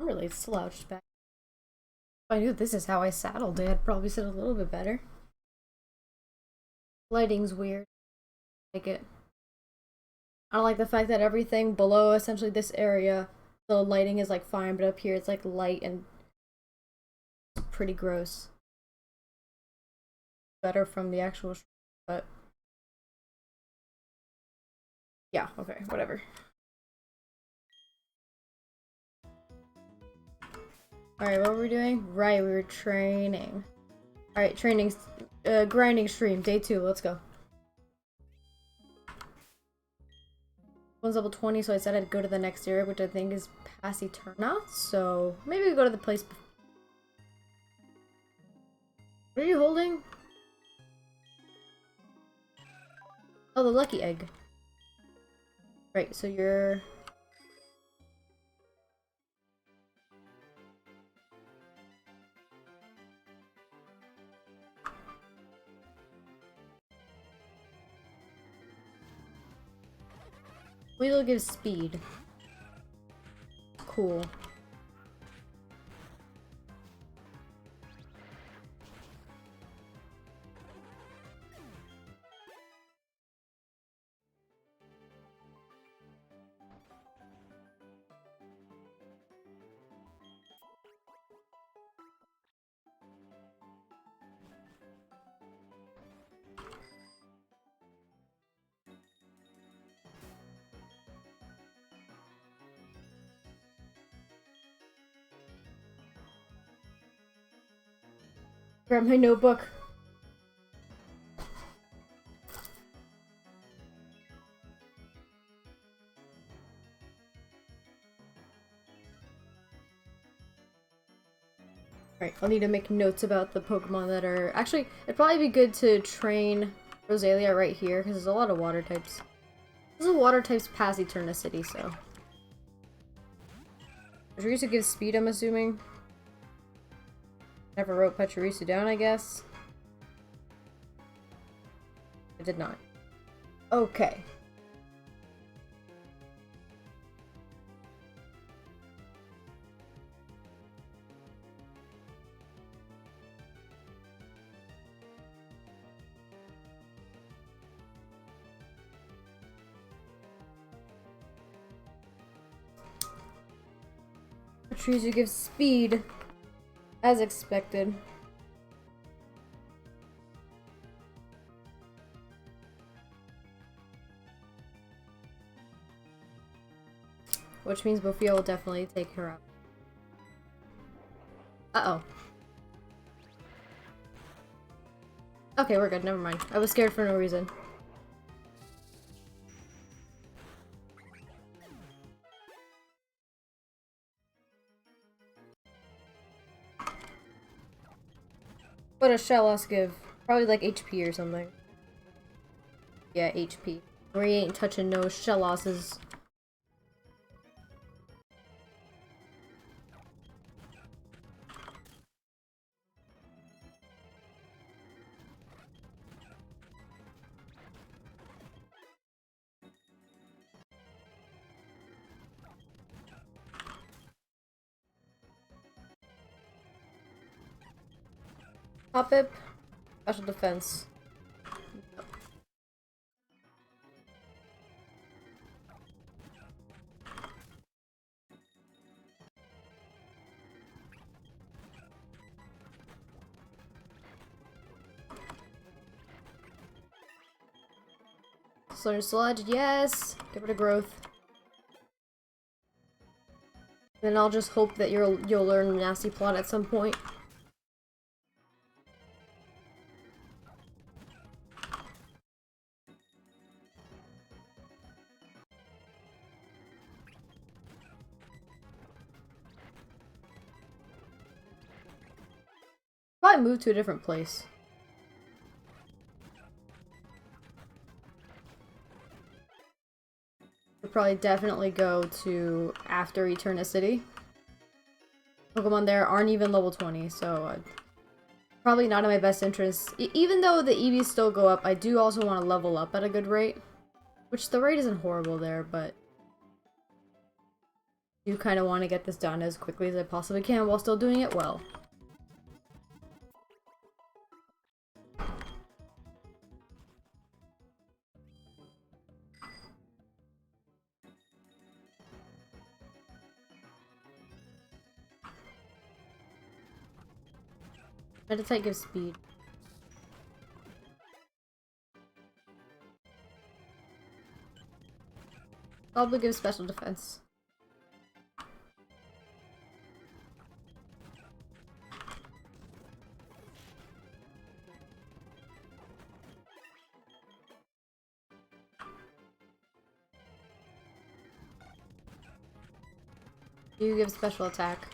I'm really slouched back. If I knew this is how I saddled it, I'd probably sit a little bit better. Lighting's weird. I like it. I don't like the fact that everything below essentially this area, the lighting is like fine, but up here it's like light and pretty gross. Better from the actual but yeah, okay, whatever. Alright, what were we doing? Right, we were training. Alright, training, grinding stream, day 2, let's go. One's level 20, so I said I'd go to the next area, which I think is past Eterna, so maybe we go to the place. What are you holding? Oh, the lucky egg. Right, so you're... Weasel gives speed. Cool. Grab my notebook. Right, I'll need to make notes about the Pokemon that are... Actually, it'd probably be good to train Rosalia right here, because there's a lot of water types. There's a water types past Eterna City, so... Pachirisu gives speed, I'm assuming. Never wrote Pachirisu down, I guess. I did not. Okay. Pachirisu gives speed, as expected. Which means Bofio will definitely take her out. Uh-oh. Okay, we're good, never mind. I was scared for no reason. What does Shellos give? Probably like HP or something. Yeah, HP. We ain't touching no Shellosses. Hoppip. Special defense. Slurry Sludge, yes! Get rid of growth. Then I'll just hope that you'll learn Nasty Plot at some point. Probably move to a different place. We'll probably definitely go to after Eterna City. Pokemon there aren't even level 20, so probably not in my best interest. Even though the EVs still go up, I do also want to level up at a good rate. Which the rate isn't horrible there, but... do kind of want to get this done as quickly as I possibly can while still doing it well. Meditate gives speed. Probably gives special defense. You give special attack.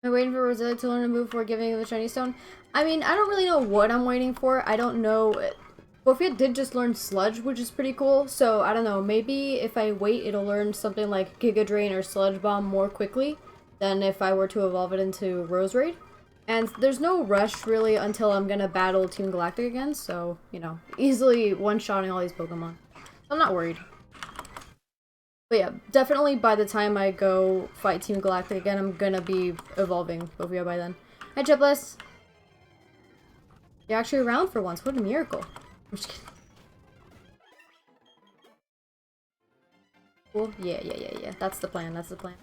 I'm waiting for Roselia to learn a move before giving the shiny stone. I mean, I don't really know what I'm waiting for. I don't know. Sophia did just learn Sludge, which is pretty cool. So, I don't know. Maybe if I wait, it'll learn something like Giga Drain or Sludge Bomb more quickly than if I were to evolve it into Rose Raid. And there's no rush, really, until I'm gonna battle Team Galactic again. So, you know, easily one-shotting all these Pokemon. I'm not worried. But yeah, definitely by the time I go fight Team Galactic again, I'm gonna be evolving Sophia by then. Hi, Chipless! You're actually around for once. What a miracle. I'm just kidding. Cool. Yeah. That's the plan. That's the plan.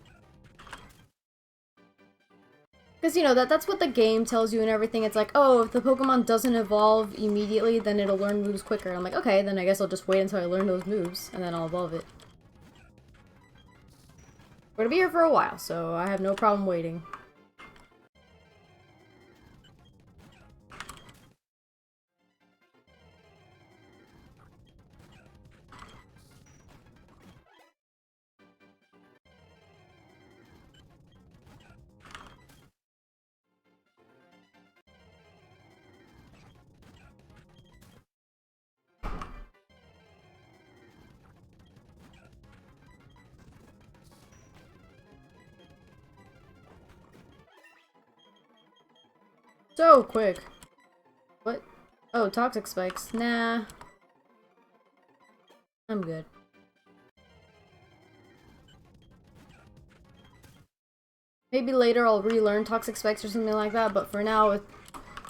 Because, you know, that's what the game tells you and everything. It's like, oh, if the Pokemon doesn't evolve immediately, then it'll learn moves quicker. I'm like, okay, then I guess I'll just wait until I learn those moves, and then I'll evolve it. We're gonna be here for a while, so I have no problem waiting. So quick. What? Oh, toxic spikes. Nah. I'm good. Maybe later I'll relearn toxic spikes or something like that, but for now,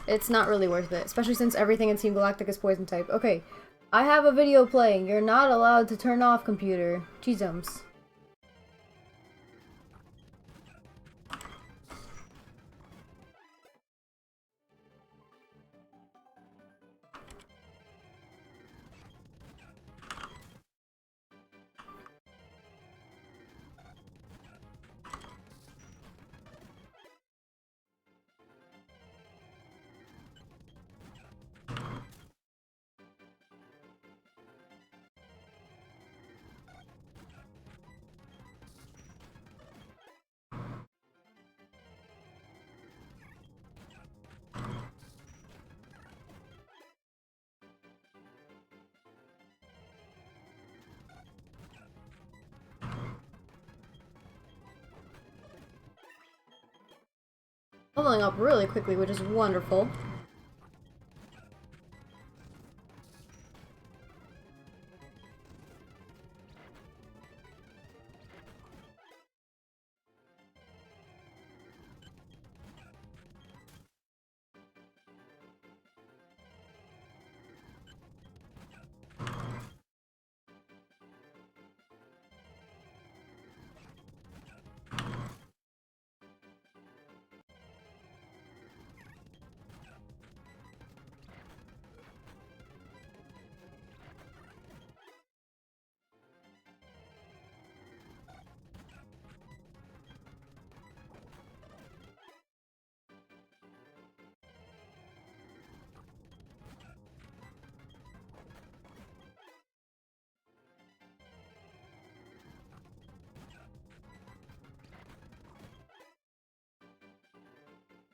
it's not really worth it. Especially since everything in Team Galactic is poison type. Okay, I have a video playing. You're not allowed to turn off, computer. Cheesums. Leveling up really quickly, which is wonderful.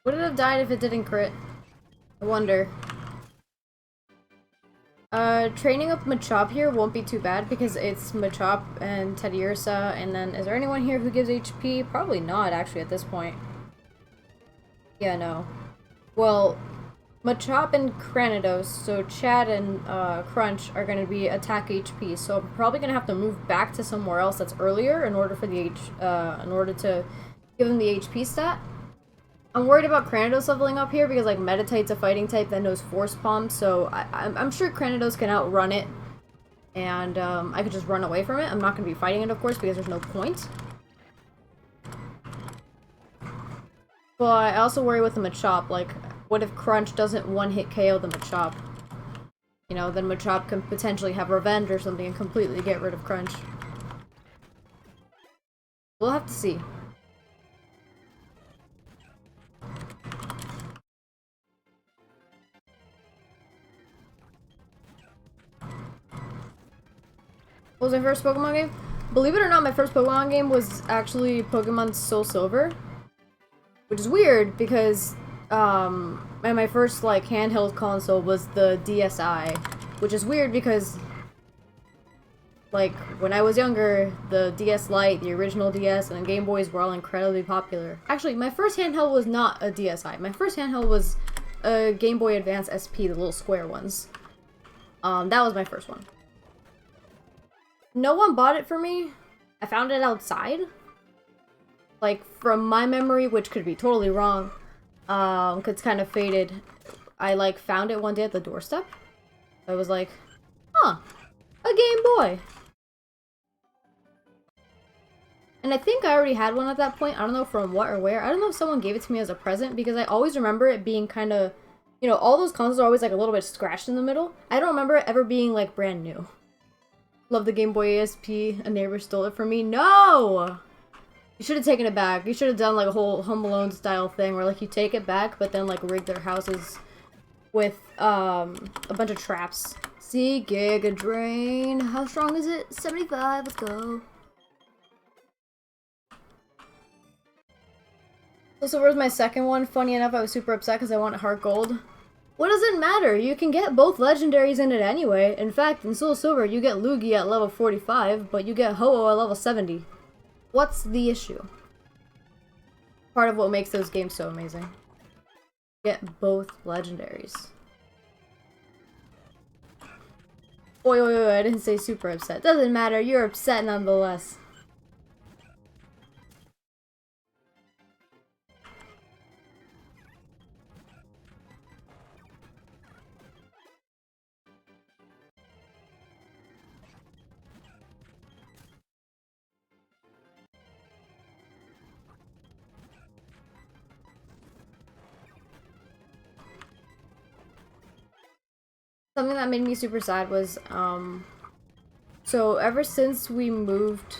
Would it have died if it didn't crit? I wonder. Training up Machop here won't be too bad because it's Machop and Teddiursa, and then is there anyone here who gives HP? Probably not, actually, at this point. Yeah, no. Well, Machop and Cranidos, so Chad and Crunch are going to be attack HP, so I'm probably going to have to move back to somewhere else that's earlier in order for the in order to give him the HP stat. I'm worried about Cranidos leveling up here because like Meditate's a fighting type that knows Force Palm, so I'm sure Cranidos can outrun it, and I could just run away from it. I'm not going to be fighting it, of course, because there's no point. But I also worry with the Machop, like, what if Crunch doesn't one-hit KO the Machop? You know, then Machop can potentially have revenge or something and completely get rid of Crunch. We'll have to see. What was my first Pokemon game? Believe it or not, my first Pokemon game was actually Pokemon Soul Silver. Which is weird because my first like handheld console was the DSi, which is weird because like when I was younger, the DS Lite, the original DS, and the Game Boys were all incredibly popular. Actually, my first handheld was not a DSi. My first handheld was a Game Boy Advance SP, the little square ones. That was my first one. No one bought it for me. I found it outside. Like, from my memory, which could be totally wrong, cause it's kind of faded, I, like, found it one day at the doorstep. I was like, huh, a Game Boy. And I think I already had one at that point. I don't know from what or where. I don't know if someone gave it to me as a present, because I always remember it being kind of, you know, all those consoles are always, like, a little bit scratched in the middle. I don't remember it ever being, like, brand new. Love the Game Boy ASP. A neighbor stole it from me. No! You should have taken it back. You should have done like a whole Home Alone style thing where like you take it back but then like rig their houses with a bunch of traps. See, Giga Drain. How strong is it? 75. Let's go. So where's my second one? Funny enough, I was super upset because I wanted Heart Gold. What does it matter? You can get both legendaries in it anyway. In fact, in Soul Silver, you get Lugia at level 45, but you get Ho-Oh at level 70. What's the issue? Part of what makes those games so amazing. Get both legendaries. Oi, oi, oi, I didn't say super upset. Doesn't matter, you're upset nonetheless. Something that made me super sad was, so ever since we moved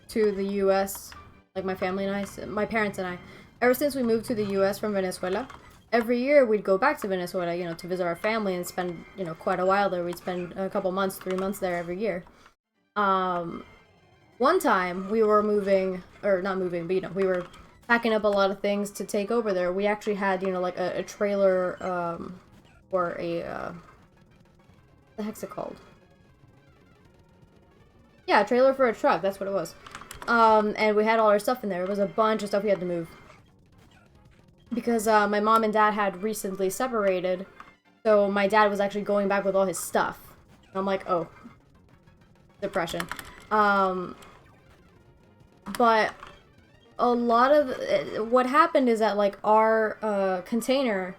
to the US, like my family and I, my parents and I, ever since we moved to the US from Venezuela, every year we'd go back to Venezuela, you know, to visit our family and spend, you know, quite a while there. We'd spend a couple months, 3 months there every year. One time we were moving, or not moving, but you know, we were packing up a lot of things to take over there. We actually had, you know, like a trailer, or a, what the heck's it called? Yeah, a trailer for a truck, that's what it was. And we had all our stuff in there. It was a bunch of stuff we had to move. Because, my mom and dad had recently separated, so my dad was actually going back with all his stuff. And I'm like, oh. Depression. But a lot of what happened is that like our container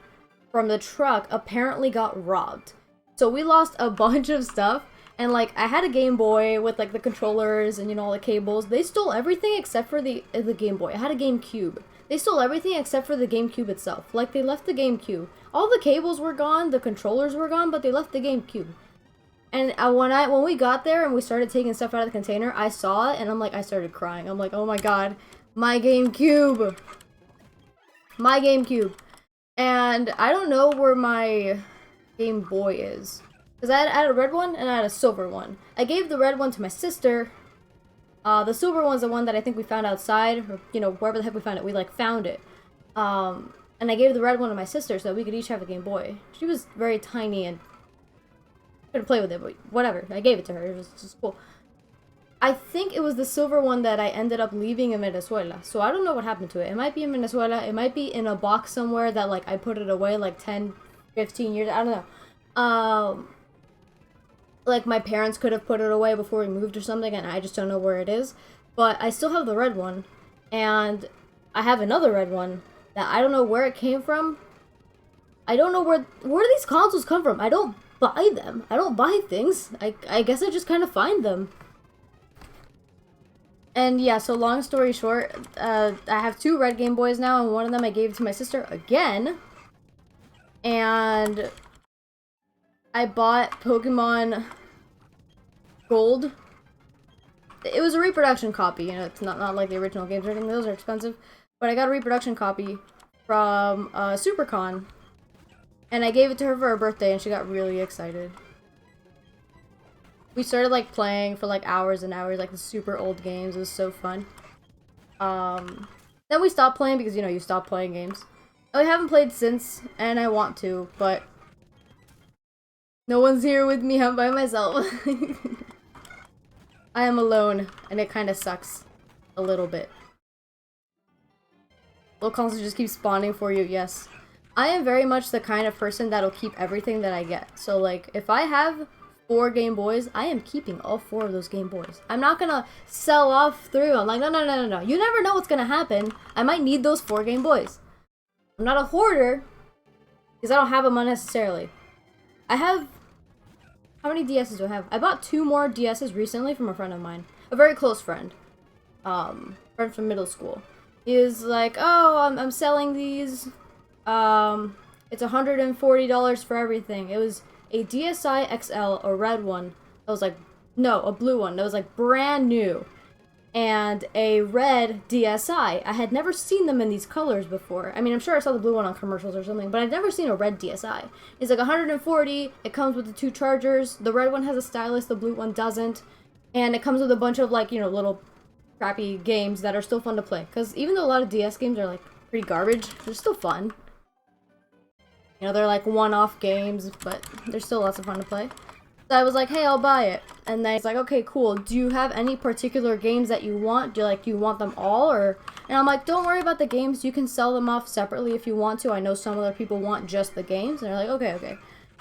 from the truck apparently got robbed. So we lost a bunch of stuff, and like I had a Game Boy with like the controllers and you know all the cables. They stole everything except for the Game Boy. I had a GameCube. They stole everything except for the GameCube itself. Like they left the GameCube. All the cables were gone, the controllers were gone, but they left the GameCube. And when we got there and we started taking stuff out of the container, I saw it and I'm like, I started crying. I'm like, oh my god, my GameCube! My GameCube! And I don't know where my Game Boy is. Because I had a red one and I had a silver one. I gave the red one to my sister. The silver one's the one that I think we found outside, or, you know, wherever the heck we found it. We, like, found it. And I gave the red one to my sister so that we could each have a Game Boy. She was very tiny and couldn't play with it, but whatever. I gave it to her. It was just cool. I think it was the silver one that I ended up leaving in Venezuela. So I don't know what happened to it. It might be in Venezuela. It might be in a box somewhere that like I put it away like 10, 15 years. I don't know. Like my parents could have put it away before we moved or something, and I just don't know where it is. But I still have the red one, and I have another red one that I don't know where it came from. I don't know where do these consoles come from. I don't buy them. I don't buy things. I guess I just kind of find them. And yeah, so long story short, I have 2 red Game Boys now, and one of them I gave to my sister again. And I bought Pokemon Gold. It was a reproduction copy, you know, it's not like the original games or anything, those are expensive. But I got a reproduction copy from SuperCon. And I gave it to her for her birthday, and she got really excited. We started, like, playing for, like, hours and hours, like, the super old games. It was so fun. Then we stopped playing because, you know, you stop playing games. I haven't played since, and I want to, but no one's here with me. I'm by myself. I am alone, and it kind of sucks a little bit. Little consoles just keep spawning for you, yes. I am very much the kind of person that'll keep everything that I get. So, like, if I have 4 Game Boys, I am keeping all 4 of those Game Boys. I'm not gonna sell off 3 of them. Like, no. You never know what's gonna happen. I might need those 4 Game Boys. I'm not a hoarder, because I don't have them unnecessarily. I have... How many DSs do I have? I bought 2 more DSs recently from a friend of mine. A very close friend. Friend from middle school. He was like, oh, I'm selling these. It's $140 for everything. It was a DSi XL, a red one. That was like, no, a blue one. That was like brand new. And a red DSi. I had never seen them in these colors before. I mean, I'm sure I saw the blue one on commercials or something, but I've never seen a red DSi. It's like 140. It comes with the 2 chargers. The red one has a stylus, the blue one doesn't. And it comes with a bunch of, like, you know, little crappy games that are still fun to play. Because even though a lot of DS games are, like, pretty garbage, they're still fun. You know, they're like one-off games, but they're still lots of fun to play. So I was like, hey, I'll buy it. And then he's like, okay, cool. Do you have any particular games that you want? Do you want them all? Or... And I'm like, don't worry about the games. You can sell them off separately if you want to. I know some other people want just the games. And they're like, okay.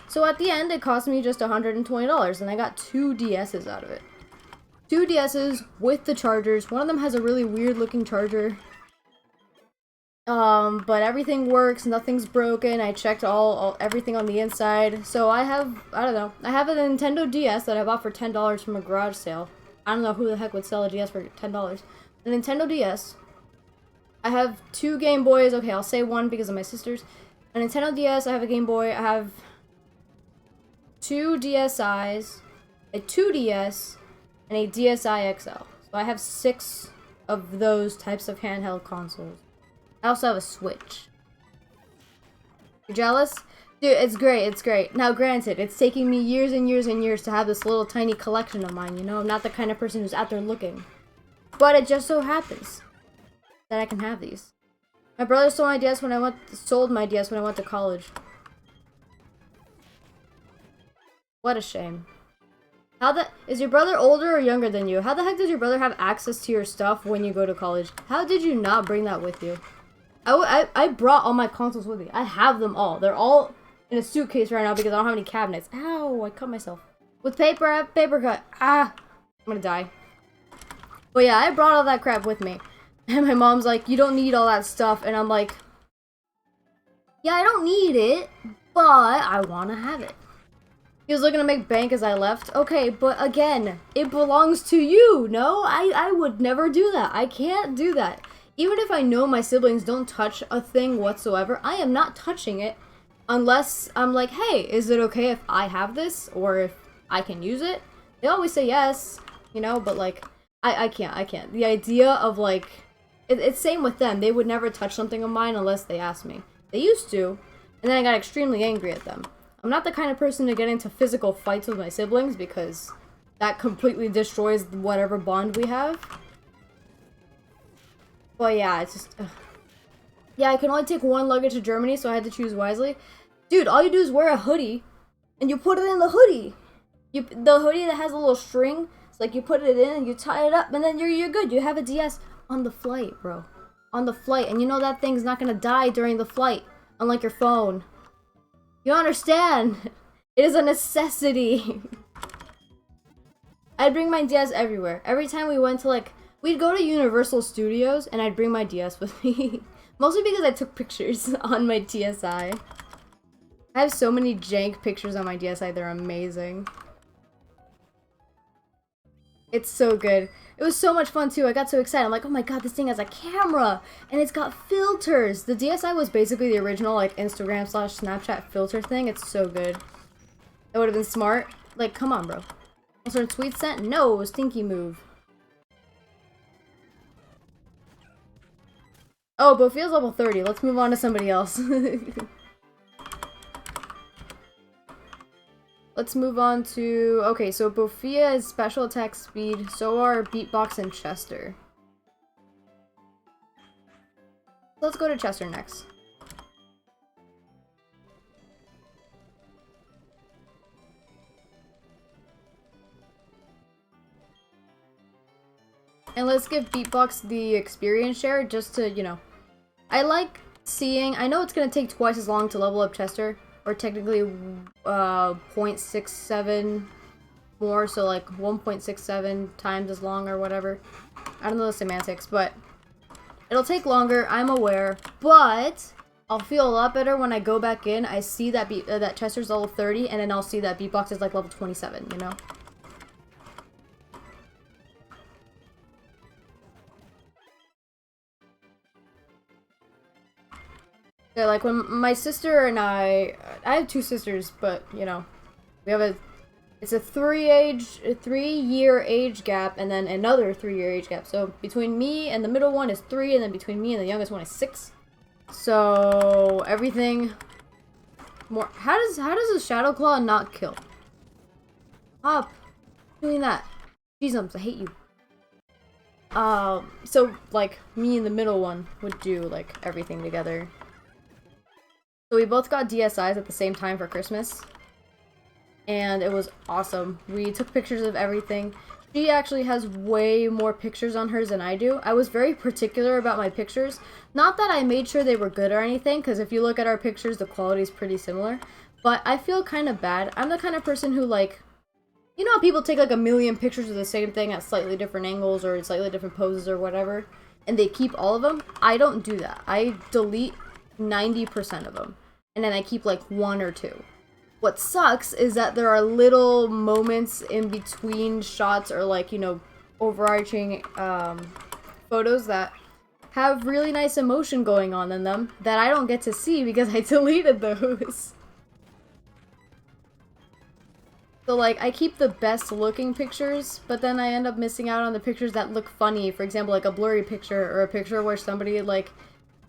So at the end, it cost me just $120. And I got 2 DSs out of it. 2 DSs with the chargers. One of them has a really weird-looking charger. But everything works, nothing's broken. I checked everything on the inside. So I have a Nintendo DS that I bought for $10 from a garage sale. I don't know who the heck would sell a DS for $10. The Nintendo DS. I have 2 Game Boys. Okay, I'll say 1 because of my sisters. A Nintendo DS, I have a Game Boy. I have 2 DSi's, a 2DS, and a DSi XL. So I have 6 of those types of handheld consoles. I also have a Switch. You're jealous? Dude, it's great. Now, granted, it's taking me years and years and years to have this little tiny collection of mine, you know? I'm not the kind of person who's out there looking. But it just so happens that I can have these. My brother sold my DS when I went to college. What a shame. Is your brother older or younger than you? How the heck does your brother have access to your stuff when you go to college? How did you not bring that with you? I brought all my consoles with me. I have them all. They're all in a suitcase right now because I don't have any cabinets. Ow, I cut myself. With paper, I have paper cut. Ah, I'm gonna die. But yeah, I brought all that crap with me. And my mom's like, you don't need all that stuff. And I'm like, yeah, I don't need it, but I want to have it. He was looking to make bank as I left. Okay, but again, it belongs to you, no? I would never do that. I can't do that. Even if I know my siblings don't touch a thing whatsoever, I am not touching it unless I'm like, hey, is it okay if I have this? Or if I can use it? They always say yes, you know, but like, I can't. The idea of like, it's same with them. They would never touch something of mine unless they asked me. They used to, and then I got extremely angry at them. I'm not the kind of person to get into physical fights with my siblings because that completely destroys whatever bond we have. But yeah, it's just... Yeah, I can only take 1 luggage to Germany, so I had to choose wisely. Dude, all you do is wear a hoodie, and you put it in the hoodie. The hoodie that has a little string It's like you put it in and you tie it up and then you're good. You have a DS on the flight, bro. On the flight. And you know that thing's not gonna die during the flight. Unlike your phone. You understand? It is a necessity. I'd bring my DS everywhere. Every time we went to like... We'd go to Universal Studios and I'd bring my DS with me. Mostly because I took pictures on my DSi. I have so many jank pictures on my DSi, they're amazing. It's so good. It was so much fun too, I got so excited. I'm like, oh my god, this thing has a camera! And it's got filters! The DSi was basically the original like Instagram / Snapchat filter thing. It's so good. That would have been smart. Like, come on, bro. Also in Sweet Scent? No, stinky move. Oh, Bofia's level 30. Let's move on to somebody else. Let's move on to... Okay, so Bofia is special attack speed. So are Beatbox and Chester. Let's go to Chester next. And let's give Beatbox the experience share just to, you know... I like seeing... I know it's going to take twice as long to level up Chester. Or technically 0.67 more, so like 1.67 times as long or whatever. I don't know the semantics, but... It'll take longer, I'm aware. But... I'll feel a lot better when I go back in. I see that that Chester's level 30, and then I'll see that Beatbox is like level 27, you know? Yeah, like when my sister and I have two sisters, but you know, we have it's a 3-year age gap, and then another 3-year age gap. So between me and the middle one is 3, and then between me and the youngest one is 6. So everything more. How does a Shadow Claw not kill? Stop doing that. Jesus, I hate you. So like me and the middle one would do like everything together. So we both got DSIs at the same time for Christmas. And it was awesome. We took pictures of everything. She actually has way more pictures on hers than I do. I was very particular about my pictures. Not that I made sure they were good or anything, because if you look at our pictures, the quality is pretty similar. But I feel kind of bad. I'm the kind of person who, like... You know how people take like a million pictures of the same thing at slightly different angles or slightly different poses or whatever? And they keep all of them? I don't do that. I delete 90% of them. And then I keep like 1 or 2. What sucks is that there are little moments in between shots or like, you know, overarching photos that have really nice emotion going on in them that I don't get to see because I deleted those. So like, I keep the best looking pictures, but then I end up missing out on the pictures that look funny. For example, like a blurry picture or a picture where somebody like,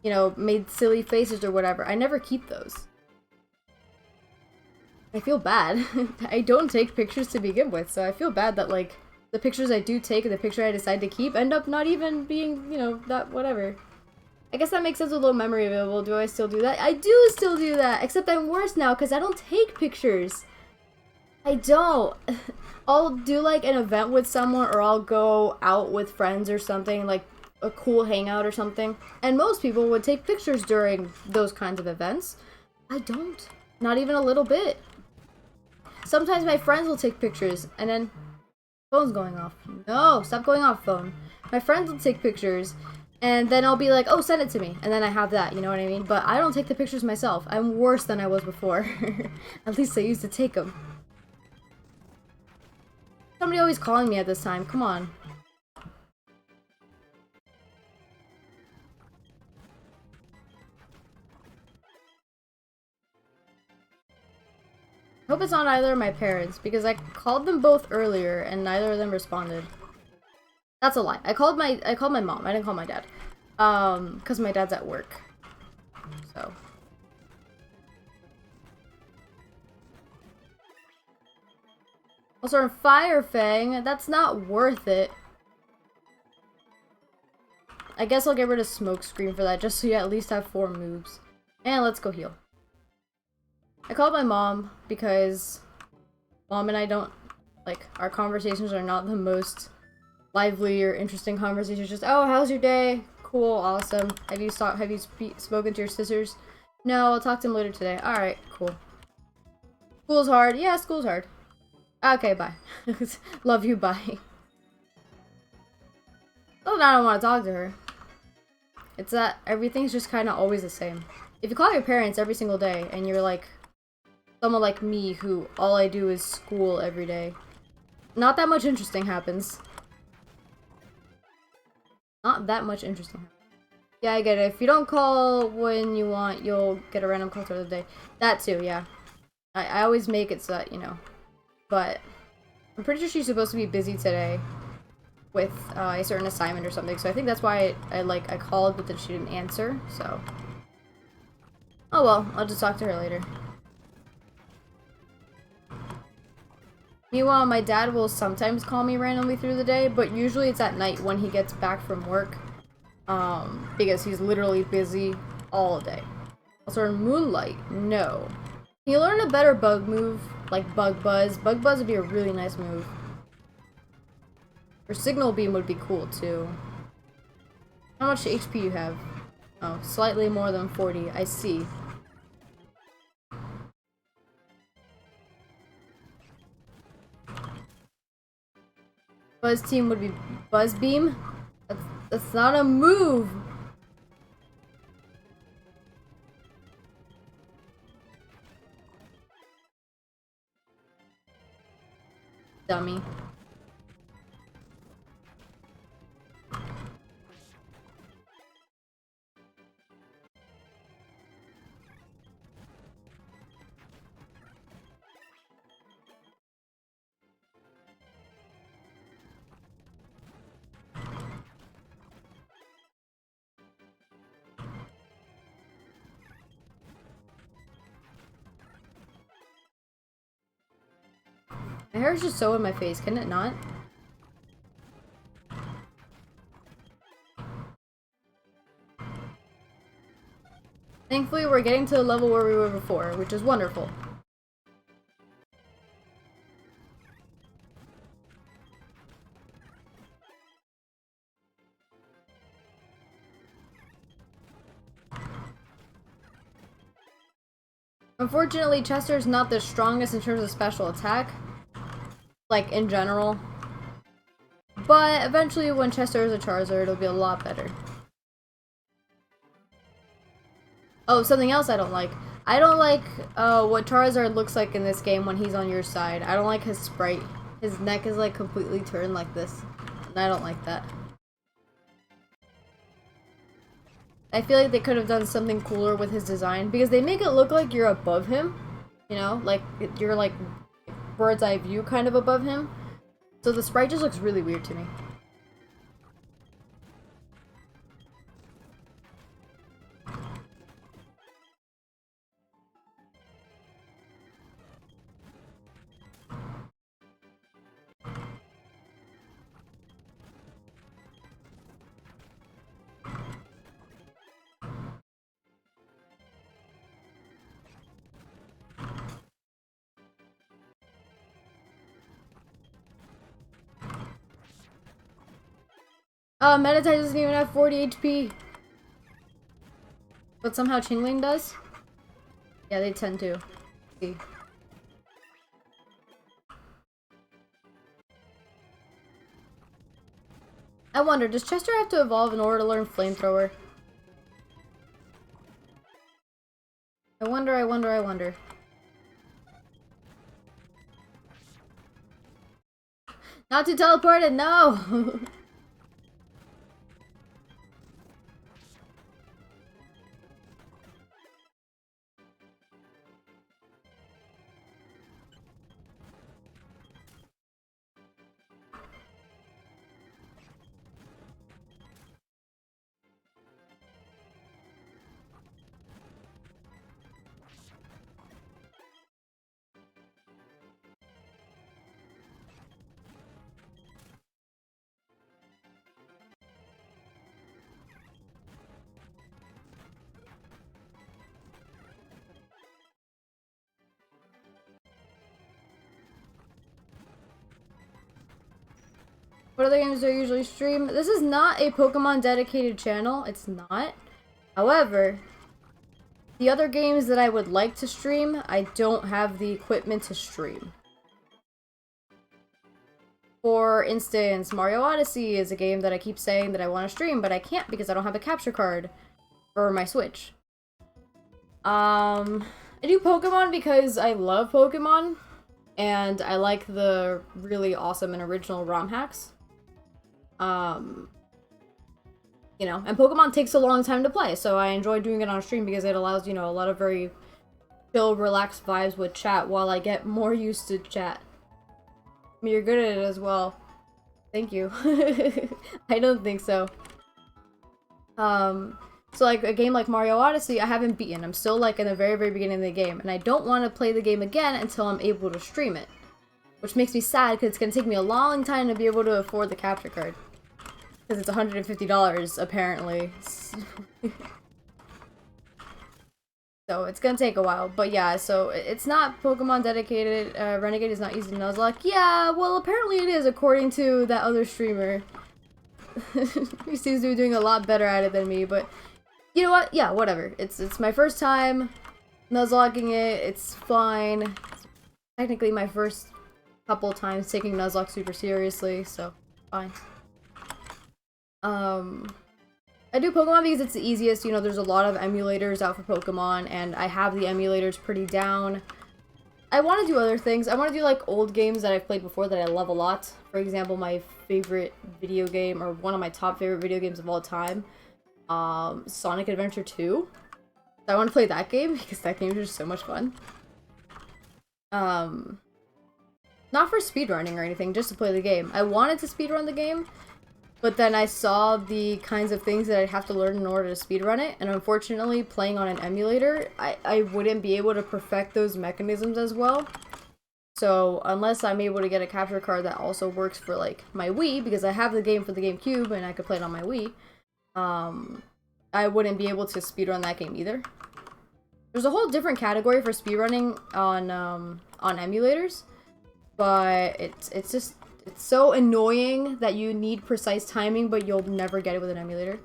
you know, made silly faces or whatever. I never keep those. I feel bad. I don't take pictures to begin with, so I feel bad that, like, the pictures I do take and the picture I decide to keep end up not even being, you know, that whatever. I guess that makes sense with low memory available. Do I still do that? I do still do that, except I'm worse now because I don't take pictures. I don't. I'll do, like, an event with someone or I'll go out with friends or something, like, a cool hangout or something, and most people would take pictures during those kinds of events. I don't. Not even a little bit. Sometimes my friends will take pictures, and then... Phone's going off. No, stop going off, phone. My friends will take pictures, and then I'll be like, oh, send it to me, and then I have that, you know what I mean? But I don't take the pictures myself. I'm worse than I was before. At least I used to take them. Somebody always calling me at this time. Come on. I hope it's not either of my parents, because I called them both earlier and neither of them responded. That's a lie. I called my mom. I didn't call my dad. Because my dad's at work. So. Also, in Fire Fang, that's not worth it. I guess I'll get rid of Smoke Screen for that, just so you at least have 4 moves. And let's go heal. I called my mom because Mom and I don't Like, our conversations are not the most lively or interesting conversations. Just, oh, how's your day? Cool, awesome. Have you spoken to your sisters? No, I'll talk to them later today. Alright, cool. School's hard. Yeah, school's hard. Okay, bye. Love you, bye. Well, I don't want to talk to her. It's that everything's just kind of always the same. If you call your parents every single day and you're like someone like me who all I do is school every day, not that much interesting happens. Not that much interesting. Yeah, I get it. If you don't call when you want, you'll get a random call throughout the day. That too, yeah. I always make it so that, you know. But I'm pretty sure she's supposed to be busy today with a certain assignment or something. So I think that's why I called, but then she didn't answer. So, oh well, I'll just talk to her later. Meanwhile, my dad will sometimes call me randomly through the day, but usually it's at night when he gets back from work. Because he's literally busy all day. Also, in Moonlight, no. Can you learn a better bug move? Like Bug Buzz? Bug Buzz would be a really nice move. Or Signal Beam would be cool, too. How much HP do you have? Oh, slightly more than 40. I see. Buzz Team would be Buzz Beam? That's not a move! Dummy. My hair is just so in my face, can it not? Thankfully, we're getting to the level where we were before, which is wonderful. Unfortunately, Chester's not the strongest in terms of special attack. Like, in general. But eventually, when Chester is a Charizard, it'll be a lot better. Oh, something else I don't like. I don't like what Charizard looks like in this game when he's on your side. I don't like his sprite. His neck is like completely turned like this. And I don't like that. I feel like they could have done something cooler with his design because they make it look like you're above him. You know, like you're like bird's eye view kind of above him. So the sprite just looks really weird to me. Oh, Meditite doesn't even have 40 HP. But somehow Chingling does? Yeah, they tend to. See. I wonder, does Chester have to evolve in order to learn Flamethrower? I wonder, I wonder, I wonder. Not to teleport it, no! What other games do I usually stream? This is not a Pokemon dedicated channel. It's not. However, the other games that I would like to stream, I don't have the equipment to stream. For instance, Mario Odyssey is a game that I keep saying that I want to stream, but I can't because I don't have a capture card for my Switch. I do Pokemon because I love Pokemon, and I like the really awesome and original ROM hacks. You know, and Pokemon takes a long time to play, so I enjoy doing it on stream because it allows, you know, a lot of very chill, relaxed vibes with chat while I get more used to chat. I mean, you're good at it as well. Thank you. I don't think so. So like a game like Mario Odyssey, I haven't beaten. I'm still like in the very, very beginning of the game, and I don't want to play the game again until I'm able to stream it. Which makes me sad because it's going to take me a long time to be able to afford the capture card. Because it's $150, apparently. So it's gonna take a while. But yeah, so it's not Pokemon dedicated. Renegade is not using Nuzlocke. Yeah, well, apparently it is, according to that other streamer. He seems to be doing a lot better at it than me, but you know what? Yeah, whatever. It's my first time Nuzlocking it. It's fine. It's technically my first couple times taking Nuzlocke super seriously, so fine. I do Pokemon because it's the easiest. You know, there's a lot of emulators out for Pokemon, and I have the emulators pretty down. I want to do other things. I want to do, like, old games that I've played before that I love a lot. For example, my favorite video game, or one of my top favorite video games of all time, Sonic Adventure 2. So I want to play that game because that game is just so much fun. Not for speedrunning or anything, just to play the game. I wanted to speedrun the game, but then I saw the kinds of things that I'd have to learn in order to speedrun it, and unfortunately, playing on an emulator, I wouldn't be able to perfect those mechanisms as well. So, unless I'm able to get a capture card that also works for, like, my Wii, because I have the game for the GameCube and I could play it on my Wii, I wouldn't be able to speedrun that game either. There's a whole different category for speedrunning on emulators, but it's just... It's so annoying that you need precise timing, but you'll never get it with an emulator.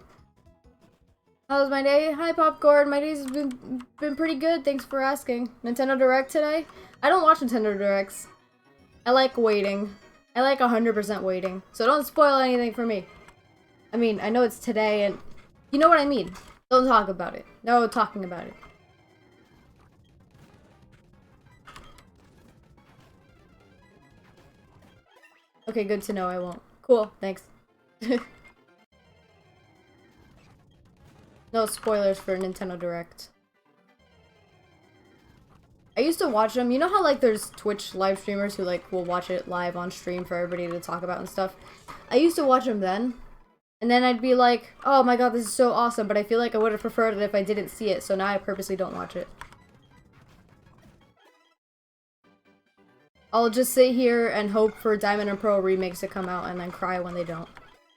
How's my day? Hi, Popcorn. My day's been pretty good. Thanks for asking. Nintendo Direct today? I don't watch Nintendo Directs. I like waiting. I like 100% waiting. So don't spoil anything for me. I mean, I know it's today, and you know what I mean. Don't talk about it. No talking about it. Okay, good to know I won't. Cool, thanks. No spoilers for Nintendo Direct. I used to watch them. You know how, like, there's Twitch live streamers who, like, will watch it live on stream for everybody to talk about and stuff? I used to watch them then. And then I'd be like, oh my god, this is so awesome, but I feel like I would have preferred it if I didn't see it, so now I purposely don't watch it. I'll just sit here and hope for Diamond and Pearl remakes to come out and then cry when they don't.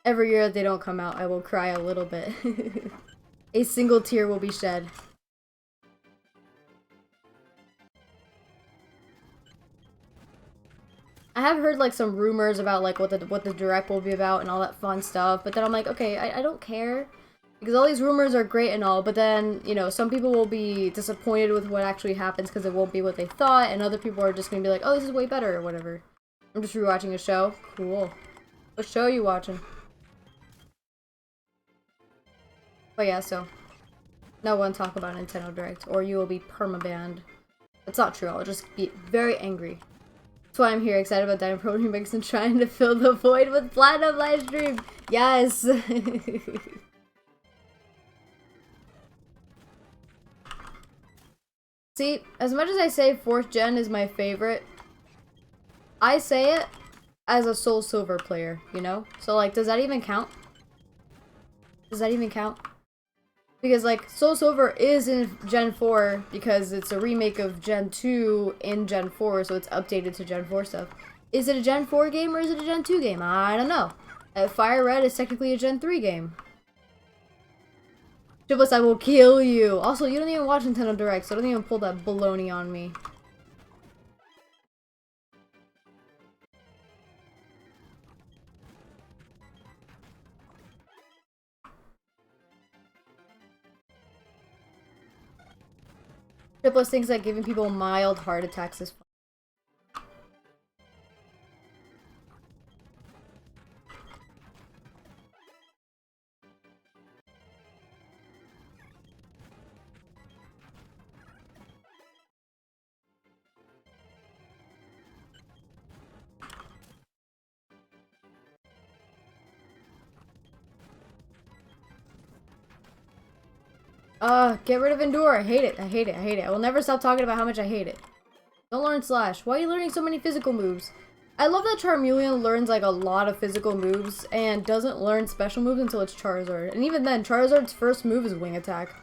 Every year that they don't come out, I will cry a little bit. A single tear will be shed. I have heard, like, some rumors about, like, what the Direct will be about and all that fun stuff, but then I'm like, okay, I don't care. Because all these rumors are great and all, but then, you know, some people will be disappointed with what actually happens because it won't be what they thought, and other people are just gonna be like, oh, this is way better, or whatever. I'm just rewatching a show. Cool. What show are you watching? But yeah, so. No one talk about Nintendo Direct, or you will be permabanned. That's not true, I'll just be very angry. That's why I'm here, excited about Diamond Pro Remix and trying to fill the void with Platinum Livestream! Yes! See, as much as I say 4th gen is my favorite, I say it as a Soul Silver player, you know? So, like, does that even count? Does that even count? Because, like, Soul Silver is in Gen 4 because it's a remake of Gen 2 in Gen 4, so it's updated to Gen 4 stuff. Is it a Gen 4 game or is it a Gen 2 game? I don't know. Fire Red is technically a Gen 3 game. Shibless, I will kill you! Also, you don't even watch Nintendo Direct, so don't even pull that baloney on me. Triplets thinks that giving people mild heart attacks is fun. Get rid of Endure. I hate it. I hate it. I hate it. I will never stop talking about how much I hate it. Don't learn Slash. Why are you learning so many physical moves? I love that Charmeleon learns like a lot of physical moves and doesn't learn special moves until it's Charizard. And even then, Charizard's first move is Wing Attack.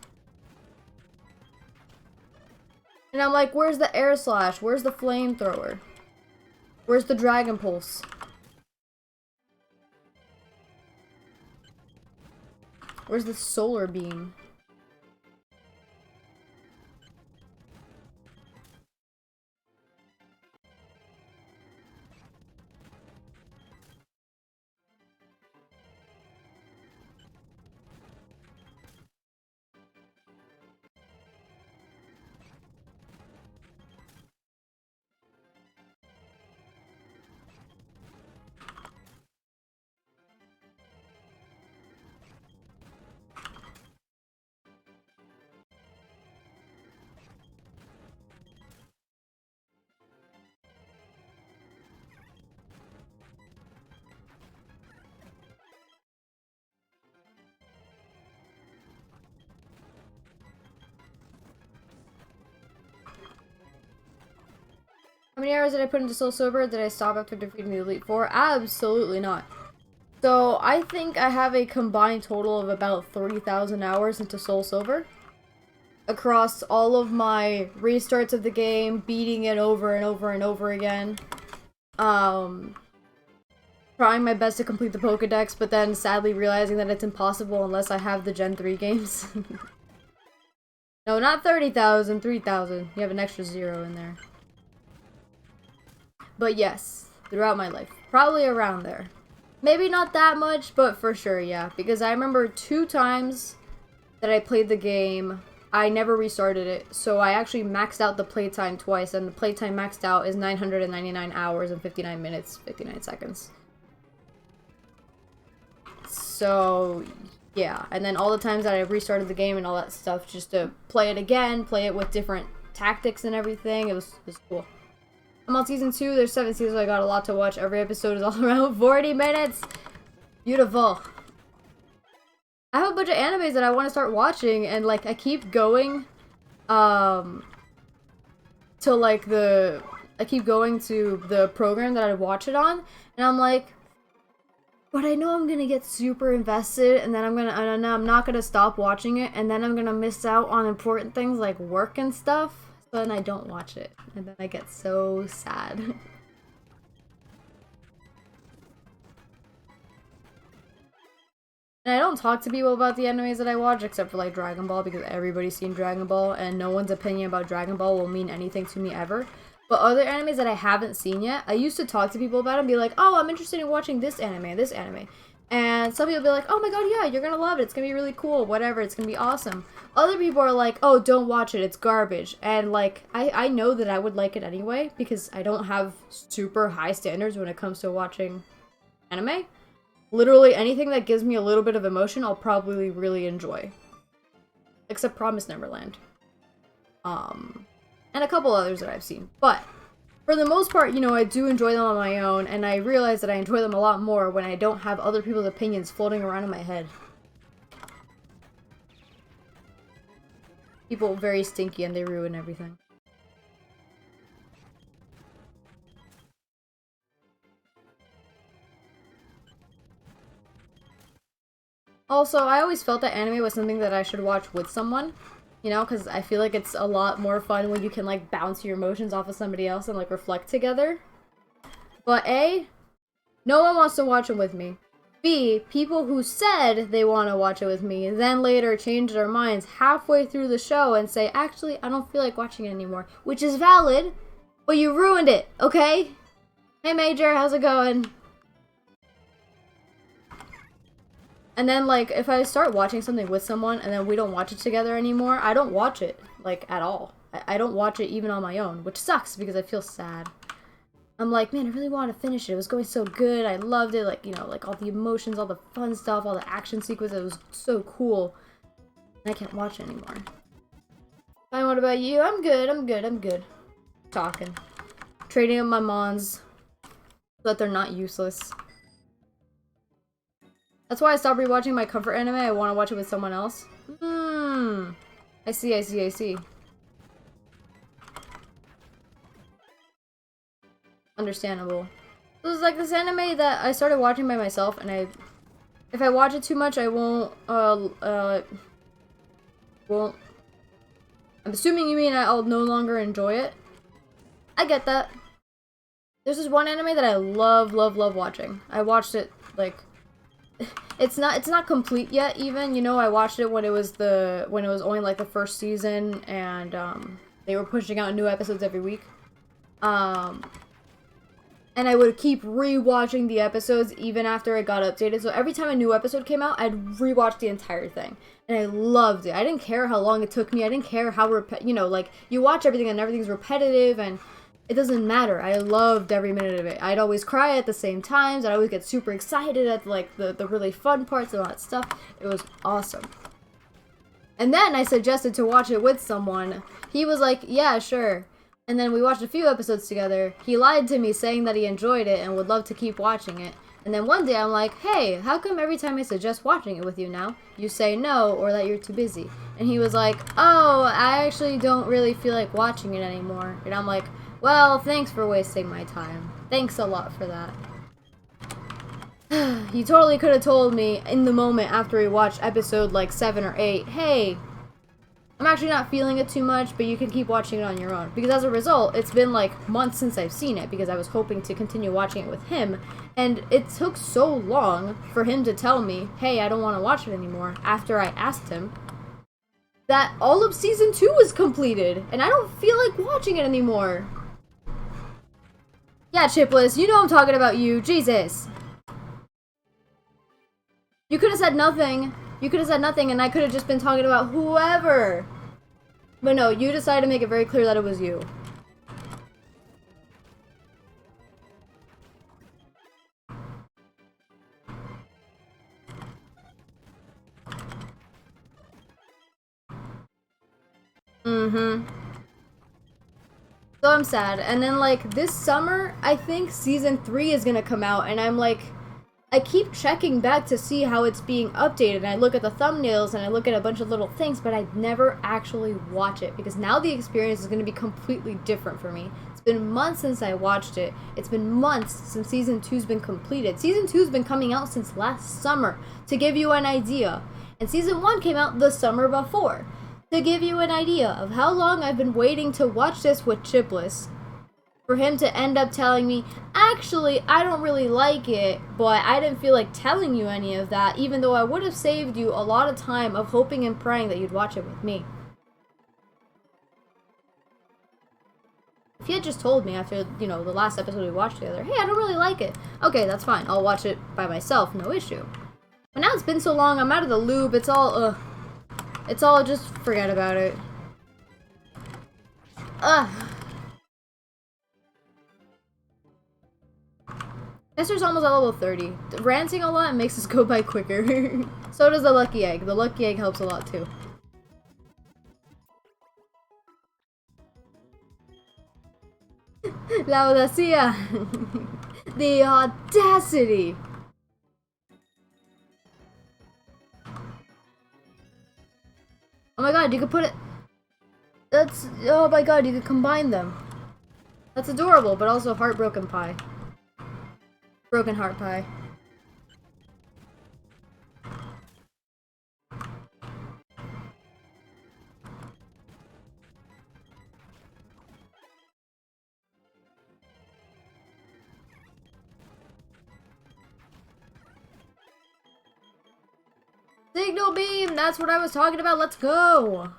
And I'm like, where's the Air Slash? Where's the Flamethrower? Where's the Dragon Pulse? Where's the Solar Beam? How many hours did I put into Soul Silver? Did I stop after defeating the Elite Four? Absolutely not. So, I think I have a combined total of about 3,000 hours into Soul Silver. Across all of my restarts of the game, beating it over and over and over again. Trying my best to complete the Pokédex, but then sadly realizing that it's impossible unless I have the Gen 3 games. No, not 30,000, 3,000. You have an extra 0 in there. But yes, throughout my life. Probably around there. Maybe not that much, but for sure, yeah. Because I remember 2 times that I played the game, I never restarted it. So I actually maxed out the playtime twice, and the playtime maxed out is 999 hours and 59 minutes, 59 seconds. So, yeah. And then all the times that I restarted the game and all that stuff, just to play it again, play it with different tactics and everything, it was cool. I'm on season 2, there's 7 seasons, so I got a lot to watch. Every episode is all around 40 minutes. Beautiful. I have a bunch of animes that I want to start watching, and like I keep going to the program that I watch it on, and I'm like, but I know I'm gonna get super invested, and then I'm not gonna stop watching it, and then I'm gonna miss out on important things like work and stuff. So then I don't watch it, and then I get so sad. And I don't talk to people about the animes that I watch, except for like Dragon Ball, because everybody's seen Dragon Ball, and no one's opinion about Dragon Ball will mean anything to me ever. But other animes that I haven't seen yet, I used to talk to people about it and be like, oh, I'm interested in watching this anime, this anime. And some people be like, oh my god, yeah, you're gonna love it, it's gonna be really cool, whatever, it's gonna be awesome. Other people are like, oh, don't watch it, it's garbage. And like, I know that I would like it anyway, because I don't have super high standards when it comes to watching anime. Literally anything that gives me a little bit of emotion, I'll probably really enjoy. Except Promised Neverland. And a couple others that I've seen. But for the most part, you know, I do enjoy them on my own, and I realize that I enjoy them a lot more when I don't have other people's opinions floating around in my head. People very stinky and they ruin everything. Also, I always felt that anime was something that I should watch with someone. You know, because I feel like it's a lot more fun when you can, like, bounce your emotions off of somebody else and, like, reflect together. But A, no one wants to watch it with me. B, people who said they want to watch it with me then later change their minds halfway through the show and say, actually, I don't feel like watching it anymore. Which is valid, but you ruined it, okay? Hey, Major, how's it going? And then, like, if I start watching something with someone and then we don't watch it together anymore, I don't watch it, like, at all. I don't watch it even on my own, which sucks because I feel sad. I'm like, man, I really want to finish it. It was going so good. I loved it. Like, you know, like all the emotions, all the fun stuff, all the action sequences. It was so cool. And I can't watch it anymore. Fine, what about you? I'm good. I'm good. I'm good. Talking. Trading up my mons so that they're not useless. That's why I stopped rewatching my comfort anime. I want to watch it with someone else. I see, I see, I see. Understandable. It was like this anime that I started watching by myself, and if I watch it too much, I won't, I'm assuming you mean I'll no longer enjoy it. I get that. There's this one anime that I love watching. I watched it, like, it's not complete yet, even. You know, I watched it when it was only, like, the first season, and, they were pushing out new episodes every week. And I would keep re-watching the episodes even after it got updated. So every time a new episode came out, I'd re-watch the entire thing. And I loved it. I didn't care how long it took me. I didn't care how, you know, like, you watch everything and everything's repetitive and it doesn't matter. I loved every minute of it. I'd always cry at the same times. I'd always get super excited at, like, the really fun parts and all that stuff. It was awesome. And then I suggested to watch it with someone. He was like, yeah, sure. And then we watched a few episodes together. He lied to me saying that he enjoyed it and would love to keep watching it. And then one day I'm like, hey, how come every time I suggest watching it with you now, you say no or that you're too busy? And he was like, oh, I actually don't really feel like watching it anymore. And I'm like, well, thanks for wasting my time. Thanks a lot for that. He totally could have told me in the moment after we watched episode like 7 or 8, hey, I'm actually not feeling it too much, but you can keep watching it on your own. Because as a result, it's been like months since I've seen it because I was hoping to continue watching it with him. And it took so long for him to tell me, hey, I don't want to watch it anymore after I asked him, that all of season 2 was completed. And I don't feel like watching it anymore. Yeah, Chipless, you know I'm talking about you. Jesus. You could have said nothing. You could have said nothing and I could have just been talking about whoever. But no, you decided to make it very clear that it was you. So I'm sad. And then, like, this summer, I think season 3 is gonna come out, and I'm like, I keep checking back to see how it's being updated, and I look at the thumbnails, and I look at a bunch of little things, but I never actually watch it, because now the experience is gonna be completely different for me. It's been months since I watched it. It's been months since season 2's been completed. Season 2's been coming out since last summer, to give you an idea. And season 1 came out the summer before. To give you an idea of how long I've been waiting to watch this with Chipless, for him to end up telling me, actually, I don't really like it, but I didn't feel like telling you any of that, even though I would have saved you a lot of time of hoping and praying that you'd watch it with me. If you had just told me after, you know, the last episode we watched together, hey, I don't really like it. Okay, that's fine. I'll watch it by myself, no issue. But now it's been so long, I'm out of the loop, it's all, it's all, just forget about it. Esther's almost at level 30. Ranting a lot makes us go by quicker. So does the lucky egg. The lucky egg helps a lot too. La audacia. The audacity. Oh my god, you could put it... That's... Oh my god, you could combine them. That's adorable, but also heartbroken pie. Broken heart pie. Signal beam! That's what I was talking about. Let's go!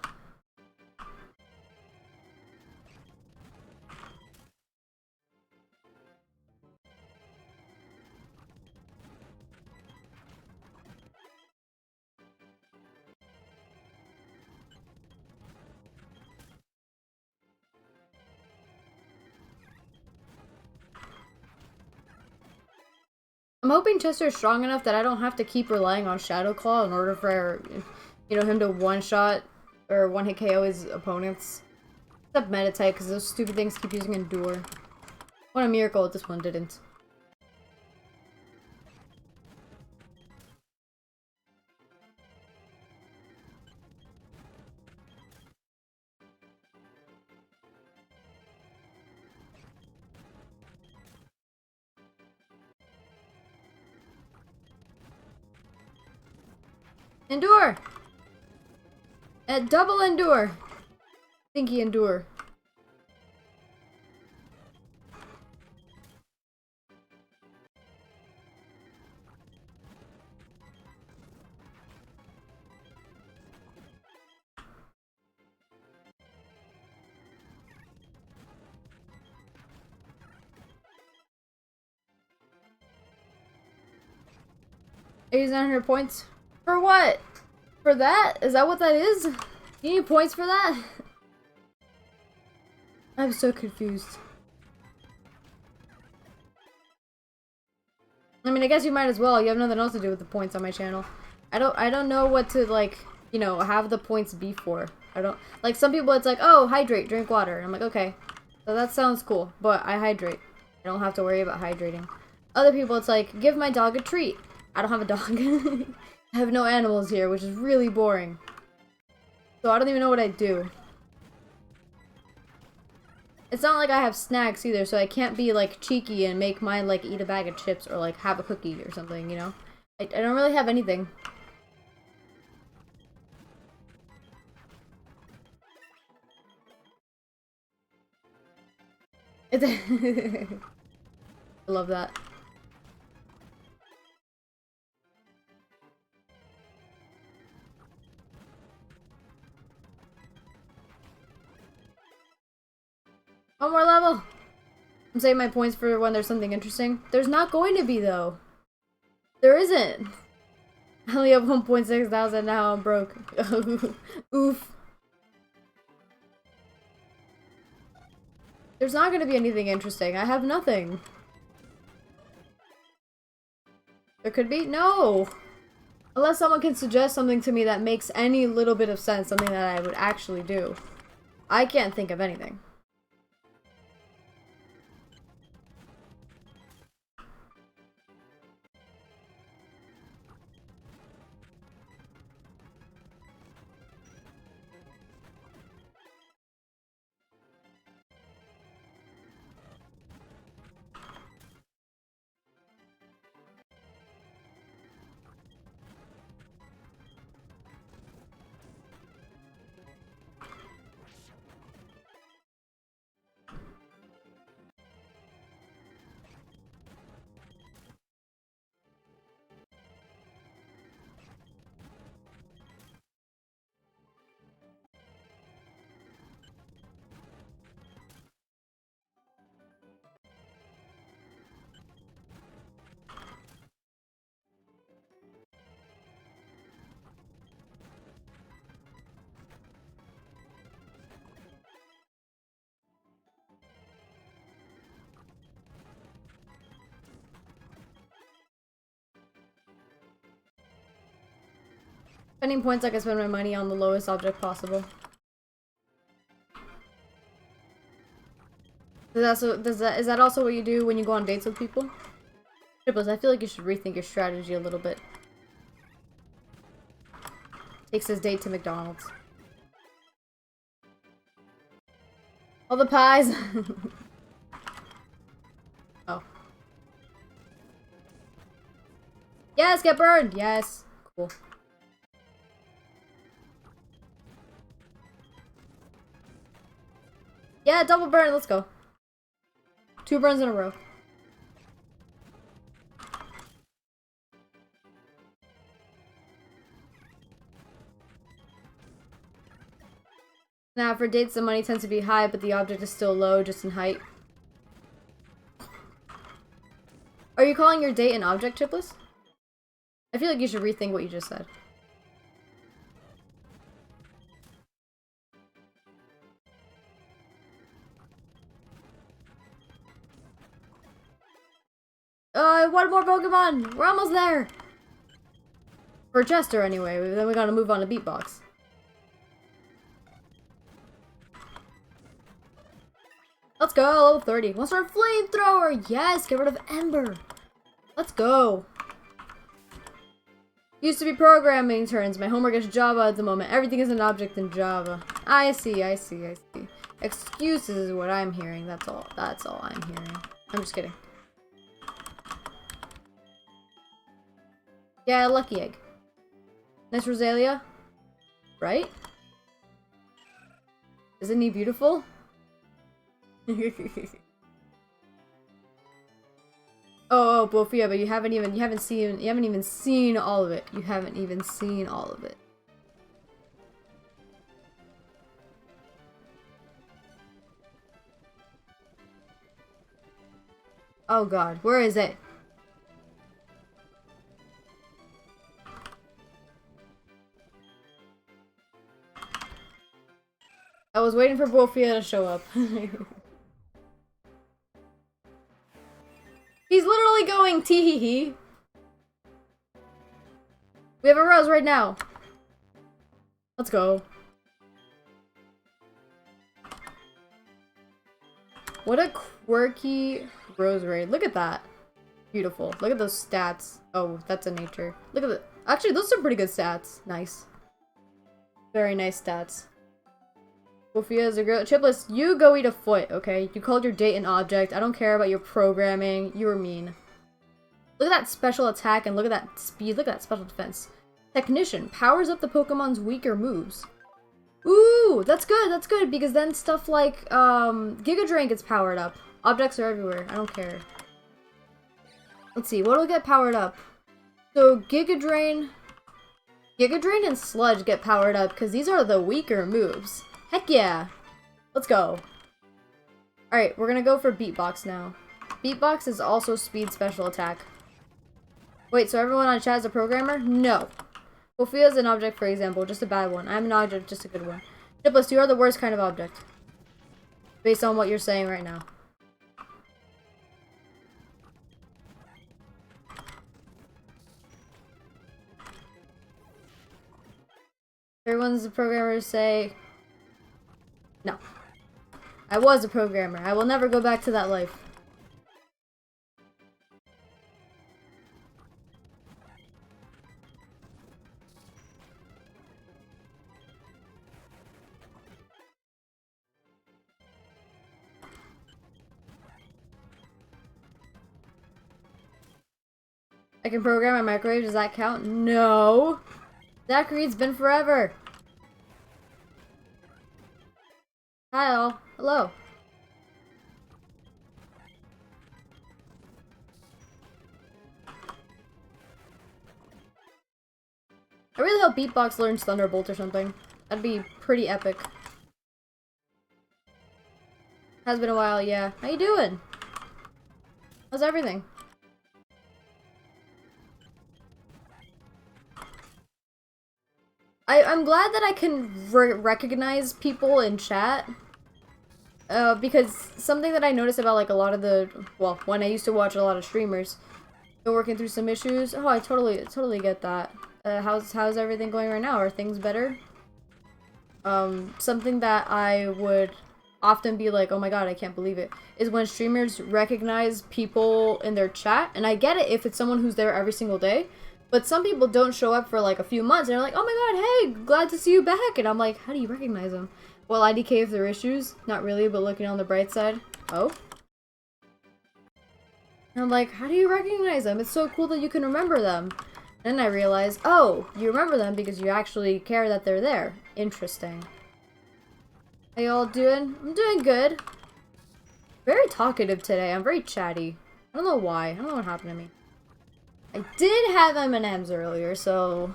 I'm hoping Chester's strong enough that I don't have to keep relying on Shadow Claw in order for, you know, him to one-shot or one-hit KO his opponents. Except meta type, because those stupid things keep using Endure. What a miracle if this one didn't. Endure! Double Endure! Thinky Endure. Are you using 100 points? For what? For that? Is that what that is? You need points for that? I'm so confused. I mean, I guess you might as well. You have nothing else to do with the points on my channel. I don't know what to, like, you know, have the points be for. I don't... Like, some people it's like, oh, hydrate, drink water. And I'm like, okay. So that sounds cool. But I hydrate. I don't have to worry about hydrating. Other people it's like, give my dog a treat. I don't have a dog. I have no animals here, which is really boring. So I don't even know what I do. It's not like I have snacks either, so I can't be, like, cheeky and make mine, like, eat a bag of chips or, like, have a cookie or something, you know? I don't really have anything. I love that. One more level! I'm saving my points for when there's something interesting. There's not going to be, though. There isn't. I only have 1.6 thousand now, I'm broke. Oof. There's not gonna be anything interesting. I have nothing. There could be? No! Unless someone can suggest something to me that makes any little bit of sense, something that I would actually do. I can't think of anything. Spending points, I can spend my money on the lowest object possible. Is that also what you do when you go on dates with people? Triples, I feel like you should rethink your strategy a little bit. Takes his date to McDonald's. All the pies! Oh. Yes, get burned! Yes. Cool. Yeah, double burn, let's go. 2 burns in a row. Now, for dates, the money tends to be high, but the object is still low, just in height. Are you calling your date an object, Chipless? I feel like you should rethink what you just said. one more Pokemon! We're almost there! For Chester, anyway. Then we gotta move on to Beatbox. Let's go, level 30. Let's start Flamethrower! Yes, get rid of Ember! Let's go! Used to be programming turns. My homework is Java at the moment. Everything is an object in Java. I see. Excuses is what I'm hearing. That's all I'm hearing. I'm just kidding. Yeah, lucky egg. Nice Rosalia. Right? Isn't he beautiful? Oh, Bofia, but you haven't even seen all of it. You haven't even seen all of it. Oh god, where is it? I was waiting for Bofia to show up. He's literally going tee-hee-hee. We have a Rose right now. Let's go. What a quirky Rose raid. Look at that. Beautiful. Look at those stats. Oh, that's a nature. Look at the... Actually, those are pretty good stats. Nice. Very nice stats. Sophia is a girl. Chipless, you go eat a foot, okay? You called your date an object. I don't care about your programming. You were mean. Look at that special attack and look at that speed. Look at that special defense. Technician powers up the Pokemon's weaker moves. Ooh, that's good because then stuff like Giga Drain gets powered up. Objects are everywhere. I don't care. Let's see, what'll get powered up? So Giga Drain and Sludge get powered up because these are the weaker moves. Heck yeah! Let's go. Alright, we're gonna go for Beatbox now. Beatbox is also speed special attack. Wait, so everyone on chat is a programmer? No. Sophia is an object, for example, just a bad one. I'm an object, just a good one. Chipless, you are the worst kind of object. Based on what you're saying right now. Everyone's a programmer say... No. I was a programmer. I will never go back to that life. I can program my microwave. Does that count? No. Zachary's been forever. Hi all. Hello. I really hope Beatbox learns Thunderbolt or something. That'd be pretty epic. Has been a while, yeah. How you doing? How's everything? I'm glad that I can recognize people in chat. Because something that I noticed about like a lot of the, well, when I used to watch a lot of streamers, been working through some issues. Oh, I totally get that. How's everything going right now? Are things better? Something that I would often be like, oh my god, I can't believe it, is when streamers recognize people in their chat. And I get it if it's someone who's there every single day. But some people don't show up for like a few months and they're like, oh my god, hey, glad to see you back. And I'm like, how do you recognize them? Well, IDK if there are issues. Not really, but looking on the bright side. Oh? And I'm like, how do you recognize them? It's so cool that you can remember them. And then I realized, oh, you remember them because you actually care that they're there. Interesting. How y'all doing? I'm doing good. Very talkative today. I'm very chatty. I don't know why. I don't know what happened to me. I did have M&Ms earlier, so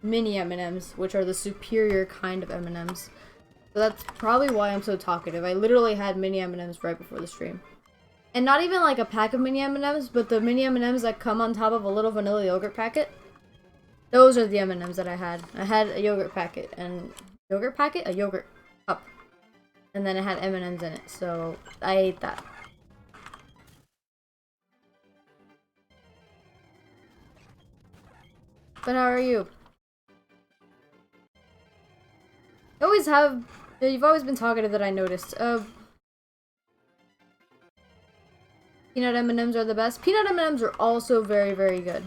mini M&Ms, which are the superior kind of M&Ms. So that's probably why I'm so talkative. I literally had mini M&Ms right before the stream. And not even like a pack of mini M&Ms, but the mini M&Ms that come on top of a little vanilla yogurt packet. Those are the M&Ms that I had. I had a yogurt packet and... Yogurt packet? A yogurt cup. And then it had M&Ms in it, so I ate that. but how are you? You've always been talkative that I noticed. Peanut M&Ms are the best. Peanut M&Ms are also very, very good.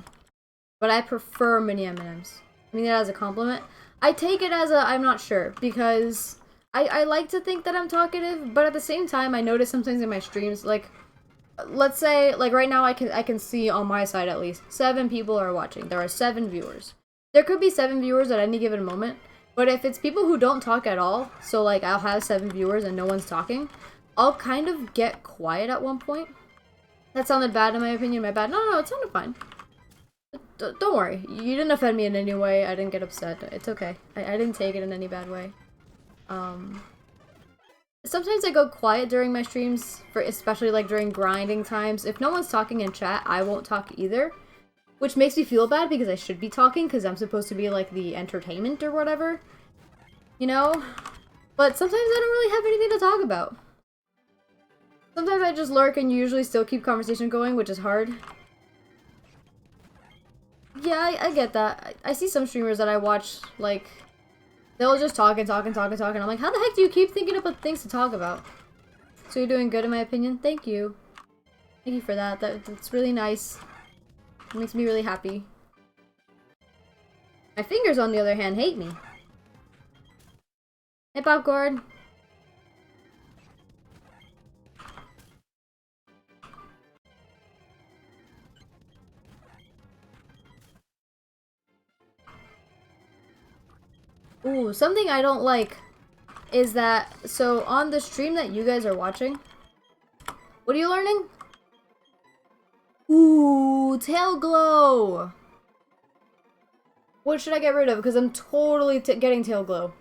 But I prefer mini M&Ms. I mean that as a compliment. I take it as a I'm not sure, because I like to think that I'm talkative, but at the same time I notice sometimes in my streams, like, let's say, like right now I can see on my side at least, 7 people are watching. There are 7 viewers. There could be 7 viewers at any given moment, but if it's people who don't talk at all, so like I'll have 7 viewers and no one's talking, I'll kind of get quiet at one point. That sounded bad in my opinion, my bad. No, it sounded fine. Don't worry, you didn't offend me in any way, I didn't get upset, it's okay. I didn't take it in any bad way. Sometimes I go quiet during my streams, especially like during grinding times. If no one's talking in chat, I won't talk either. Which makes me feel bad because I should be talking because I'm supposed to be like the entertainment or whatever. You know? But sometimes I don't really have anything to talk about. Sometimes I just lurk and usually still keep conversation going, which is hard. Yeah, I get that. I see some streamers that I watch, like, they'll just talk and talk and talk and talk, and I'm like, how the heck do you keep thinking about things to talk about? So you're doing good in my opinion. Thank you. Thank you for that. That's really nice. It makes me really happy. My fingers, on the other hand, hate me. Hey, Popcorn. Ooh, something I don't like is that, so on the stream that you guys are watching, what are you learning? Ooh, tail glow! What should I get rid of? Because I'm totally getting tail glow.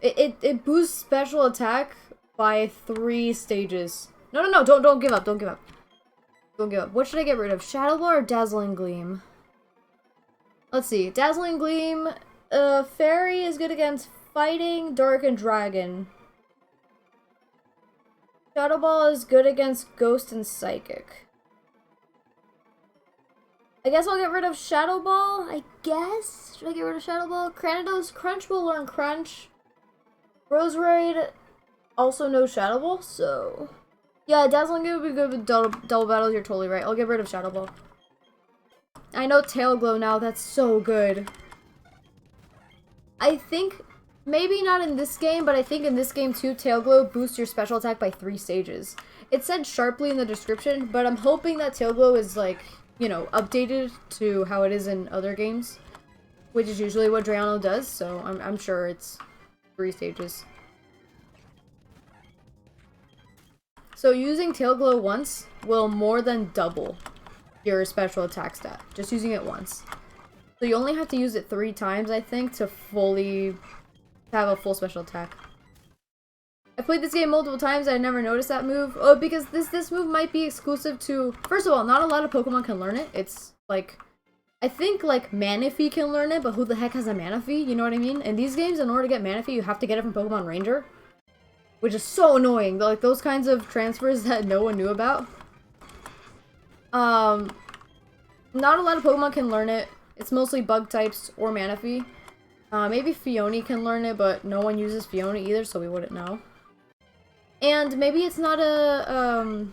It boosts special attack by 3 stages. No, don't give up, don't give up. Don't give up. What should I get rid of? Shadow Ball or Dazzling Gleam? Let's see. Dazzling Gleam, Fairy is good against Fighting, Dark, and Dragon. Shadow Ball is good against Ghost and Psychic. I guess I'll get rid of Shadow Ball, I guess? Should I get rid of Shadow Ball? Cranidos Crunch will learn Crunch. Roserade also knows Shadow Ball, so... Yeah, Dazzling Gleam would be good with double battles, you're totally right. I'll get rid of Shadow Ball. I know Tail Glow now, that's so good. I think, maybe not in this game, but I think in this game too, Tail Glow boosts your special attack by 3 stages. It said sharply in the description, but I'm hoping that Tail Glow is like, you know, updated to how it is in other games. Which is usually what Drayano does, so I'm sure it's 3 stages. So using Tail Glow once will more than double your special attack stat. Just using it once. So you only have to use it 3 times, I think, to fully have a full special attack. I played this game multiple times, I never noticed that move. Oh, because this move might be exclusive to... First of all, not a lot of Pokemon can learn it. It's, like... I think, like, Manaphy can learn it, but who the heck has a Manaphy? You know what I mean? In these games, in order to get Manaphy, you have to get it from Pokemon Ranger. Which is so annoying. Like, those kinds of transfers that no one knew about. Not a lot of Pokemon can learn it. It's mostly bug types or Manaphy. Maybe Phione can learn it, but no one uses Phione either, so we wouldn't know. And maybe it's not a,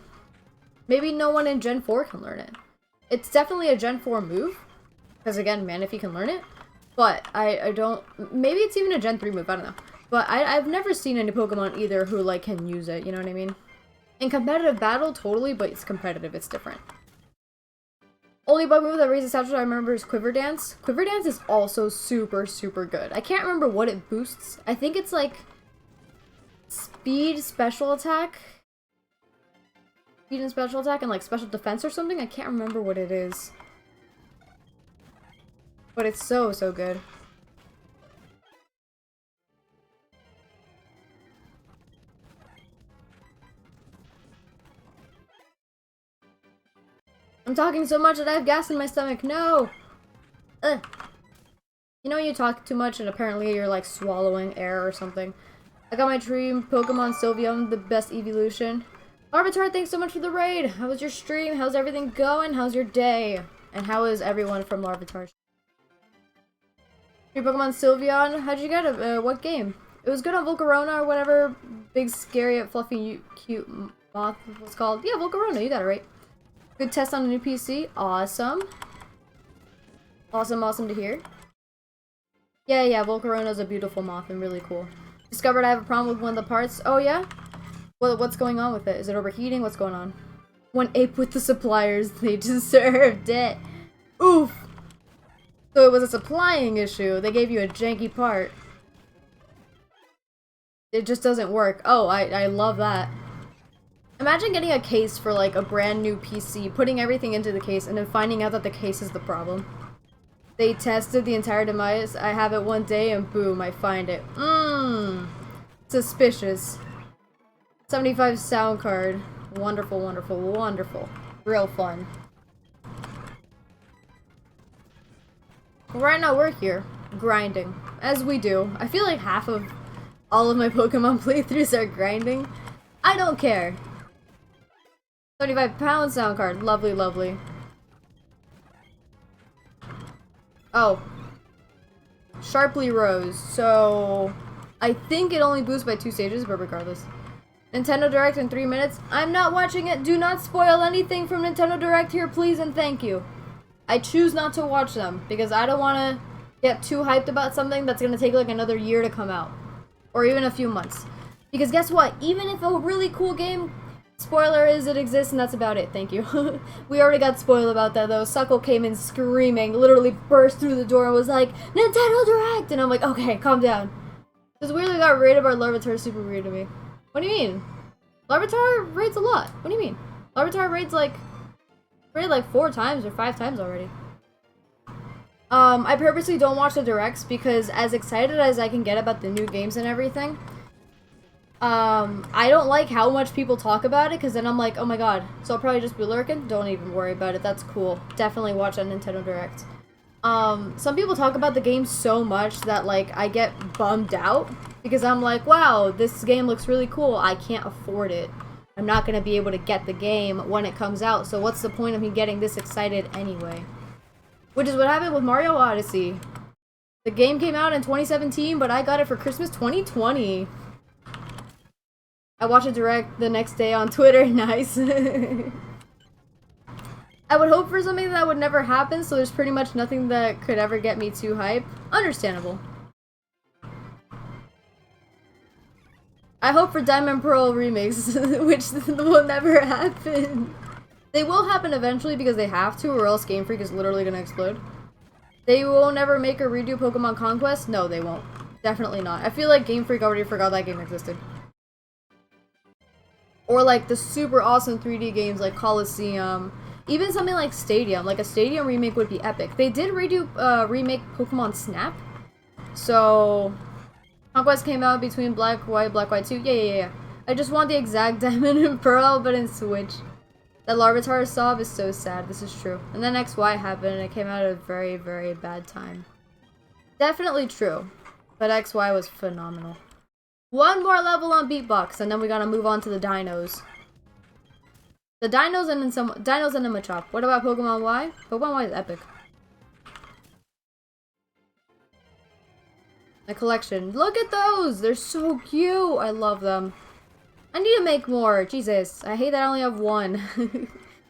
maybe no one in Gen 4 can learn it. It's definitely a Gen 4 move, because again, Manaphy can learn it. But I don't, maybe it's even a Gen 3 move, I don't know. But I've never seen any Pokemon either who, like, can use it, you know what I mean? In competitive battle, totally, but it's competitive, it's different. Only bug move that raises stature I remember is Quiver Dance. Quiver Dance is also super, super good. I can't remember what it boosts. I think it's like speed, special attack. Speed and special attack and like special defense or something. I can't remember what it is. But it's so, so good. I'm talking so much that I have gas in my stomach. No! Ugh. You know when you talk too much and apparently you're like swallowing air or something. I got my dream Pokemon Sylveon, the best evolution. Arbitar, thanks so much for the raid. How was your stream? How's everything going? How's your day? And how is everyone from Larvitar? Your Pokemon Sylveon, how'd you get it? What game? It was good on Volcarona or whatever big, scary, fluffy, cute moth was called. Yeah, Volcarona, you got it right. Good test on a new PC. Awesome. Awesome to hear. Yeah, Volcarona's a beautiful moth and really cool. Discovered I have a problem with one of the parts. Oh, yeah? What's going on with it? Is it overheating? What's going on? One ape with the suppliers. They deserved it. Oof. So it was a supplying issue. They gave you a janky part. It just doesn't work. Oh, I love that. Imagine getting a case for like a brand new PC, putting everything into the case, and then finding out that the case is the problem. They tested the entire device. I have it one day and boom, I find it. Suspicious. 75 sound card. Wonderful, wonderful, wonderful. Real fun. Right now we're here, grinding. As we do. I feel like half of all of my Pokemon playthroughs are grinding. I don't care. 75-pound sound card. Lovely, lovely. Oh. Sharply rose. So I think it only boosts by 2 stages, but regardless. Nintendo Direct in 3 minutes. I'm not watching it. Do not spoil anything from Nintendo Direct here, please and thank you. I choose not to watch them because I don't want to get too hyped about something that's going to take like another year to come out. Or even a few months. Because guess what? Even if a really cool game, spoiler is it exists and that's about it. Thank you. We already got spoiled about that though. Suckle came in screaming, literally burst through the door and was like, Nintendo Direct! And I'm like, okay, calm down. This weirdly got raided by Larvitar, super weird to me. What do you mean? Larvitar raids a lot. What do you mean? Larvitar raids like 4 times or 5 times already. I purposely don't watch the directs because as excited as I can get about the new games and everything, I don't like how much people talk about it because then I'm like, oh my god, so I'll probably just be lurking. Don't even worry about it. That's cool. Definitely watch on Nintendo Direct. Some people talk about the game so much that like I get bummed out because I'm like, wow, this game looks really cool. I can't afford it. I'm not going to be able to get the game when it comes out, so what's the point of me getting this excited anyway? Which is what happened with Mario Odyssey. The game came out in 2017, but I got it for Christmas 2020. I watched it direct the next day on Twitter. Nice. I would hope for something that would never happen, so there's pretty much nothing that could ever get me too hype. Understandable. I hope for Diamond Pearl remakes, which will never happen. They will happen eventually because they have to, or else Game Freak is literally gonna explode. They will never make a redo Pokemon Conquest? No, they won't. Definitely not. I feel like Game Freak already forgot that game existed. Or like the super awesome 3D games like Coliseum. Even something like Stadium. Like a Stadium remake would be epic. They did remake Pokemon Snap. So Conquest came out between Black, White 2. Yeah. I just want the exact Diamond and Pearl, but in Switch. That Larvitar sob is so sad. This is true. And then XY happened, and it came out at a very, very bad time. Definitely true. But XY was phenomenal. One more level on Beatbox, and then we gotta move on to the dinos. The dinos and then some dinos and then Machop. What about Pokemon Y? Pokemon Y is epic. A collection. Look at those! They're so cute! I love them. I need to make more. Jesus. I hate that I only have one.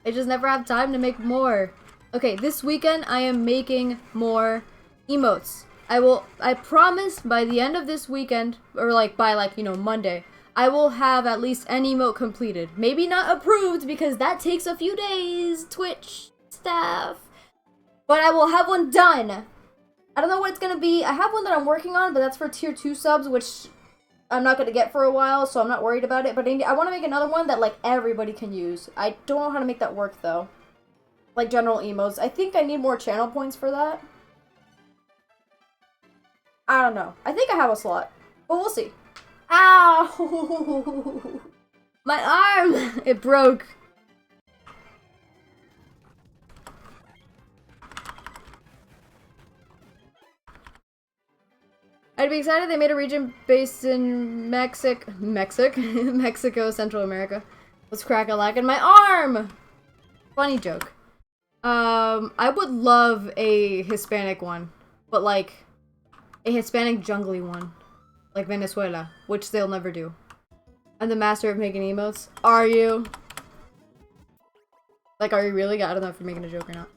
I just never have time to make more. Okay, this weekend I am making more emotes. I promise by the end of this weekend, or like by like, you know, Monday, I will have at least an emote completed. Maybe not approved because that takes a few days, Twitch staff. But I will have one done. I don't know what it's gonna be. I have one that I'm working on, but that's for tier 2 subs, which I'm not gonna get for a while, so I'm not worried about it. But I want to make another one that like everybody can use. I don't know how to make that work though. Like general emotes. I think I need more channel points for that. I don't know. I think I have a slot, but we'll see. Ow! My arm! It broke. I'd be excited they made a region based in Mexico, Central America. Let's crack a lack in my arm! Funny joke. I would love a Hispanic one, but like a Hispanic jungly one, like Venezuela, which they'll never do. I'm the master of making emotes. Are you? Like, are you really? I don't know if you're making a joke or not.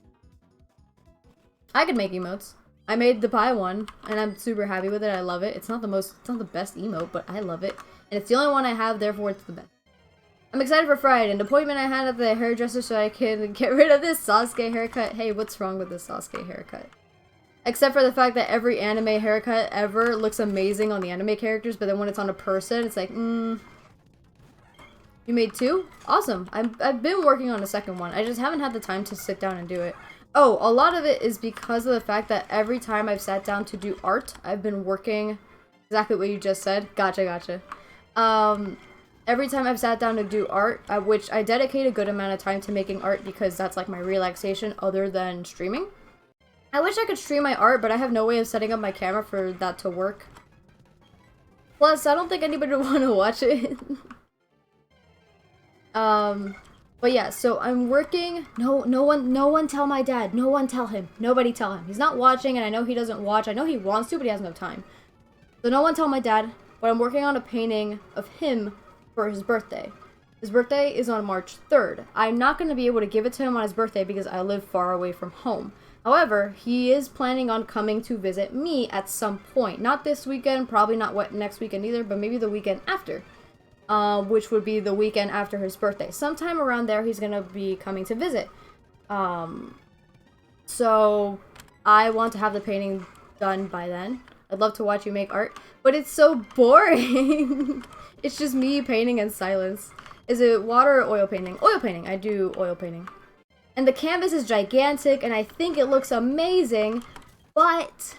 I could make emotes. I made the pie one, and I'm super happy with it. I love it. It's not the best emote, but I love it. And it's the only one I have, therefore it's the best. I'm excited for Friday, an appointment I had at the hairdresser so I can get rid of this Sasuke haircut. Hey, what's wrong with this Sasuke haircut? Except for the fact that every anime haircut ever looks amazing on the anime characters, but then when it's on a person, it's like, You made 2? Awesome. I've been working on a second one. I just haven't had the time to sit down and do it. Oh, a lot of it is because of the fact that every time I've sat down to do art, I've been working exactly what you just said. Gotcha. Every time I've sat down to do art, which I dedicate a good amount of time to making art because that's like my relaxation other than streaming. I wish I could stream my art, but I have no way of setting up my camera for that to work. Plus, I don't think anybody would want to watch it. But yeah, so I'm working. No one tell my dad. No one tell him. Nobody tell him. He's not watching, and I know he doesn't watch. I know he wants to, but he has no time. So no one tell my dad, but I'm working on a painting of him for his birthday. His birthday is on March 3rd. I'm not going to be able to give it to him on his birthday because I live far away from home. However, he is planning on coming to visit me at some point. Not this weekend, probably not next weekend either, but maybe the weekend after. Which would be the weekend after his birthday. Sometime around there, he's going to be coming to visit. So I want to have the painting done by then. I'd love to watch you make art, but it's so boring. It's just me painting in silence. Is it water or oil painting? Oil painting. I do oil painting. And the canvas is gigantic, and I think it looks amazing, but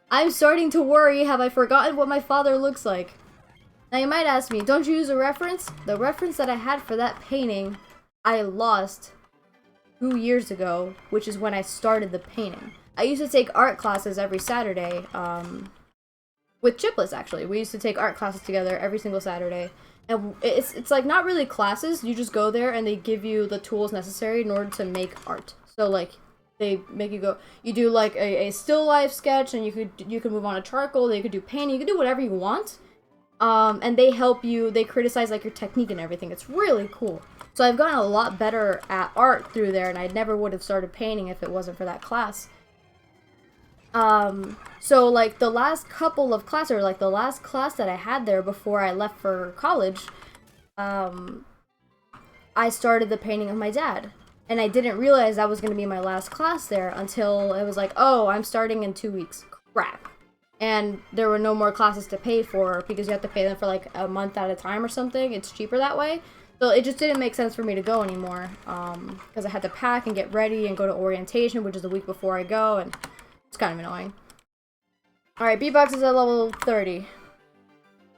I'm starting to worry, have I forgotten what my father looks like? Now you might ask me, don't you use a reference? The reference that I had for that painting, I lost 2 years ago, which is when I started the painting. I used to take art classes every Saturday, with Chipless actually. We used to take art classes together every single Saturday. And it's like not really classes, you just go there and they give you the tools necessary in order to make art. So like, they make you go, you do like a still life sketch, and you could move on to charcoal, they could do painting, you could do whatever you want. And they help you, they criticize like your technique and everything. It's really cool. So I've gotten a lot better at art through there, and I never would have started painting if it wasn't for that class. So like the last couple of classes, or like the last class that I had there before I left for college, I started the painting of my dad. And I didn't realize that was going to be my last class there until it was like, oh, I'm starting in 2 weeks. Crap. And there were no more classes to pay for because you have to pay them for like a month at a time or something. It's cheaper that way. So it just didn't make sense for me to go anymore. Because I had to pack and get ready and go to orientation, which is the week before I go, and it's kind of annoying. Alright, B-Box is at level 30.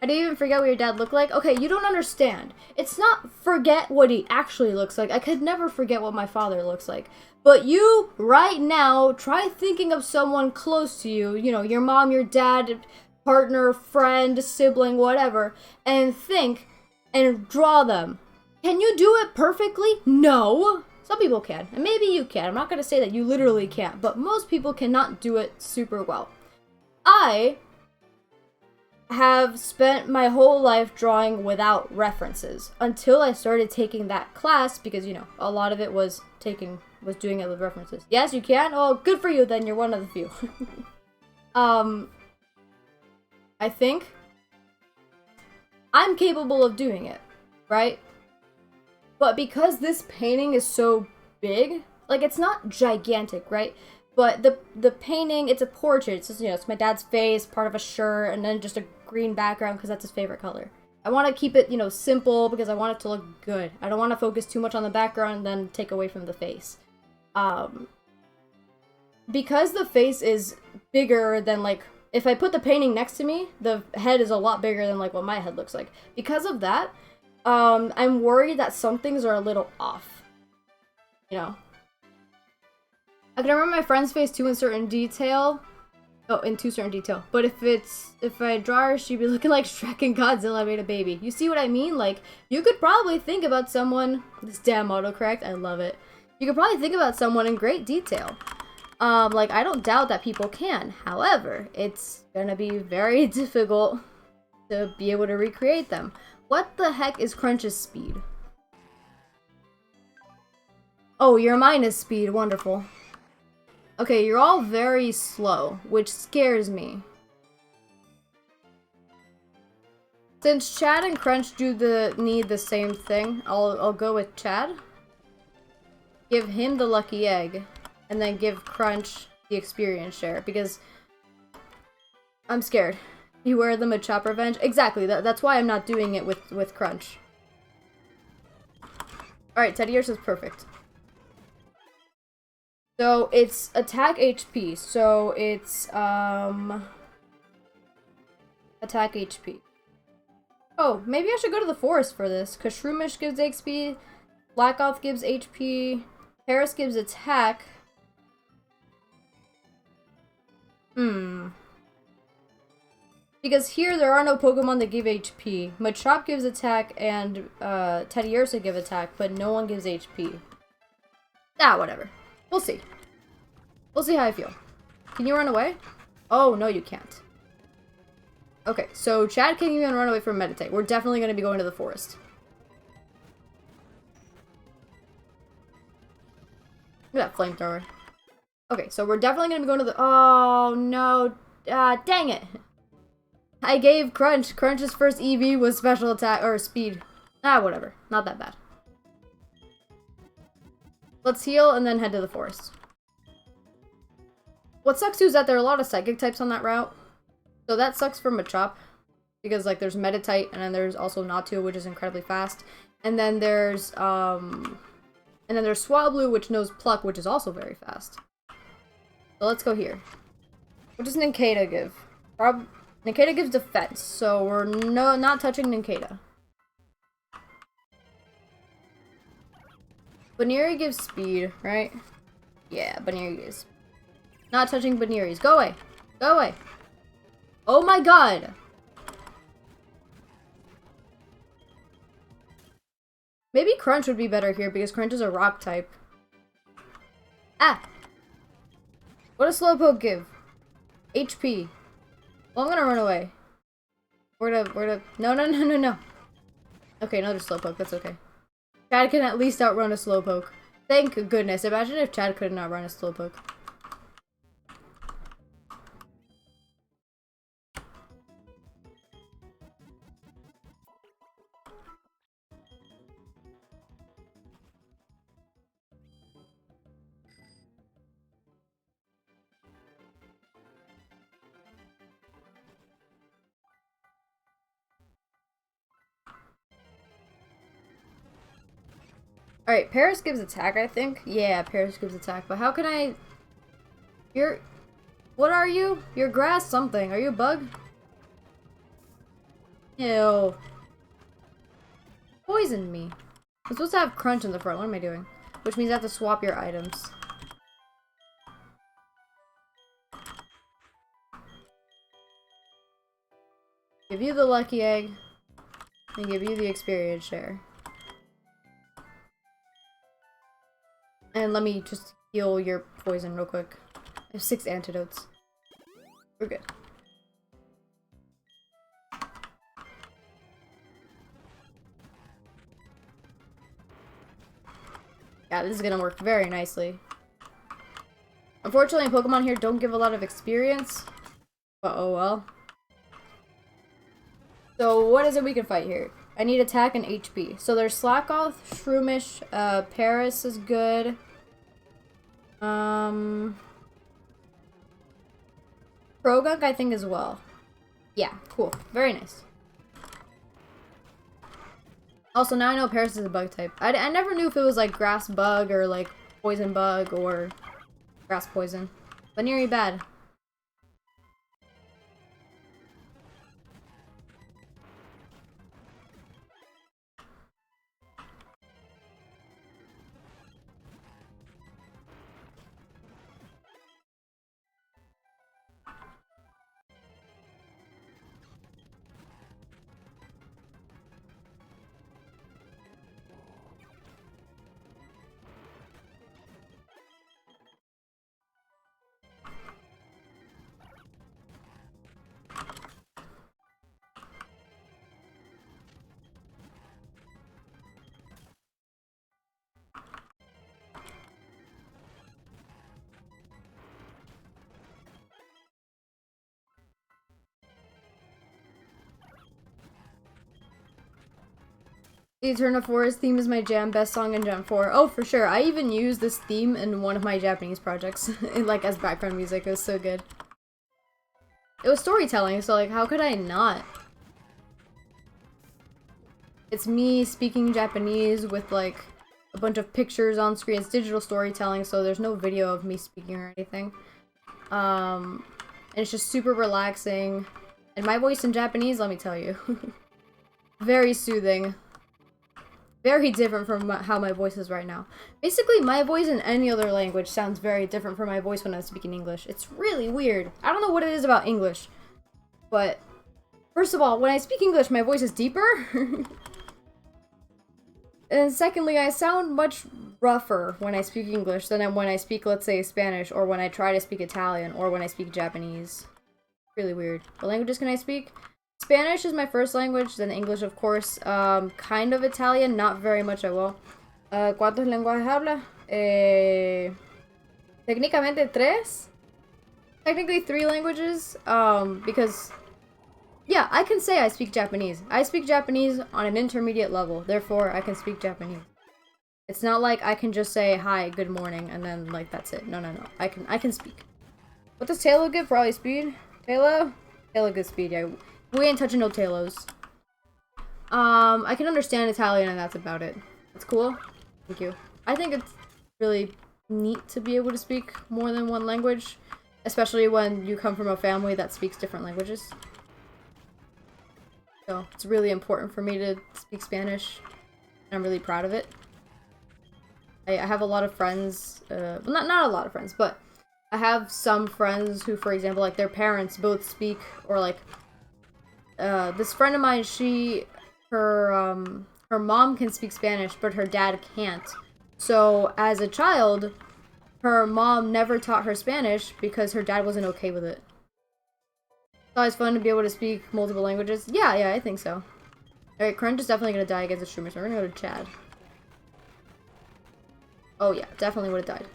I didn't even forget what your dad looked like. Okay, you don't understand. It's not forget what he actually looks like. I could never forget what my father looks like. But you, right now, try thinking of someone close to you. You know, your mom, your dad, partner, friend, sibling, whatever. And think and draw them. Can you do it perfectly? No. Some people can. And maybe you can. I'm not going to say that you literally can't. But most people cannot do it super well. I have spent my whole life drawing without references until I started taking that class because, you know, a lot of it was doing it with references. Yes, you can? Oh, good for you then. You're one of the few. I think I'm capable of doing it, right? But because this painting is so big, like it's not gigantic, right? But the painting, it's a portrait. It's just, you know, it's my dad's face, part of a shirt, and then just a green background because that's his favorite color. I want to keep it, you know, simple because I want it to look good. I don't want to focus too much on the background and then take away from the face. Because the face is bigger than, like, if I put the painting next to me, the head is a lot bigger than, like, what my head looks like. Because of that, I'm worried that some things are a little off. You know? I can remember my friend's face too in certain detail. Oh, in too certain detail. But if I draw her, she'd be looking like Shrek and Godzilla made a baby. You see what I mean? Like, you could probably think about someone. This damn autocorrect, I love it. You could probably think about someone in great detail. Like, I don't doubt that people can. However, it's gonna be very difficult to be able to recreate them. What the heck is Crunch's speed? Oh, your minus speed. Wonderful. Okay, you're all very slow, which scares me. Since Chad and Crunch need the same thing, I'll go with Chad. Give him the lucky egg, and then give Crunch the experience share, because I'm scared. Beware the Machop revenge. Exactly, that's why I'm not doing it with Crunch. Alright, Teddy Ursa's perfect. So, it's attack HP, so it's, attack HP. Oh, maybe I should go to the forest for this, because Shroomish gives XP, Blackoth gives HP, Paris gives attack. Because here there are no Pokemon that give HP. Machop gives attack and Teddy Ursa give attack, but no one gives HP. Ah, whatever. We'll see. We'll see how I feel. Can you run away? Oh, no you can't. Okay, so Chad can't even run away from Meditate. We're definitely going to be going to the forest. Look at that flamethrower. Okay, so we're definitely going to be going to the... Oh, no. Dang it. I gave Crunch. Crunch's first EV was special attack, or speed. Ah, whatever. Not that bad. Let's heal and then head to the forest. What sucks too is that there are a lot of psychic types on that route. So that sucks for Machop. Because, like, there's Meditite, and then there's also Natu, which is incredibly fast. And then there's, Swablu, which knows Pluck, which is also very fast. So let's go here. What does Nincada give? Nincada gives defense, so we're not touching Nincada. Baneri gives speed, right? Yeah, Baneri gives. Not touching Baneri's. Go away! Go away! Oh my god! Maybe Crunch would be better here because Crunch is a rock type. Ah! What does Slowpoke give? HP. Well, I'm gonna run away. Where to... No. Okay, another Slowpoke. That's okay. Chad can at least outrun a Slowpoke. Thank goodness. Imagine if Chad couldn't outrun a Slowpoke. Alright, Paris gives attack, I think. Yeah, Paris gives attack, but how can I... What are you? You're grass something. Are you a bug? Ew. Poisoned me. I'm supposed to have Crunch in the front. What am I doing? Which means I have to swap your items. Give you the lucky egg. And give you the experience share. And let me just heal your poison real quick. I have 6 antidotes. We're good. Yeah, this is gonna work very nicely. Unfortunately, Pokemon here don't give a lot of experience. But oh well. So what is it we can fight here? I need attack and HP. So there's Slackoth, Shroomish, Paris is good. Progunk I think as well. Yeah, cool. Very nice. Also, now I know Paris is a bug type. I never knew if it was like grass bug or like poison bug or grass poison. Baneri bad. Eternal Forest theme is my jam. Best song in Gen 4. Oh, for sure. I even used this theme in one of my Japanese projects, like as background music. It was so good. It was storytelling, so like, how could I not? It's me speaking Japanese with like a bunch of pictures on screen. It's digital storytelling, so there's no video of me speaking or anything. And it's just super relaxing. And my voice in Japanese, let me tell you, very soothing. Very different from how my voice is right now. Basically, my voice in any other language sounds very different from my voice when I'm speaking English. It's really weird. I don't know what it is about English. But, first of all, when I speak English, my voice is deeper. And secondly, I sound much rougher when I speak English than when I speak, let's say, Spanish, or when I try to speak Italian, or when I speak Japanese. Really weird. What languages can I speak? Spanish is my first language, then English, of course. Kind of Italian, not very much I will. ¿Cuántos lenguajes habla? Técnicamente tres? Technically 3 languages, because... Yeah, I can say I speak Japanese. I speak Japanese on an intermediate level, therefore I can speak Japanese. It's not like I can just say, hi, good morning, and then, like, that's it. No, no, no. I can speak. What does Tailo give? Probably speed? Tailo? Tailo gives speed, yeah. We ain't touching no Talos. I can understand Italian, and that's about it. That's cool. Thank you. I think it's really neat to be able to speak more than one language, especially when you come from a family that speaks different languages. So, it's really important for me to speak Spanish, and I'm really proud of it. I have a lot of friends, well, not a lot of friends, but I have some friends who, for example, like, their parents both speak, or, like, this friend of mine, her mom can speak Spanish, but her dad can't. So, as a child, her mom never taught her Spanish because her dad wasn't okay with it. It's always fun to be able to speak multiple languages. Yeah, I think so. Alright, Crunch is definitely gonna die against the streamer, so we're gonna go to Chad. Oh yeah, definitely would have died.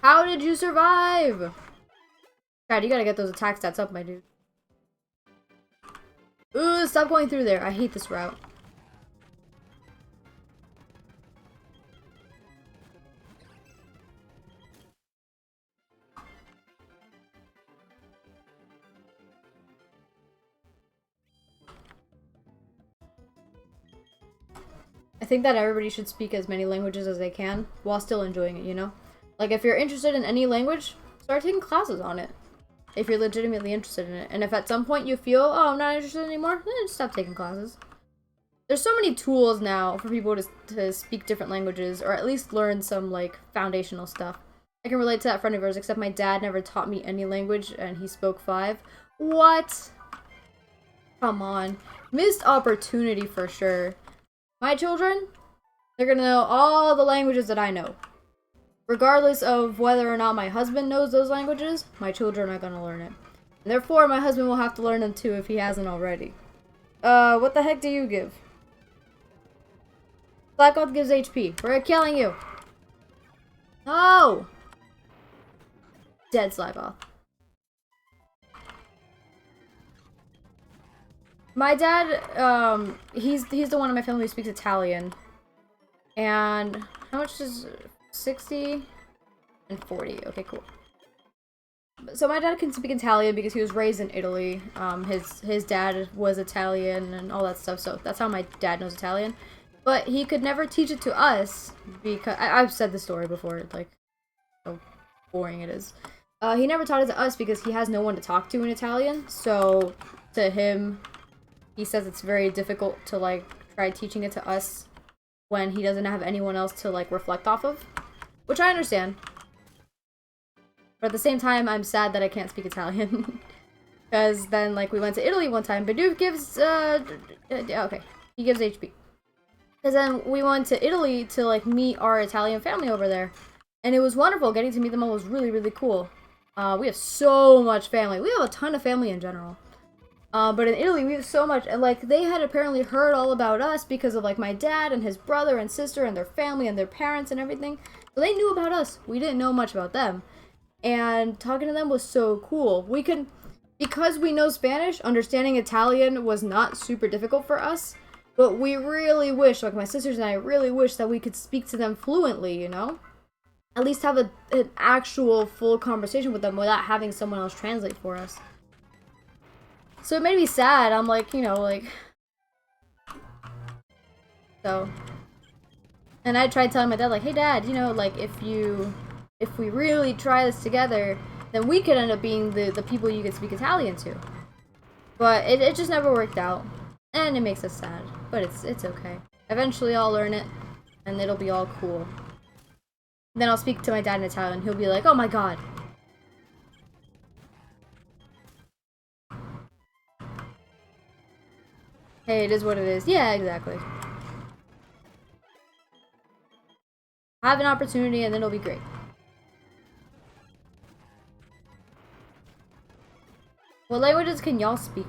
How did you survive? Chad, you gotta get those attack stats up, my dude. Ooh, stop going through there. I hate this route. I think that everybody should speak as many languages as they can while still enjoying it, you know? Like, if you're interested in any language, start taking classes on it. If you're legitimately interested in it. And if at some point you feel, oh, I'm not interested anymore, then just stop taking classes. There's so many tools now for people to speak different languages, or at least learn some, like, foundational stuff. I can relate to that friend of yours, except my dad never taught me any language, and he spoke 5. What? Come on. Missed opportunity for sure. My children, they're gonna know all the languages that I know. Regardless of whether or not my husband knows those languages, my children are gonna learn it. And therefore, my husband will have to learn them too if he hasn't already. What the heck do you give? Blackout gives HP. We're killing you. No! Dead Slackoff. My dad, he's the one in my family who speaks Italian. And how much is 60 and 40? Okay, cool. So my dad can speak Italian because he was raised in Italy. His dad was Italian and all that stuff, so that's how my dad knows Italian. But he could never teach it to us because I've said the story before, like how boring it is. He never taught it to us because he has no one to talk to in Italian. So to him, he says it's very difficult to, like, try teaching it to us when he doesn't have anyone else to, like, reflect off of. Which I understand. But at the same time, I'm sad that I can't speak Italian. Because then, like, we went to Italy one time. Bidoof gives, okay. He gives HP. Because then we went to Italy to, like, meet our Italian family over there. And it was wonderful. Getting to meet them all was really, really cool. We have so much family. We have a ton of family in general. But in Italy, we have so much, and, like, they had apparently heard all about us because of, like, my dad and his brother and sister and their family and their parents and everything. So they knew about us. We didn't know much about them. And talking to them was so cool. Because we know Spanish, understanding Italian was not super difficult for us. But we really wish, like my sisters and I really wish that we could speak to them fluently, you know? At least have an actual full conversation with them without having someone else translate for us. So it made me sad. I'm like, you know, like... So... And I tried telling my dad, like, hey dad, you know, like, if we really try this together, then we could end up being the people you could speak Italian to. But it just never worked out. And it makes us sad. But it's okay. Eventually I'll learn it, and it'll be all cool. Then I'll speak to my dad in Italian, he'll be like, oh my god. Hey, it is what it is. Yeah, exactly. Have an opportunity and then it'll be great. What languages can y'all speak?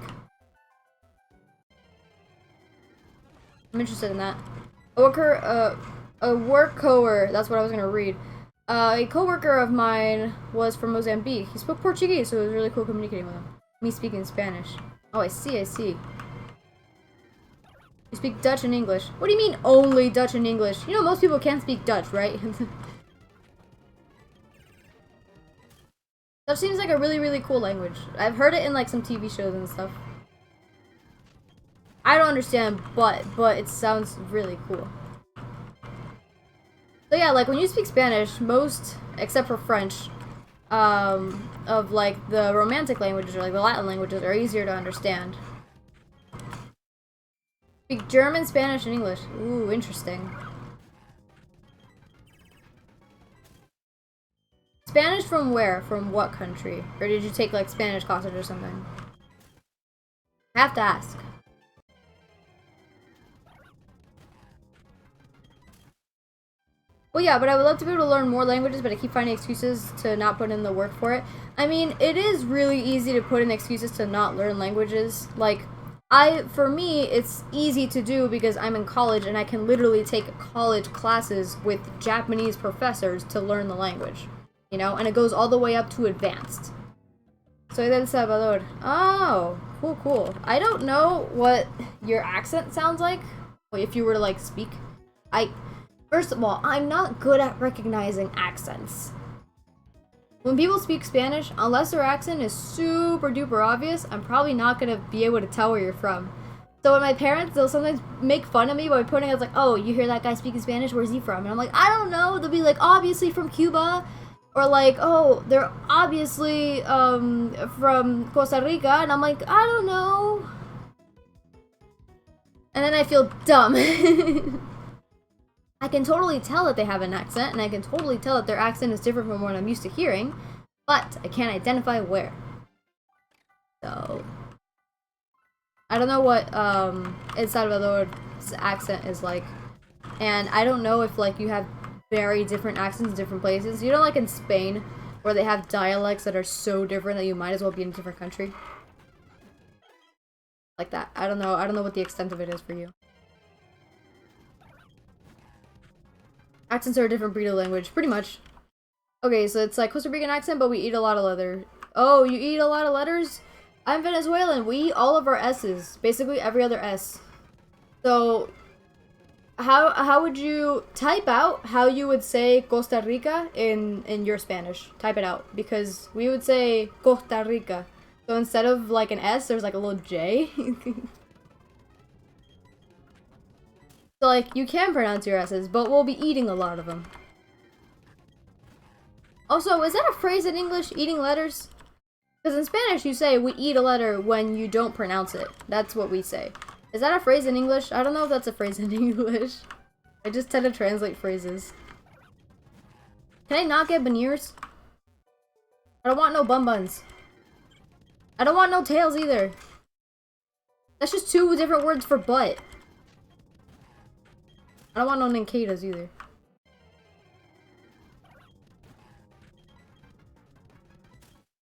I'm interested in that. A worker, that's what I was gonna read. A co-worker of mine was from Mozambique. He spoke Portuguese, so it was really cool communicating with him. Me speaking Spanish. Oh, I see, I see. You speak Dutch and English. What do you mean only Dutch and English? You know most people can't speak Dutch, right? Dutch seems like a really, really cool language. I've heard it in like some TV shows and stuff. I don't understand, but it sounds really cool. So yeah, like when you speak Spanish, most, except for French, of like the Romantic languages or like the Latin languages are easier to understand. Speak German, Spanish, and English. Ooh, interesting. Spanish from where? From what country? Or did you take like Spanish classes or something? I have to ask. Well, yeah, but I would love to be able to learn more languages, but I keep finding excuses to not put in the work for it. I mean, it is really easy to put in excuses to not learn languages. Like, for me, it's easy to do because I'm in college and I can literally take college classes with Japanese professors to learn the language. You know, and it goes all the way up to advanced. Soy del Salvador. Oh, cool, cool. I don't know what your accent sounds like, if you were to, like, speak. First of all, I'm not good at recognizing accents. When people speak Spanish, unless their accent is super duper obvious, I'm probably not gonna be able to tell where you're from. So when my parents, they'll sometimes make fun of me by pointing out, like, oh, you hear that guy speaking Spanish? Where's he from? And I'm like, I don't know. They'll be like, obviously from Cuba. Or like, oh, they're obviously from Costa Rica. And I'm like, I don't know. And then I feel dumb. I can totally tell that they have an accent, and I can totally tell that their accent is different from what I'm used to hearing, but I can't identify where. So, I don't know what El Salvador's accent is like, and I don't know if like you have very different accents in different places. You know, like in Spain, where they have dialects that are so different that you might as well be in a different country. Like that. I don't know what the extent of it is for you. Accents are a different breed of language, pretty much. Okay, so it's like Costa Rican accent, but we eat a lot of leather. Oh, you eat a lot of letters? I'm Venezuelan. We eat all of our S's. Basically every other S. So, how would you type out how you would say Costa Rica in your Spanish? Type it out. Because we would say Costa Rica. So instead of like an S, there's like a little J. So, like, you can pronounce your S's, but we'll be eating a lot of them. Also, is that a phrase in English, eating letters? Because in Spanish, you say, we eat a letter when you don't pronounce it. That's what we say. Is that a phrase in English? I don't know if that's a phrase in English. I just tend to translate phrases. Can I not get beignets? I don't want no bun buns. I don't want no tails either. That's just two different words for butt. I don't want no nincadas either.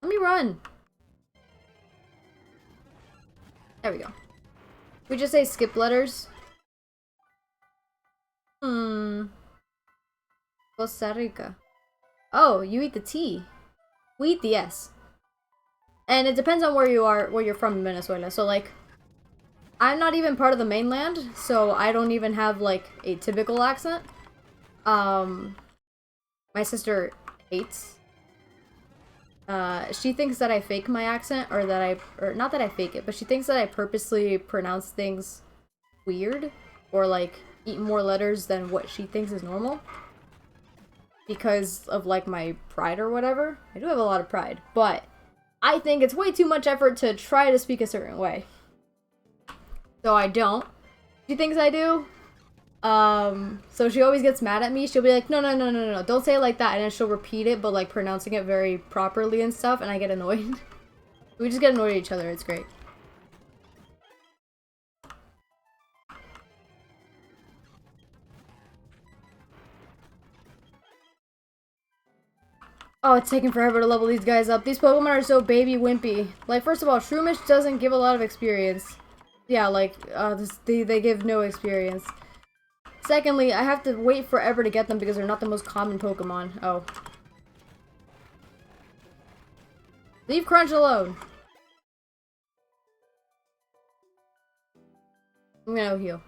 Let me run. There we go. We just say skip letters. Costa Rica. Oh, you eat the T. We eat the S. And it depends on where you are, where you're from in Venezuela. So like, I'm not even part of the mainland, so I don't even have, like, a typical accent. My sister hates. She thinks that I fake my accent, or not that I fake it, but she thinks that I purposely pronounce things weird, or, like, eat more letters than what she thinks is normal. Because of, like, my pride or whatever. I do have a lot of pride, but I think it's way too much effort to try to speak a certain way. So I don't. She thinks I do. So she always gets mad at me. She'll be like, no, no, no, no, no, don't say it like that. And then she'll repeat it, but like pronouncing it very properly and stuff, and I get annoyed. We just get annoyed at each other. It's great. Oh, it's taking forever to level these guys up. These Pokemon are so baby wimpy. Like, first of all, Shroomish doesn't give a lot of experience. Yeah, like, they give no experience. Secondly, I have to wait forever to get them because they're not the most common Pokemon. Oh. Leave Crunch alone. I'm gonna heal.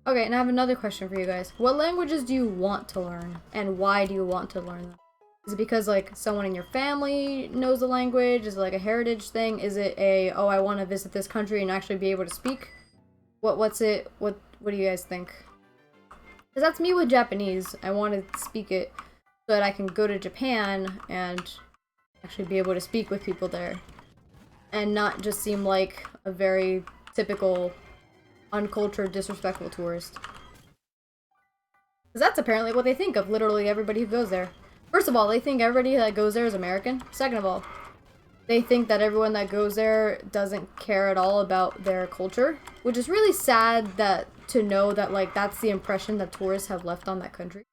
Okay, now I have another question for you guys. What languages do you want to learn? And why do you want to learn them? Is it because, like, someone in your family knows the language? Is it, like, a heritage thing? Is it a, oh, I want to visit this country and actually be able to speak? What do you guys think? Because that's me with Japanese. I want to speak it so that I can go to Japan and actually be able to speak with people there. And not just seem like a very typical, uncultured, disrespectful tourist. Because that's apparently what they think of literally everybody who goes there. First of all, they think everybody that goes there is American. Second of all, they think that everyone that goes there doesn't care at all about their culture. Which is really sad to know that, like, that's the impression that tourists have left on that country.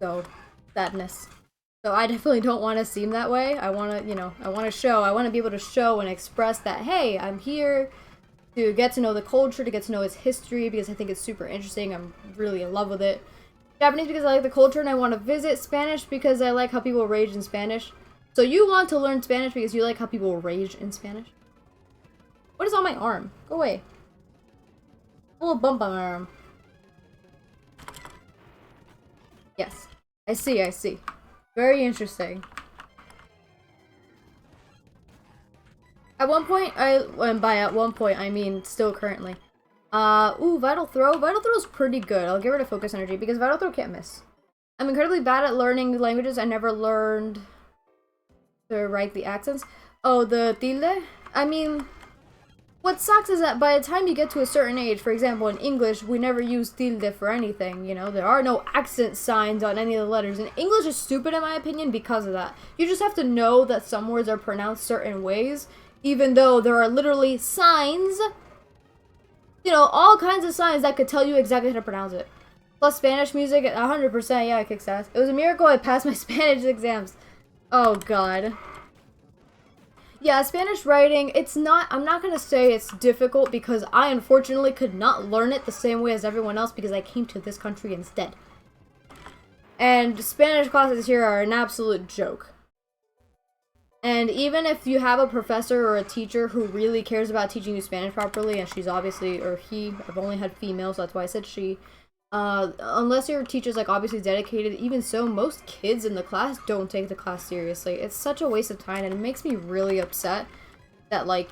So, sadness. So I definitely don't want to seem that way. I want to, I want to be able to show and express that, hey, I'm here to get to know the culture, to get to know its history, because I think it's super interesting. I'm really in love with it. Japanese because I like the culture and I want to visit. Spanish because I like how people rage in Spanish. So you want to learn Spanish because you like how people rage in Spanish? What is on my arm? Go away. A little bump on my arm. Yes. I see. Very interesting. At one point, and by at one point, I mean still currently. Ooh, Vital Throw. Vital Throw is pretty good. I'll give it a Focus Energy because Vital Throw can't miss. I'm incredibly bad at learning languages. I never learned to write the accents. Oh, the tilde? I mean, what sucks is that by the time you get to a certain age, for example, in English, we never use tilde for anything, There are no accent signs on any of the letters. And English is stupid, in my opinion, because of that. You just have to know that some words are pronounced certain ways, even though there are literally signs, all kinds of signs that could tell you exactly how to pronounce it. Plus Spanish music, 100%, yeah, it kicks ass. It was a miracle I passed my Spanish exams. Oh, God. Yeah, Spanish writing, I'm not gonna say it's difficult because I unfortunately could not learn it the same way as everyone else because I came to this country instead. And Spanish classes here are an absolute joke. And even if you have a professor or a teacher who really cares about teaching you Spanish properly, and she's obviously, or he, I've only had females, so that's why I said she, unless your teacher's, like, obviously dedicated, even so, most kids in the class don't take the class seriously. It's such a waste of time, and it makes me really upset that, like,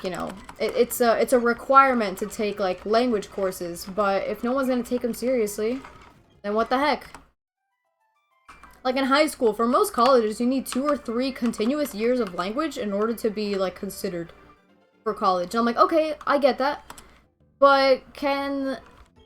it's a requirement to take, like, language courses, but if no one's gonna take them seriously, then what the heck? Like, in high school, for most colleges, you need 2 or 3 continuous years of language in order to be, like, considered for college. And I'm like, okay, I get that. But can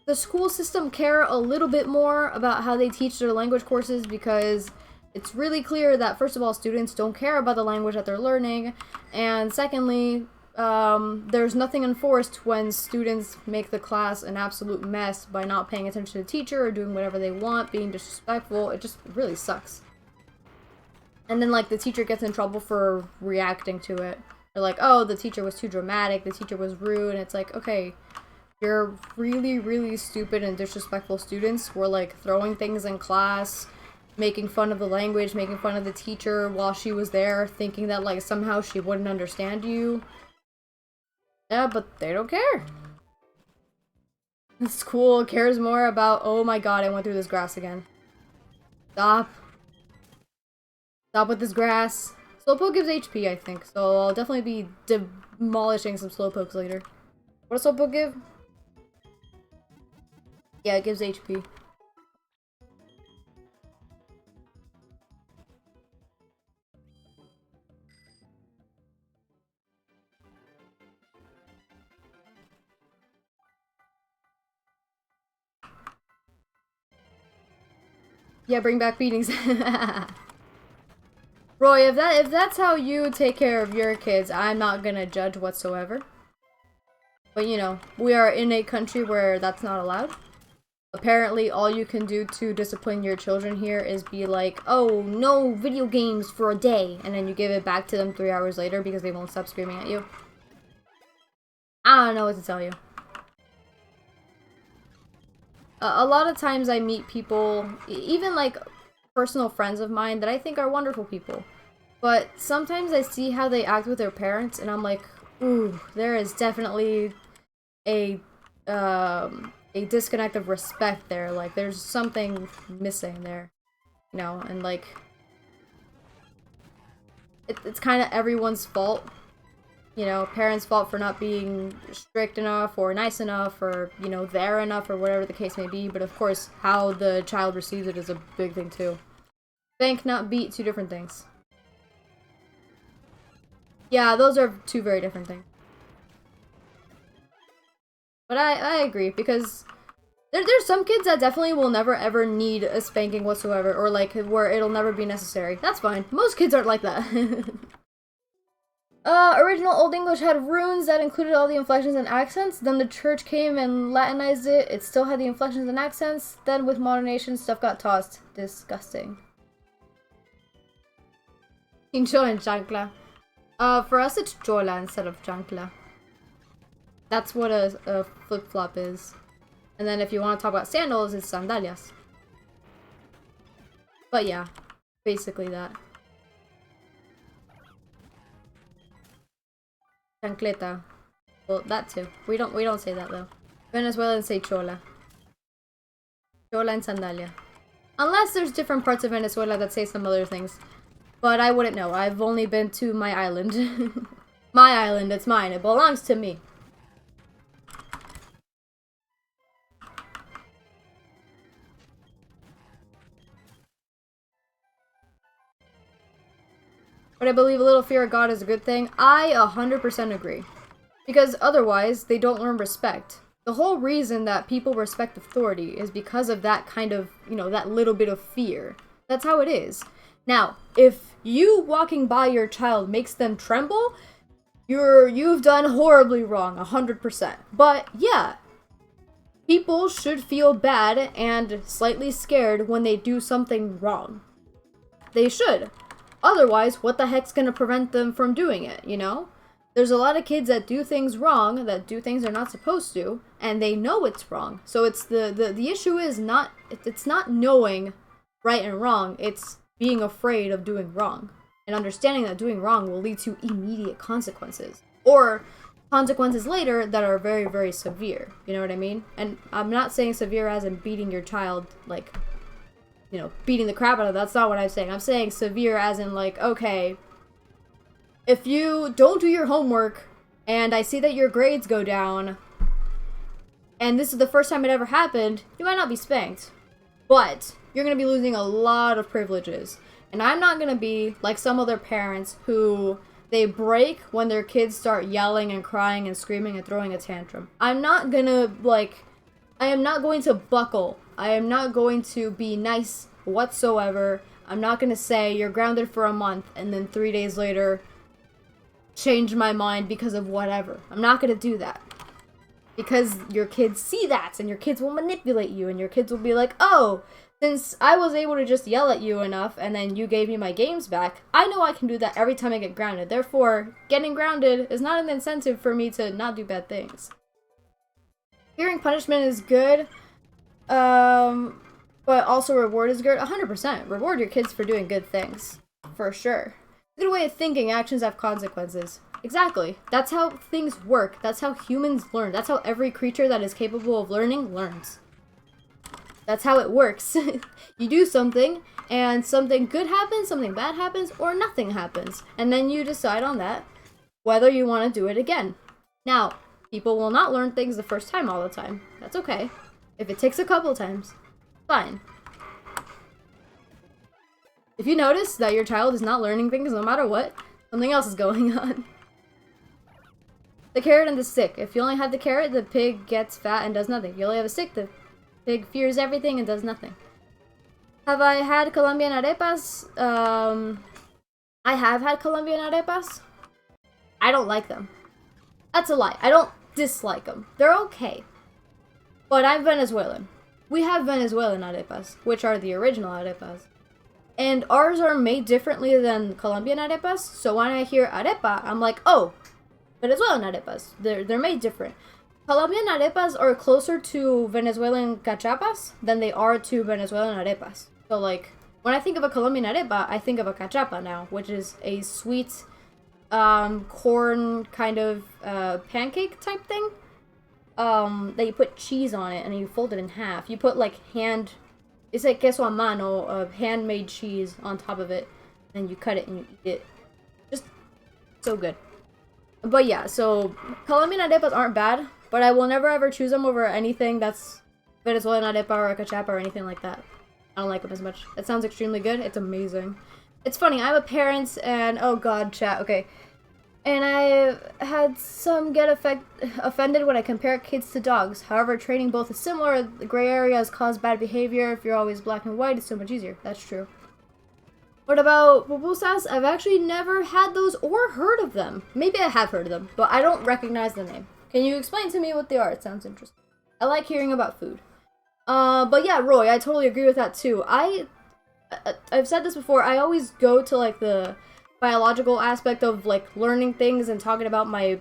the school system care a little bit more about how they teach their language courses? Because it's really clear that, first of all, students don't care about the language that they're learning. And secondly, there's nothing enforced when students make the class an absolute mess by not paying attention to the teacher or doing whatever they want, being disrespectful. It just really sucks. And then, like, the teacher gets in trouble for reacting to it. They're like, oh, the teacher was too dramatic, the teacher was rude, and it's like, okay, You're really, really stupid and disrespectful students were like throwing things in class, making fun of the language, making fun of the teacher while she was there, thinking that like somehow she wouldn't understand you. Yeah, but they don't care. The school cares more about, oh my god, I went through this grass again. Stop. Stop with this grass. Slowpoke gives HP, I think, so I'll definitely be demolishing some Slowpokes later. What does Slowpoke give? Yeah, it gives HP. Yeah, bring back beatings. Roy, if that's how you take care of your kids, I'm not gonna judge whatsoever. But you know, we are in a country where that's not allowed. Apparently, all you can do to discipline your children here is be like, oh, no video games for a day, and then you give it back to them 3 hours later because they won't stop screaming at you. I don't know what to tell you. A lot of times I meet people, even like personal friends of mine that I think are wonderful people. But sometimes I see how they act with their parents, and I'm like, ooh, there is definitely a disconnect of respect there. Like, there's something missing there, you know, and like, it's kind of everyone's fault, you know, parents' fault for not being strict enough or nice enough or, you know, there enough or whatever the case may be, but of course, how the child receives it is a big thing too. Spank, not beat, two different things. Yeah, those are two very different things. But I agree, because there's some kids that definitely will never ever need a spanking whatsoever, or like where it'll never be necessary. That's fine. Most kids aren't like that. Original Old English had runes that included all the inflections and accents. Then the church came and Latinized it. It still had the inflections and accents. Then with modernization, stuff got tossed. Disgusting. Chincho and chancla. For us it's chola instead of chancla. That's what a flip-flop is. And then if you want to talk about sandals, it's sandalias. But yeah, basically that. Chancleta. Well, that too. We don't say that though. Venezuelans say chola. Chola and sandalia. Unless there's different parts of Venezuela that say some other things. But I wouldn't know. I've only been to my island. My island, it's mine. It belongs to me. But I believe a little fear of God is a good thing. I 100% agree. Because otherwise, they don't learn respect. The whole reason that people respect authority is because of that kind of, you know, that little bit of fear. That's how it is. Now, if you walking by your child makes them tremble, you've done horribly wrong, 100%. But yeah, people should feel bad and slightly scared when they do something wrong. They should. Otherwise, what the heck's gonna prevent them from doing it, you know? There's a lot of kids that do things wrong, that do things they're not supposed to, and they know it's wrong. So it's the issue is not, it's not knowing right and wrong, it's being afraid of doing wrong. And understanding that doing wrong will lead to immediate consequences. Or consequences later that are very, very severe. You know what I mean? And I'm not saying severe as in beating your child, like, you know, beating the crap out of them. That's not what I'm saying. I'm saying severe as in, like, okay, if you don't do your homework and I see that your grades go down and this is the first time it ever happened, you might not be spanked. But you're going to be losing a lot of privileges. And I'm not going to be like some other parents who they break when their kids start yelling and crying and screaming and throwing a tantrum. I'm not going to, like, I am not going to buckle. I am not going to be nice whatsoever. I'm not going to say you're grounded for a month and then 3 days later change my mind because of whatever. I'm not going to do that. Because your kids see that and your kids will manipulate you and your kids will be like, oh, since I was able to just yell at you enough and then you gave me my games back, I know I can do that every time I get grounded. Therefore, getting grounded is not an incentive for me to not do bad things. Hearing punishment is good, but also reward is good. 100%. Reward your kids for doing good things. For sure. Good way of thinking, actions have consequences. Exactly. That's how things work. That's how humans learn. That's how every creature that is capable of learning learns. That's how it works. You do something, and something good happens, something bad happens, or nothing happens. And then you decide on that, whether you want to do it again. Now, people will not learn things the first time all the time. That's okay. If it takes a couple times, fine. If you notice that your child is not learning things no matter what, something else is going on. The carrot and the stick. If you only have the carrot, the pig gets fat and does nothing. If you only have a stick, the pig fears everything and does nothing. Have I had Colombian arepas? I have had Colombian arepas. I don't like them. That's a lie. I don't dislike them. They're okay. But I'm Venezuelan. We have Venezuelan arepas, which are the original arepas. And ours are made differently than Colombian arepas. So when I hear arepa, I'm like, oh, Venezuelan arepas. They're made different. Colombian arepas are closer to Venezuelan cachapas than they are to Venezuelan arepas. So like, when I think of a Colombian arepa, I think of a cachapa now, which is a sweet corn kind of pancake type thing. That you put cheese on it and you fold it in half. You put like it's like queso a mano, handmade cheese on top of it, and you cut it and you eat it. Just so good. But yeah, so Colombian arepas aren't bad, but I will never ever choose them over anything that's Venezuelan arepa or a cachapa or anything like that. I don't like them as much. It sounds extremely good. It's amazing. It's funny, I'm a parent and oh god, chat, okay. And I had some get offended when I compare kids to dogs. However, training both is similar. The gray areas cause bad behavior. If you're always black and white, it's so much easier. That's true. What about pupusas? I've actually never had those or heard of them. Maybe I have heard of them, but I don't recognize the name. Can you explain to me what they are? It sounds interesting. I like hearing about food. But yeah, Roy, I totally agree with that too. I've said this before, I always go to like the biological aspect of like learning things and talking about my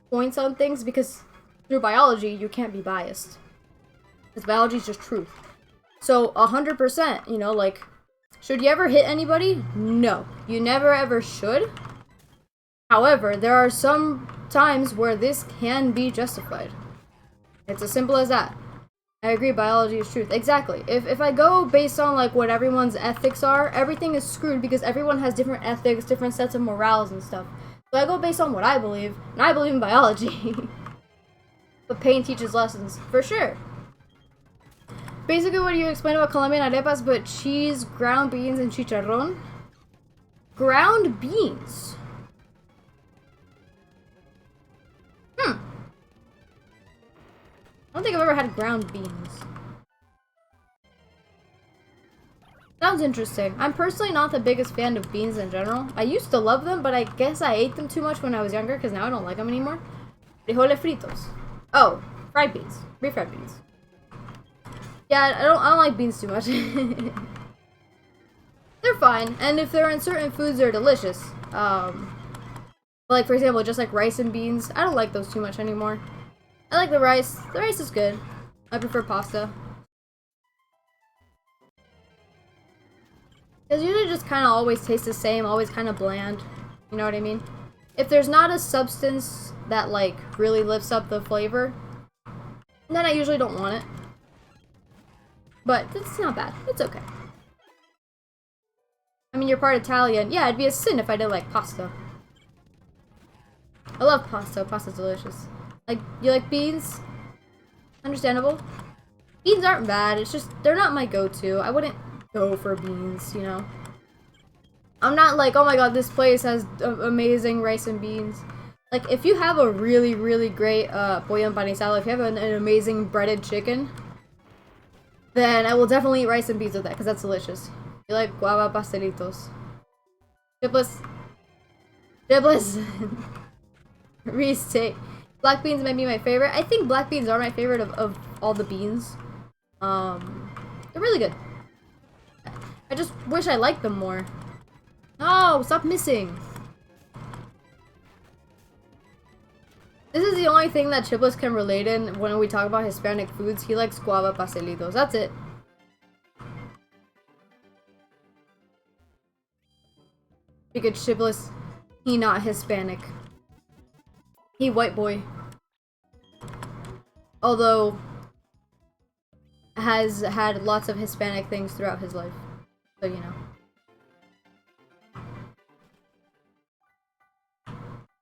points on things because through biology, you can't be biased. Because biology is just truth. So 100%, you know, like, should you ever hit anybody? No. You never ever should. However, there are some times where this can be justified. It's as simple as that. I agree, biology is truth. Exactly. If I go based on like what everyone's ethics are, everything is screwed because everyone has different ethics, different sets of morals and stuff. So I go based on what I believe, and I believe in biology. But pain teaches lessons, for sure. Basically what you explain about Colombian arepas, but cheese, ground beans, and chicharrón. Ground beans? I don't think I've ever had ground beans. Sounds interesting. I'm personally not the biggest fan of beans in general. I used to love them, but I guess I ate them too much when I was younger, because now I don't like them anymore. Frijoles fritos. Oh, fried beans. Refried beans. Yeah, I don't like beans too much. They're fine, and if they're in certain foods, they're delicious. Like, for example, just like rice and beans. I don't like those too much anymore. I like the rice. The rice is good. I prefer pasta. Because usually just kind of always tastes the same, always kind of bland. You know what I mean? If there's not a substance that, like, really lifts up the flavor, then I usually don't want it. But it's not bad. It's okay. I mean, you're part Italian. Yeah, it'd be a sin if I did like pasta. I love pasta. Pasta's delicious. Like, you like beans? Understandable. Beans aren't bad. It's just, they're not my go-to. I wouldn't go for beans, you know? I'm not like, oh my god, this place has amazing rice and beans. Like, if you have a really, really great pollo empanizado, if you have an amazing breaded chicken, then I will definitely eat rice and beans with that, because that's delicious. You like guava pastelitos. Chipless. Restate. Black beans might be my favorite. I think black beans are my favorite of all the beans. They're really good. I just wish I liked them more. No, stop missing. This is the only thing that Chipless can relate in when we talk about Hispanic foods. He likes guava pastelitos. That's it. Because Chipless, he not Hispanic. He white boy. Although, has had lots of Hispanic things throughout his life. So, you know.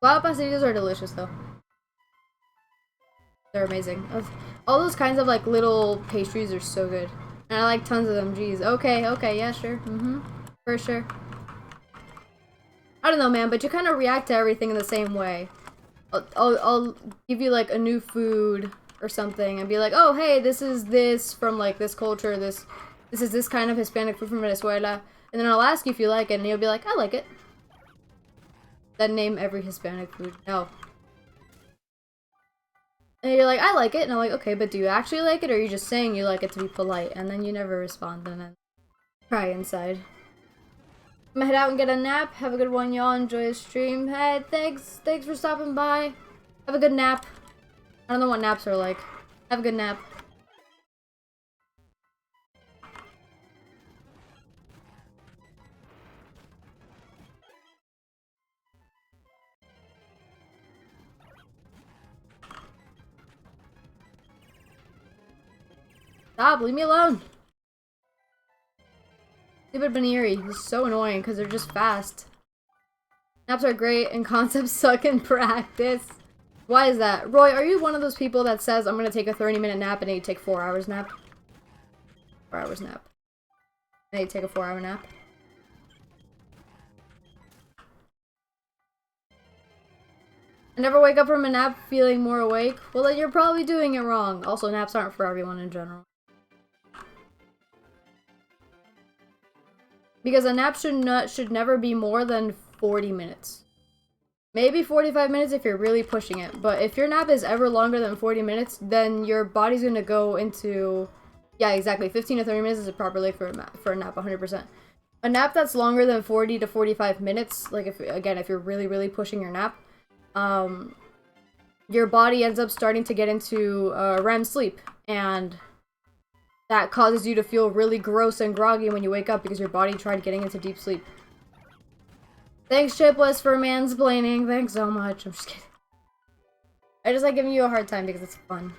Guava pastelitos are delicious, though. They're amazing. All those kinds of, like, little pastries are so good. And I like tons of them, jeez. Okay, okay, yeah, sure. For sure. I don't know, man, but you kind of react to everything in the same way. I'll give you, like, a new food or something and be like, oh, hey, this is this from, like, this culture, this is this kind of Hispanic food from Venezuela. And then I'll ask you if you like it, and you'll be like, I like it. Then name every Hispanic food. No. And you're like, I like it. And I'm like, okay, but do you actually like it? Or are you just saying you like it to be polite? And then you never respond, and then cry inside. I'm gonna head out and get a nap. Have a good one, y'all. Enjoy the stream. Hey, thanks for stopping by. Have a good nap. I don't know what naps are like. Have a good nap. Stop, leave me alone. Stupid Baniri is so annoying because they're just fast. Naps are great and concepts suck in practice. Why is that? Roy, are you one of those people that says, I'm gonna take a 30-minute nap and then you take 4 hours nap? 4 hours nap. And you take a 4-hour nap? I never wake up from a nap feeling more awake. Well, then you're probably doing it wrong. Also, naps aren't for everyone in general. Because a nap should never be more than 40 minutes. Maybe 45 minutes if you're really pushing it. But if your nap is ever longer than 40 minutes, then your body's gonna go into... Yeah, exactly. 15 to 30 minutes is a proper length for a nap, 100%. A nap that's longer than 40 to 45 minutes, like if you're really pushing your nap, your body ends up starting to get into REM sleep, and that causes you to feel really gross and groggy when you wake up because your body tried getting into deep sleep. Thanks, Chipless, for mansplaining. Thanks so much. I'm just kidding. I just like giving you a hard time because it's fun.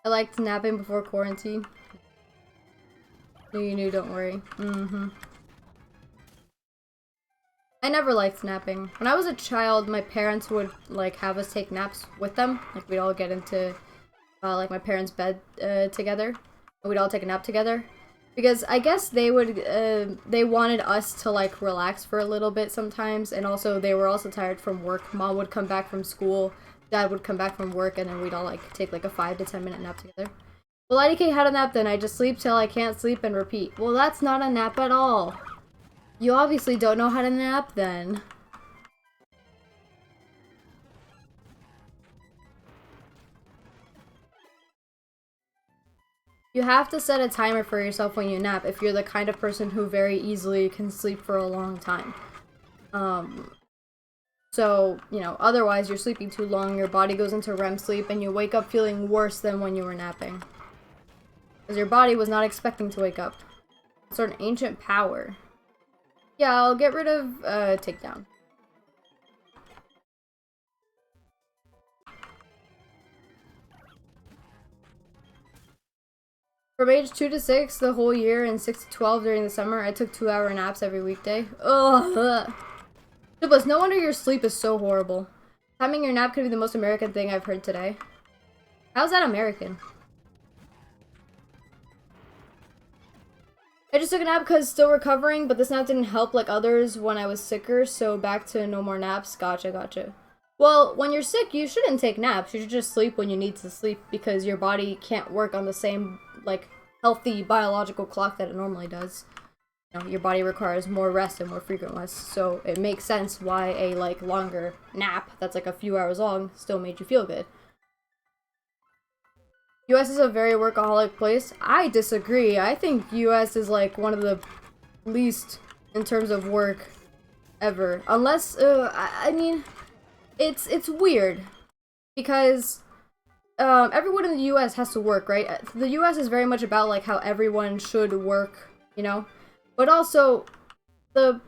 I liked napping before quarantine. You knew, don't worry. I never liked napping. When I was a child, my parents would, like, have us take naps with them. Like, we'd all get into, like, my parents' bed together. And we'd all take a nap together. Because I guess they wanted us to, like, relax for a little bit sometimes. And also, they were also tired from work. Mom would come back from school. Dad would come back from work. And then we'd all, like, take, like, a 5 to 10 minute nap together. Well, IDK had a nap then. I just sleep till I can't sleep and repeat. Well, that's not a nap at all. You obviously don't know how to nap then. You have to set a timer for yourself when you nap if you're the kind of person who very easily can sleep for a long time. So, you know, otherwise you're sleeping too long, your body goes into REM sleep, and you wake up feeling worse than when you were napping. Because your body was not expecting to wake up. It's an ancient power. Yeah, I'll get rid of takedown. From age 2 to 6 the whole year and 6 to 12 during the summer, I took 2-hour naps every weekday. Ugh. Chipless, no wonder your sleep is so horrible. Timing your nap could be the most American thing I've heard today. How's that American? I just took a nap because still recovering, but this nap didn't help like others when I was sicker, so back to no more naps. Gotcha. Well, when you're sick, you shouldn't take naps. You should just sleep when you need to sleep because your body can't work on the same, like, healthy biological clock that it normally does. You know, your body requires more rest and more frequent rest, so it makes sense why a, like, longer nap that's like a few hours long still made you feel good. US is a very workaholic place. I disagree. I think US is like one of the least in terms of work ever. Unless, I mean, it's weird because everyone in the US has to work, right? The US is very much about like how everyone should work, you know? But also, the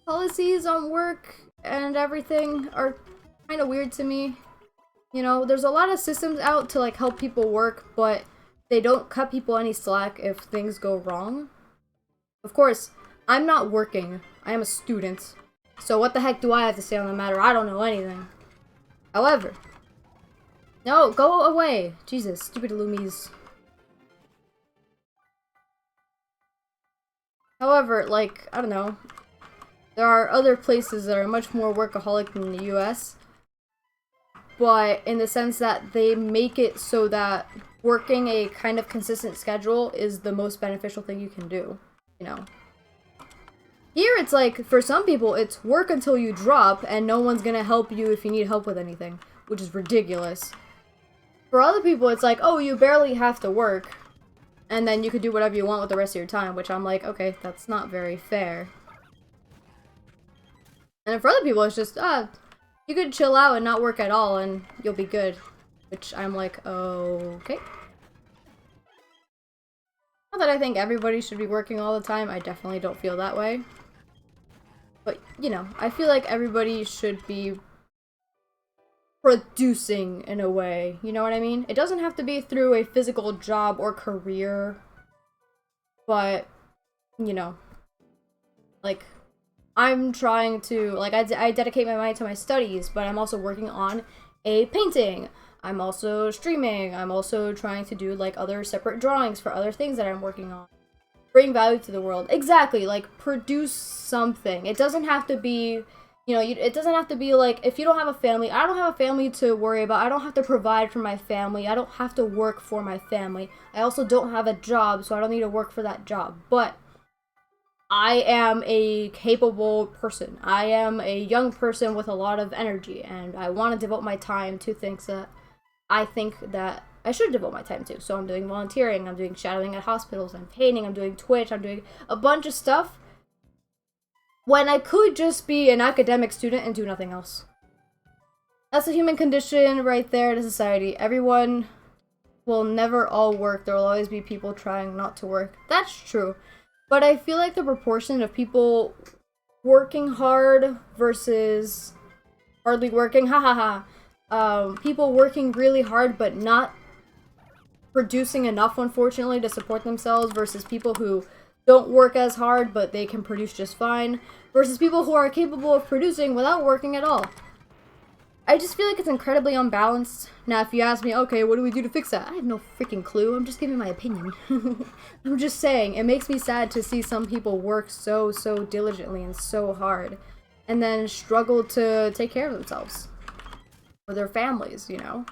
policies on work and everything are kind of weird to me. You know, there's a lot of systems out to like help people work, but they don't cut people any slack if things go wrong. Of course, I'm not working. I am a student. So what the heck do I have to say on the matter? I don't know anything. However, no, go away. Jesus, stupid Loomies. However, like, I don't know. There are other places that are much more workaholic than the US. But in the sense that they make it so that working a kind of consistent schedule is the most beneficial thing you can do, you know. Here it's like, for some people, it's work until you drop and no one's gonna help you if you need help with anything, which is ridiculous. For other people, it's like, oh, you barely have to work and then you can do whatever you want with the rest of your time, which I'm like, okay, that's not very fair. And for other people, it's just, you could chill out and not work at all and you'll be good. Which I'm like, okay. Not that I think everybody should be working all the time, I definitely don't feel that way. But, you know, I feel like everybody should be producing in a way, you know what I mean? It doesn't have to be through a physical job or career, but, you know, like, I'm trying to, like, I dedicate my mind to my studies, but I'm also working on a painting. I'm also streaming. I'm also trying to do, like, other separate drawings for other things that I'm working on. Bring value to the world. Exactly, like, produce something. It doesn't have to be, you know, it doesn't have to be, like, if you don't have a family, I don't have a family to worry about. I don't have to provide for my family. I don't have to work for my family. I also don't have a job, so I don't need to work for that job. But I am a capable person. I am a young person with a lot of energy, and I want to devote my time to things that I think that I should devote my time to. So I'm doing volunteering, I'm doing shadowing at hospitals, I'm painting, I'm doing Twitch, I'm doing a bunch of stuff when I could just be an academic student and do nothing else. That's a human condition right there in society. Everyone will never all work. There will always be people trying not to work. That's true. But I feel like the proportion of people working hard versus hardly working, people working really hard but not producing enough, unfortunately, to support themselves, versus people who don't work as hard but they can produce just fine, versus people who are capable of producing without working at all. I just feel like it's incredibly unbalanced. Now, if you ask me, okay, what do we do to fix that? I have no freaking clue. I'm just giving my opinion. I'm just saying, it makes me sad to see some people work so diligently and so hard, and then struggle to take care of themselves. Or their families, you know?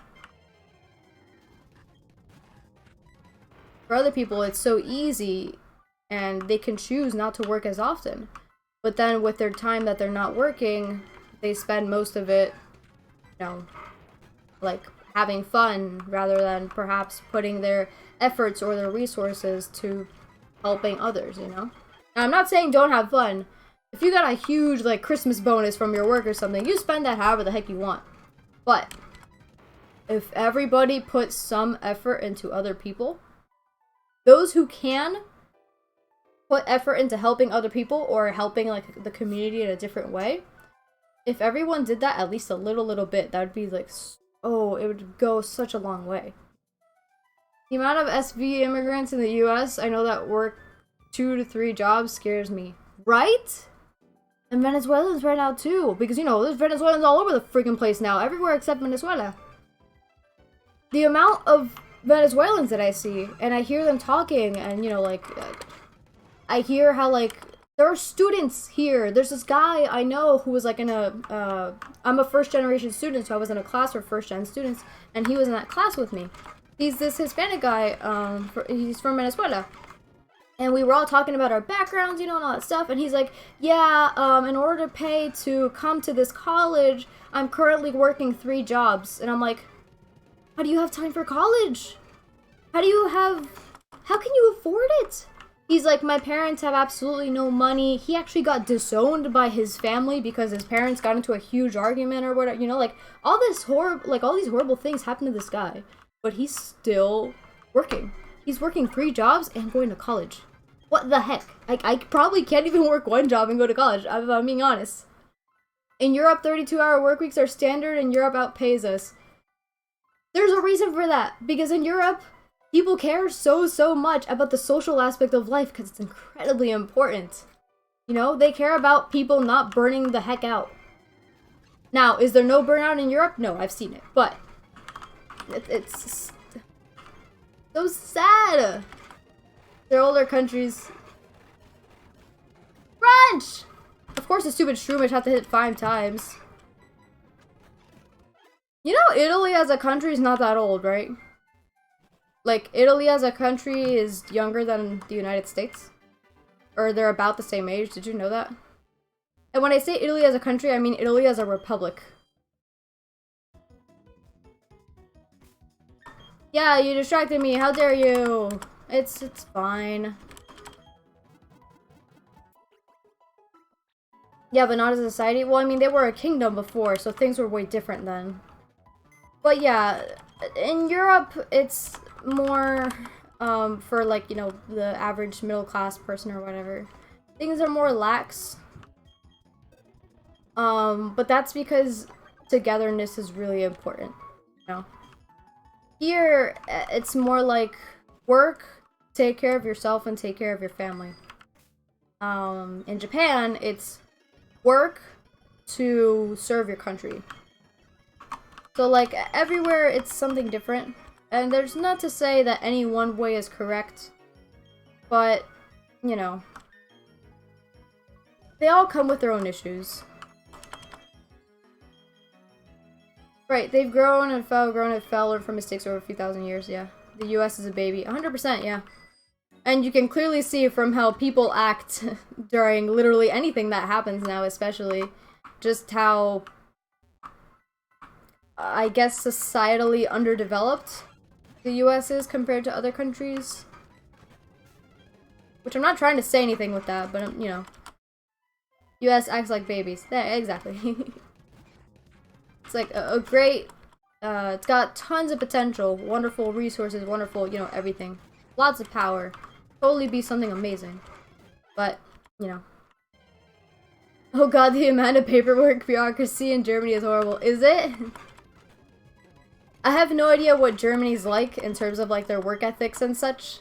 For other people, it's so easy, and they can choose not to work as often. But then with their time that they're not working, they spend most of it, you know, like, having fun, rather than perhaps putting their efforts or their resources to helping others, you know? Now, I'm not saying don't have fun. If you got a huge, like, Christmas bonus from your work or something, you spend that however the heck you want. But if everybody puts some effort into other people, those who can put effort into helping other people or helping, like, the community in a different way, if everyone did that at least a little bit, that would be, like, oh, it would go such a long way. The amount of SV immigrants in the US, I know that work 2 to 3 jobs, scares me. Right? And Venezuelans right now, too. Because, you know, there's Venezuelans all over the freaking place now. Everywhere except Venezuela. The amount of Venezuelans that I see, and I hear them talking, and, you know, like, I hear how, like, there are students here. There's this guy I know who was, like, in a, I'm a first-generation student, so I was in a class for first-gen students, and he was in that class with me. He's this Hispanic guy, he's from Venezuela. And we were all talking about our backgrounds, you know, and all that stuff, and he's like, yeah, in order to pay to come to this college, I'm currently working 3 jobs. And I'm like, how do you have time for college? How can you afford it? He's like, my parents have absolutely no money. He actually got disowned by his family because his parents got into a huge argument or whatever. You know, like, all these horrible things happen to this guy. But he's still working. He's working 3 jobs and going to college. What the heck? I probably can't even work 1 job and go to college, if I'm being honest. In Europe, 32-hour work weeks are standard and Europe outpays us. There's a reason for that. Because in Europe, people care so much about the social aspect of life because it's incredibly important. You know, they care about people not burning the heck out. Now, is there no burnout in Europe? No, I've seen it. But it's so sad. They're older countries. Crunch! Of course the stupid Shroomish have to hit 5 times. You know, Italy as a country is not that old, right? Like, Italy as a country is younger than the United States. Or they're about the same age. Did you know that? And when I say Italy as a country, I mean Italy as a republic. Yeah, you distracted me. How dare you? It's fine. Yeah, but not as a society. Well, I mean, they were a kingdom before, so things were way different then. But yeah, in Europe, it's more, for, like, you know, the average middle-class person or whatever. Things are more lax. But that's because togetherness is really important, you know? Here, it's more like work, take care of yourself, and take care of your family. In Japan, it's work to serve your country. So, like, everywhere it's something different. And there's not to say that any one way is correct. But, you know, they all come with their own issues. Right, they've grown and fell, learned from mistakes over a few thousand years, yeah. The US is a baby. 100%, yeah. And you can clearly see from how people act during literally anything that happens now, especially, just how, I guess, societally underdeveloped the US is compared to other countries. Which I'm not trying to say anything with that, but, you know. US acts like babies. Yeah, exactly. It's like a great, it's got tons of potential, wonderful resources, wonderful, you know, everything. Lots of power. Totally be something amazing. But, you know. Oh god, the amount of paperwork bureaucracy in Germany is horrible. Is it? I have no idea what Germany's like in terms of, like, their work ethics and such.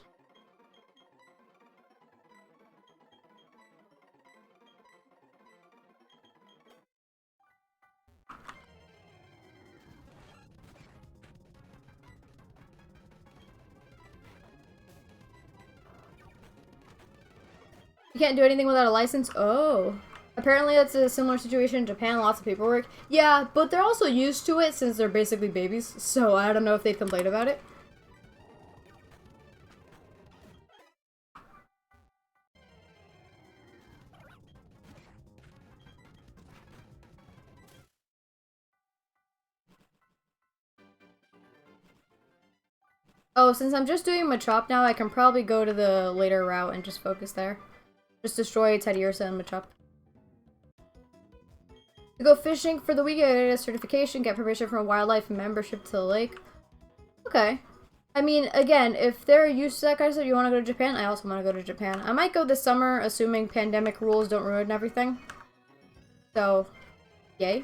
You can't do anything without a license? Oh. Apparently that's a similar situation in Japan, lots of paperwork. Yeah, but they're also used to it since they're basically babies, so I don't know if they'd complain about it. Oh, since I'm just doing Machop now, I can probably go to the later route and just focus there. Just destroy Teddy Ursa and Machop. To go fishing for the week, I get a certification, get permission from wildlife, and membership to the lake. Okay. I mean, again, if they're used to that kind of stuff, you want to go to Japan, I also want to go to Japan. I might go this summer, assuming pandemic rules don't ruin everything. So, yay.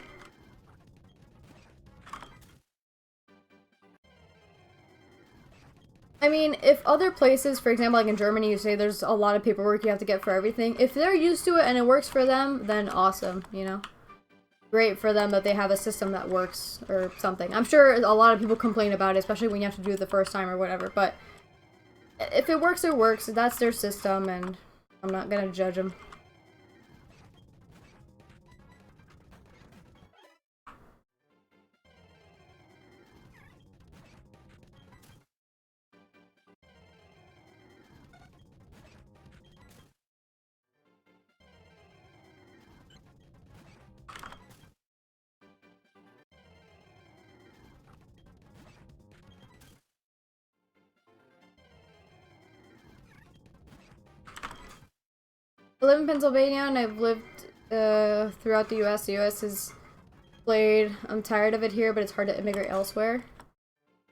I mean, if other places, for example, like in Germany, you say there's a lot of paperwork you have to get for everything, if they're used to it and it works for them, then awesome, you know? Great for them that they have a system that works or something. I'm sure a lot of people complain about it, especially when you have to do it the first time or whatever, but if it works, it works. That's their system, and I'm not gonna judge them. I live in Pennsylvania and I've lived throughout the US. The US is played. I'm tired of it here, but it's hard to immigrate elsewhere.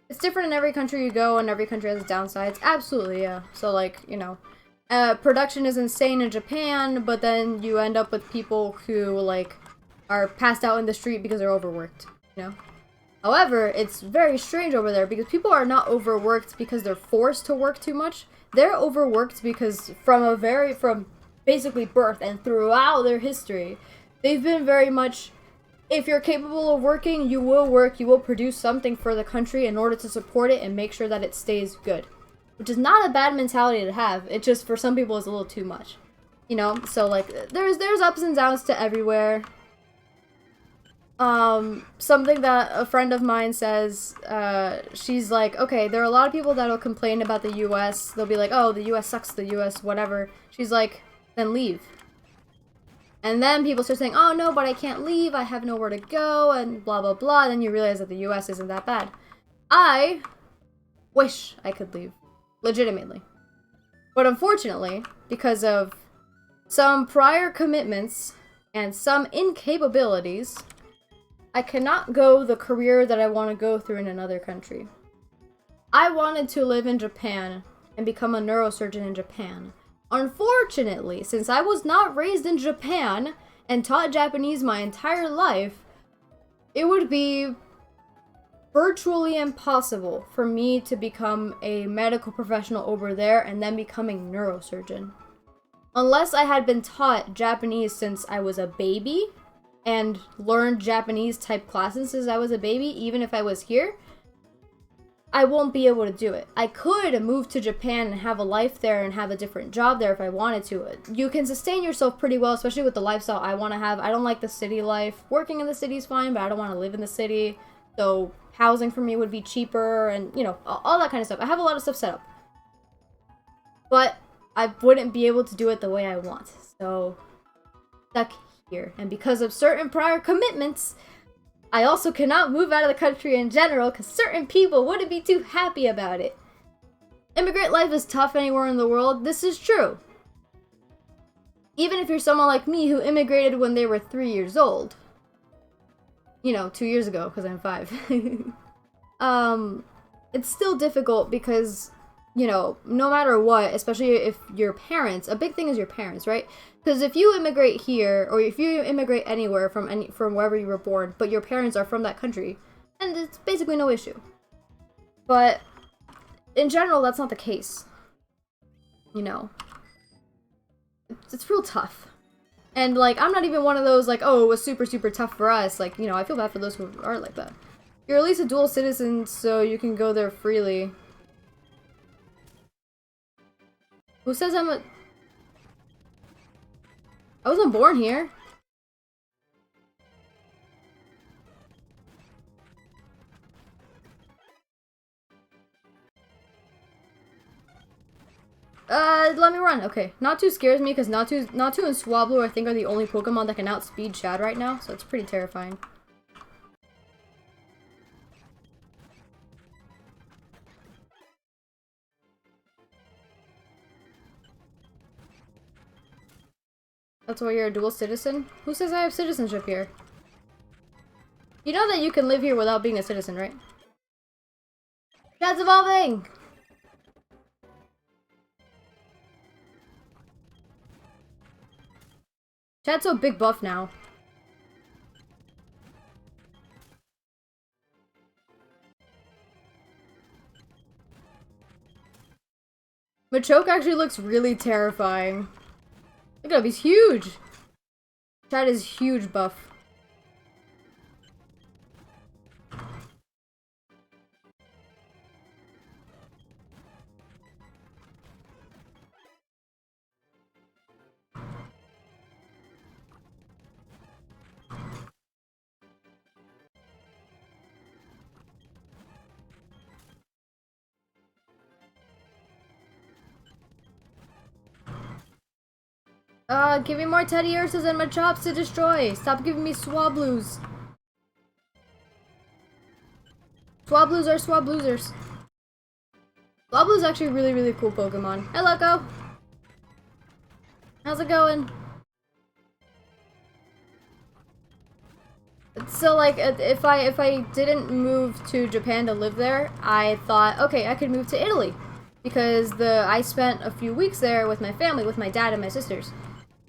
It's different in every country you go, and every country has its downsides. Absolutely, yeah. So, like, you know, production is insane in Japan, but then you end up with people who, like, are passed out in the street because they're overworked, you know? However, it's very strange over there because people are not overworked because they're forced to work too much. They're overworked because from basically birth and throughout their history, they've been very much, if you're capable of working, you will work, you will produce something for the country in order to support it and make sure that it stays good. Which is not a bad mentality to have, it just, for some people, is a little too much. You know, so like, there's ups and downs to everywhere. Something that a friend of mine says, she's like, okay, there are a lot of people that'll complain about the US. They'll be like, oh, the US sucks, the US, whatever. She's like, then leave. And then people start saying, oh no, but I can't leave, I have nowhere to go, and blah blah blah. And then you realize that the US isn't that bad. I wish I could leave. Legitimately. But unfortunately, because of some prior commitments and some incapabilities, I cannot go the career that I want to go through in another country. I wanted to live in Japan and become a neurosurgeon in Japan. Unfortunately, since I was not raised in Japan and taught Japanese my entire life, it would be virtually impossible for me to become a medical professional over there and then becoming a neurosurgeon. Unless I had been taught Japanese since I was a baby and learned Japanese type classes since I was a baby, even if I was here, I won't be able to do it. I could move to Japan and have a life there and have a different job there if I wanted to. You can sustain yourself pretty well, especially with the lifestyle I want to have. I don't like the city life. Working in the city is fine, but I don't want to live in the city. So housing for me would be cheaper and, you know, all that kind of stuff. I have a lot of stuff set up. But I wouldn't be able to do it the way I want. So, stuck here. And because of certain prior commitments, I also cannot move out of the country in general because certain people wouldn't be too happy about it. Immigrant life is tough anywhere in the world. This is true. Even if you're someone like me who immigrated when they were 3 years old. You know, 2 years ago because I'm 5. It's still difficult because, you know, no matter what, especially if your parents, a big thing is your parents, right? Because if you immigrate here, or if you immigrate anywhere from wherever you were born, but your parents are from that country, and it's basically no issue. But in general, that's not the case. You know, it's real tough. And like, I'm not even one of those like, oh, it was super super tough for us. Like, you know, I feel bad for those who are like that. You're at least a dual citizen, so you can go there freely. Who says I'm a... I wasn't born here. Let me run. Okay. Natu scares me because Natu and Swablu I think are the only Pokemon that can outspeed Shad right now, so it's pretty terrifying. That's why you're a dual citizen? Who says I have citizenship here? You know that you can live here without being a citizen, right? Shad's evolving! Shad's so big buff now. Machoke actually looks really terrifying. Look at him, he's huge! Shad is huge buff. Give me more Teddy Ursas and Machops to destroy! Stop giving me Swablus! Swablus are Swabloozers. Swablu's actually a really, really cool Pokemon. Hey, Loco! How's it going? So like, if I didn't move to Japan to live there, I thought, okay, I could move to Italy, because I spent a few weeks there with my family, with my dad and my sisters.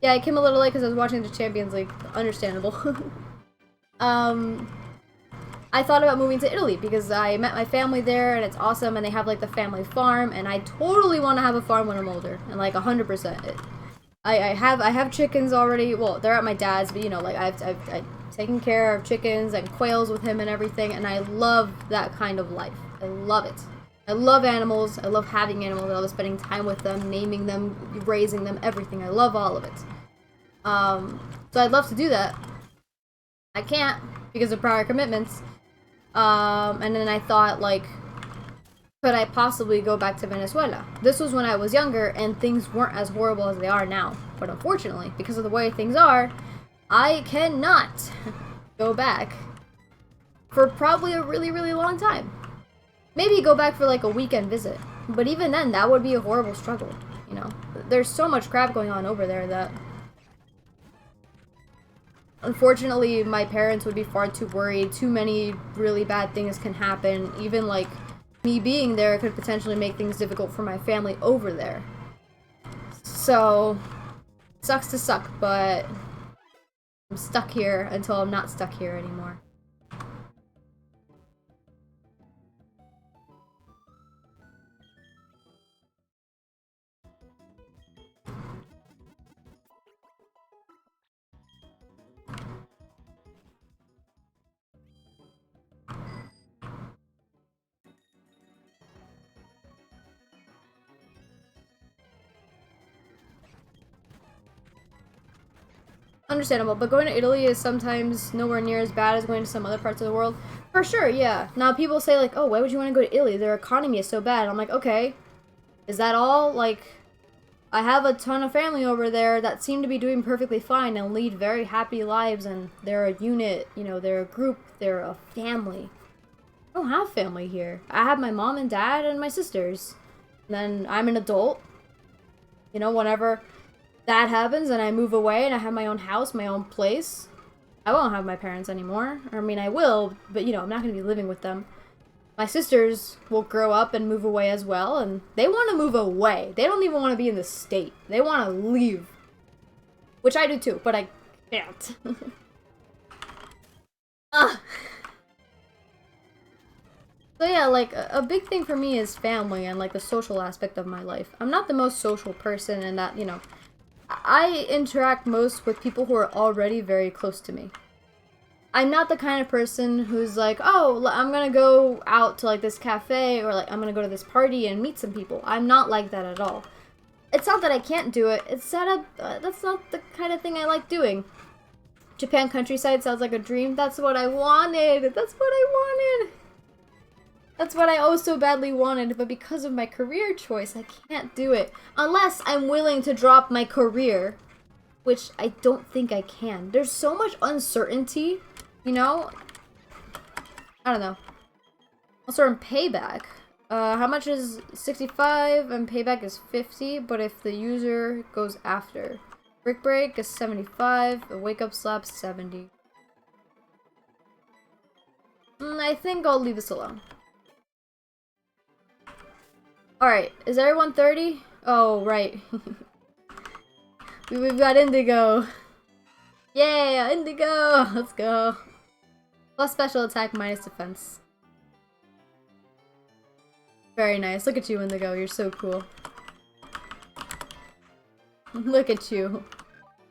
Yeah, I came a little late because I was watching the Champions League. Understandable. I thought about moving to Italy because I met my family there and it's awesome, and they have like the family farm, and I totally want to have a farm when I'm older, and like 100%. I have chickens already. Well, they're at my dad's, but you know, like I've taken care of chickens and quails with him and everything, and I love that kind of life. I love it. I love animals. I love having animals. I love spending time with them, naming them, raising them, everything. I love all of it. So I'd love to do that. I can't because of prior commitments. And then I thought, like, could I possibly go back to Venezuela? This was when I was younger and things weren't as horrible as they are now. But unfortunately, because of the way things are, I cannot go back for probably a really, really long time. Maybe go back for like a weekend visit. But even then, that would be a horrible struggle, you know? There's so much crap going on over there that... Unfortunately, my parents would be far too worried. Too many really bad things can happen. Even, like, me being there could potentially make things difficult for my family over there. So, sucks to suck, but I'm stuck here until I'm not stuck here anymore. Understandable, but going to Italy is sometimes nowhere near as bad as going to some other parts of the world. For sure, yeah. Now people say like, oh, why would you want to go to Italy? Their economy is so bad. I'm like, okay, is that all? Like, I have a ton of family over there that seem to be doing perfectly fine and lead very happy lives, and they're a unit, you know, they're a group, they're a family. I don't have family here. I have my mom and dad and my sisters. And then I'm an adult. You know, whenever that happens and I move away and I have my own house, my own place, I won't have my parents anymore. I mean, I will, but you know, I'm not going to be living with them. My sisters will grow up and move away as well, and they want to move away. They don't even want to be in the state. They want to leave. Which I do too, but I can't. So yeah, like, a big thing for me is family and, like, the social aspect of my life. I'm not the most social person in that, you know, I interact most with people who are already very close to me. I'm not the kind of person who's like, oh, I'm gonna go out to, like, this cafe, or, like, I'm gonna go to this party and meet some people. I'm not like that at all. It's not that I can't do it, it's that that's not the kind of thing I like doing. Japan countryside sounds like a dream. That's what I wanted! That's what I wanted! That's what I oh so badly wanted, but because of my career choice, I can't do it. Unless I'm willing to drop my career, which I don't think I can. There's so much uncertainty, you know? I don't know. Also, in payback, how much is 65 and payback is 50, but if the user goes after. Brick break is 75, a wake up slap 70. I think I'll leave this alone. Alright, is everyone 30? Oh, right. We've got Indigo. Yeah, Indigo! Let's go. Plus special attack, minus defense. Very nice. Look at you, Indigo. You're so cool. Look at you.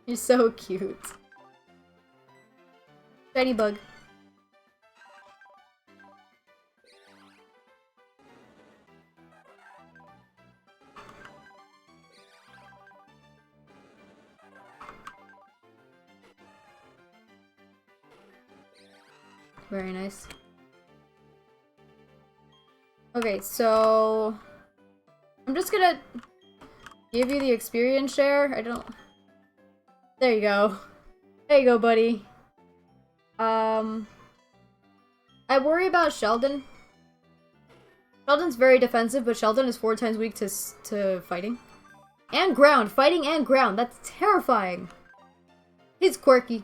You're so cute. Shiny bug. Very nice. Okay, so I'm just gonna give you the experience share. I don't... There you go. There you go, buddy. I worry about Sheldon. Sheldon's very defensive, but Sheldon is 4 times weak to fighting. And ground. Fighting and ground. That's terrifying. He's quirky.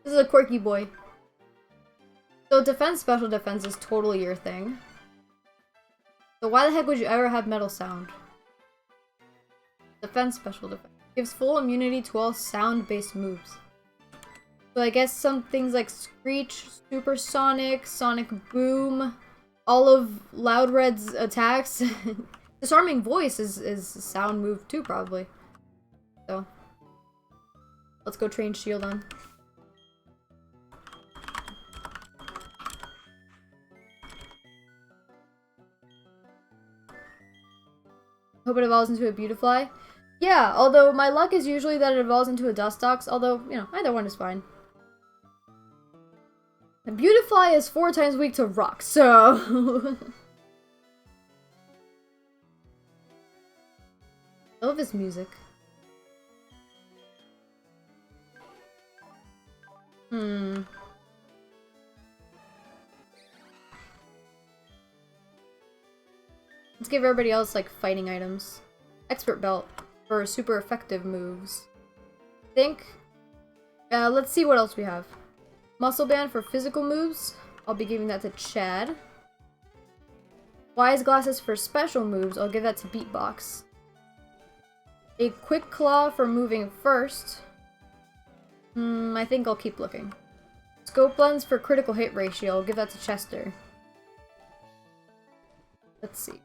This is a quirky boy. So defense, special defense is totally your thing. So why the heck would you ever have metal sound? Defense, special defense. Gives full immunity to all sound-based moves. So I guess some things like Screech, Supersonic, Sonic Boom, all of Loud Red's attacks. Disarming Voice is a sound move too, probably. So, let's go train Shield on. Hope it evolves into a Beautifly. Yeah, although my luck is usually that it evolves into a Dustox, although, you know, either one is fine. And Beautifly is 4 times weak to rock, so... I love his music. Let's give everybody else, like, fighting items. Expert Belt for super effective moves. Let's see what else we have. Muscle Band for physical moves. I'll be giving that to Chad. Wise Glasses for special moves. I'll give that to Beatbox. A Quick Claw for moving first. I think I'll keep looking. Scope Lens for critical hit ratio. I'll give that to Chester. Let's see.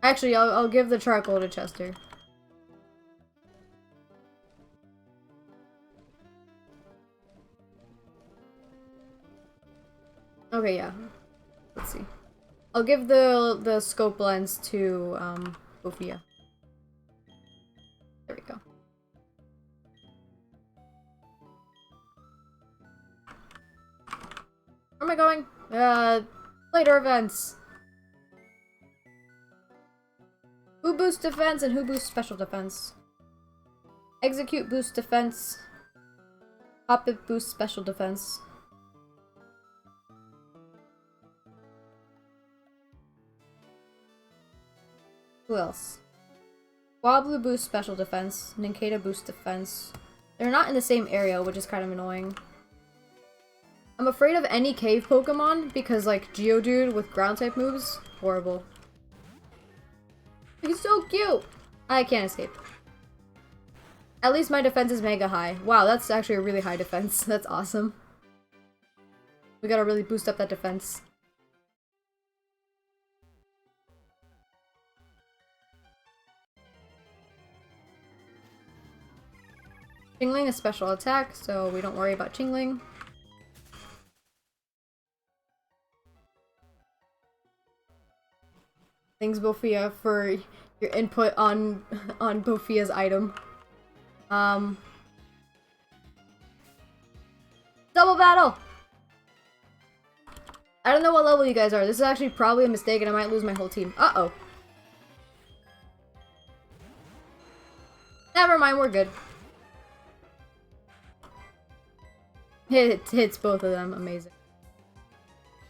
Actually, I'll give the charcoal to Chester. Okay, yeah. Let's see. I'll give the scope lens to Sophia. There we go. Where am I going? Later events. Who boosts defense and who boosts special defense? Execute boosts defense. Pop it boosts special defense. Who else? Wobbloo boosts special defense. Nincada boosts defense. They're not in the same area, which is kind of annoying. I'm afraid of any cave Pokemon because, like, Geodude with ground type moves, horrible. He's so cute! I can't escape. At least my defense is mega high. Wow, that's actually a really high defense. That's awesome. We gotta really boost up that defense. Chingling is special attack, so we don't worry about Chingling. Thanks, Bofia, for your input on Bofia's item. Double battle! I don't know what level you guys are. This is actually probably a mistake and I might lose my whole team. Uh-oh. Never mind, we're good. It hits both of them. Amazing.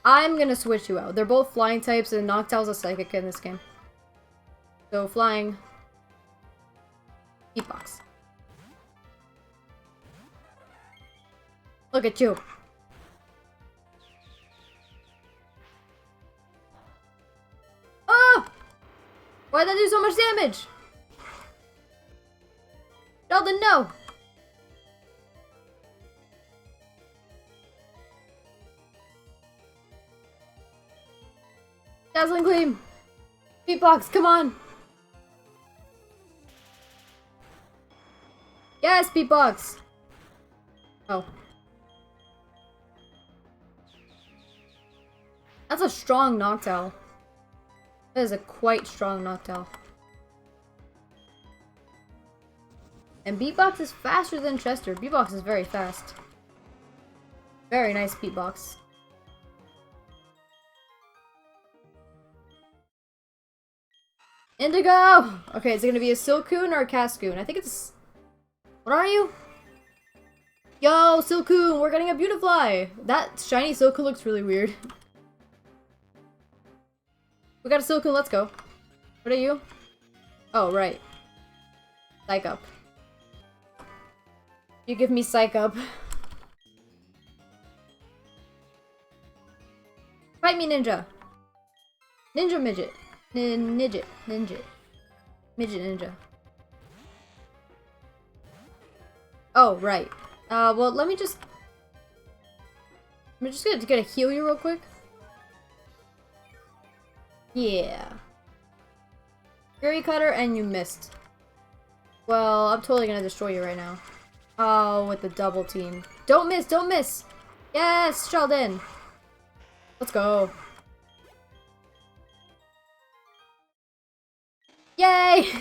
I'm gonna switch you out. They're both flying types and Noctowl's a psychic in this game. So, flying. Beatbox. Look at you. Oh! Why'd that do so much damage? Sheldon, no! Dazzling Gleam! Beatbox, come on! Yes, Beatbox! Oh. That's a strong Noctowl. That is a quite strong Noctowl. And Beatbox is faster than Chester. Beatbox is very fast. Very nice Beatbox. Indigo! Okay, is it gonna be a Silcoon or a Cascoon? I think it's... What are you? Yo, Silcoon! We're getting a Beautifly! That shiny Silcoon looks really weird. We got a Silicon, let's go. What are you? Oh, right. Psych up. You give me psych up. Fight me, ninja. Ninja midget. Midget. Midget ninja. Oh, right. Well, let me just... I'm just gonna heal you real quick. Yeah. Fury Cutter, and you missed. Well, I'm totally gonna destroy you right now. Oh, with the double team. Don't miss, don't miss! Yes, Sheldon! Let's go. Yay!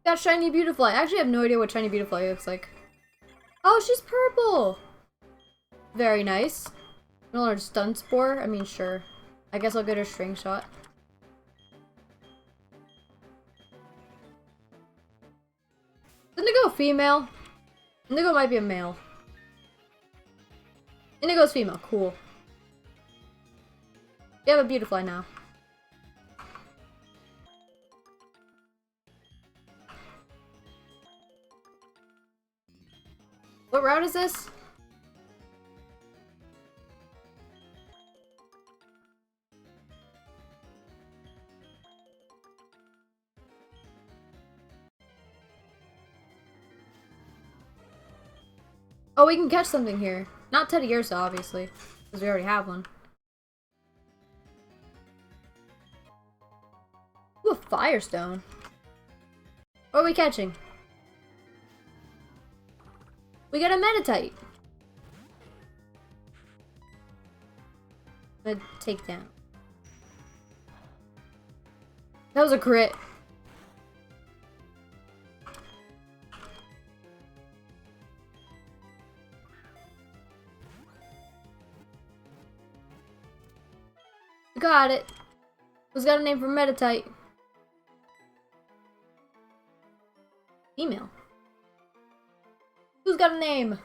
Got Shiny Beautifly. I actually have no idea what Shiny Beautifly looks like. Oh, she's purple! Very nice. I'll learn Stun Spore. I mean, sure. I guess I'll get a String Shot. Indigo female? Indigo might be a male. Indigo's female. Cool. You have a Beautifly now. What route is this? Oh, we can catch something here. Not Teddy Ursa, obviously, because we already have one. Ooh, a Firestone. What are we catching? We got a Meditite. A takedown. That was a crit. Got it. Who's got a name for Meditite? Email. Who's got a name?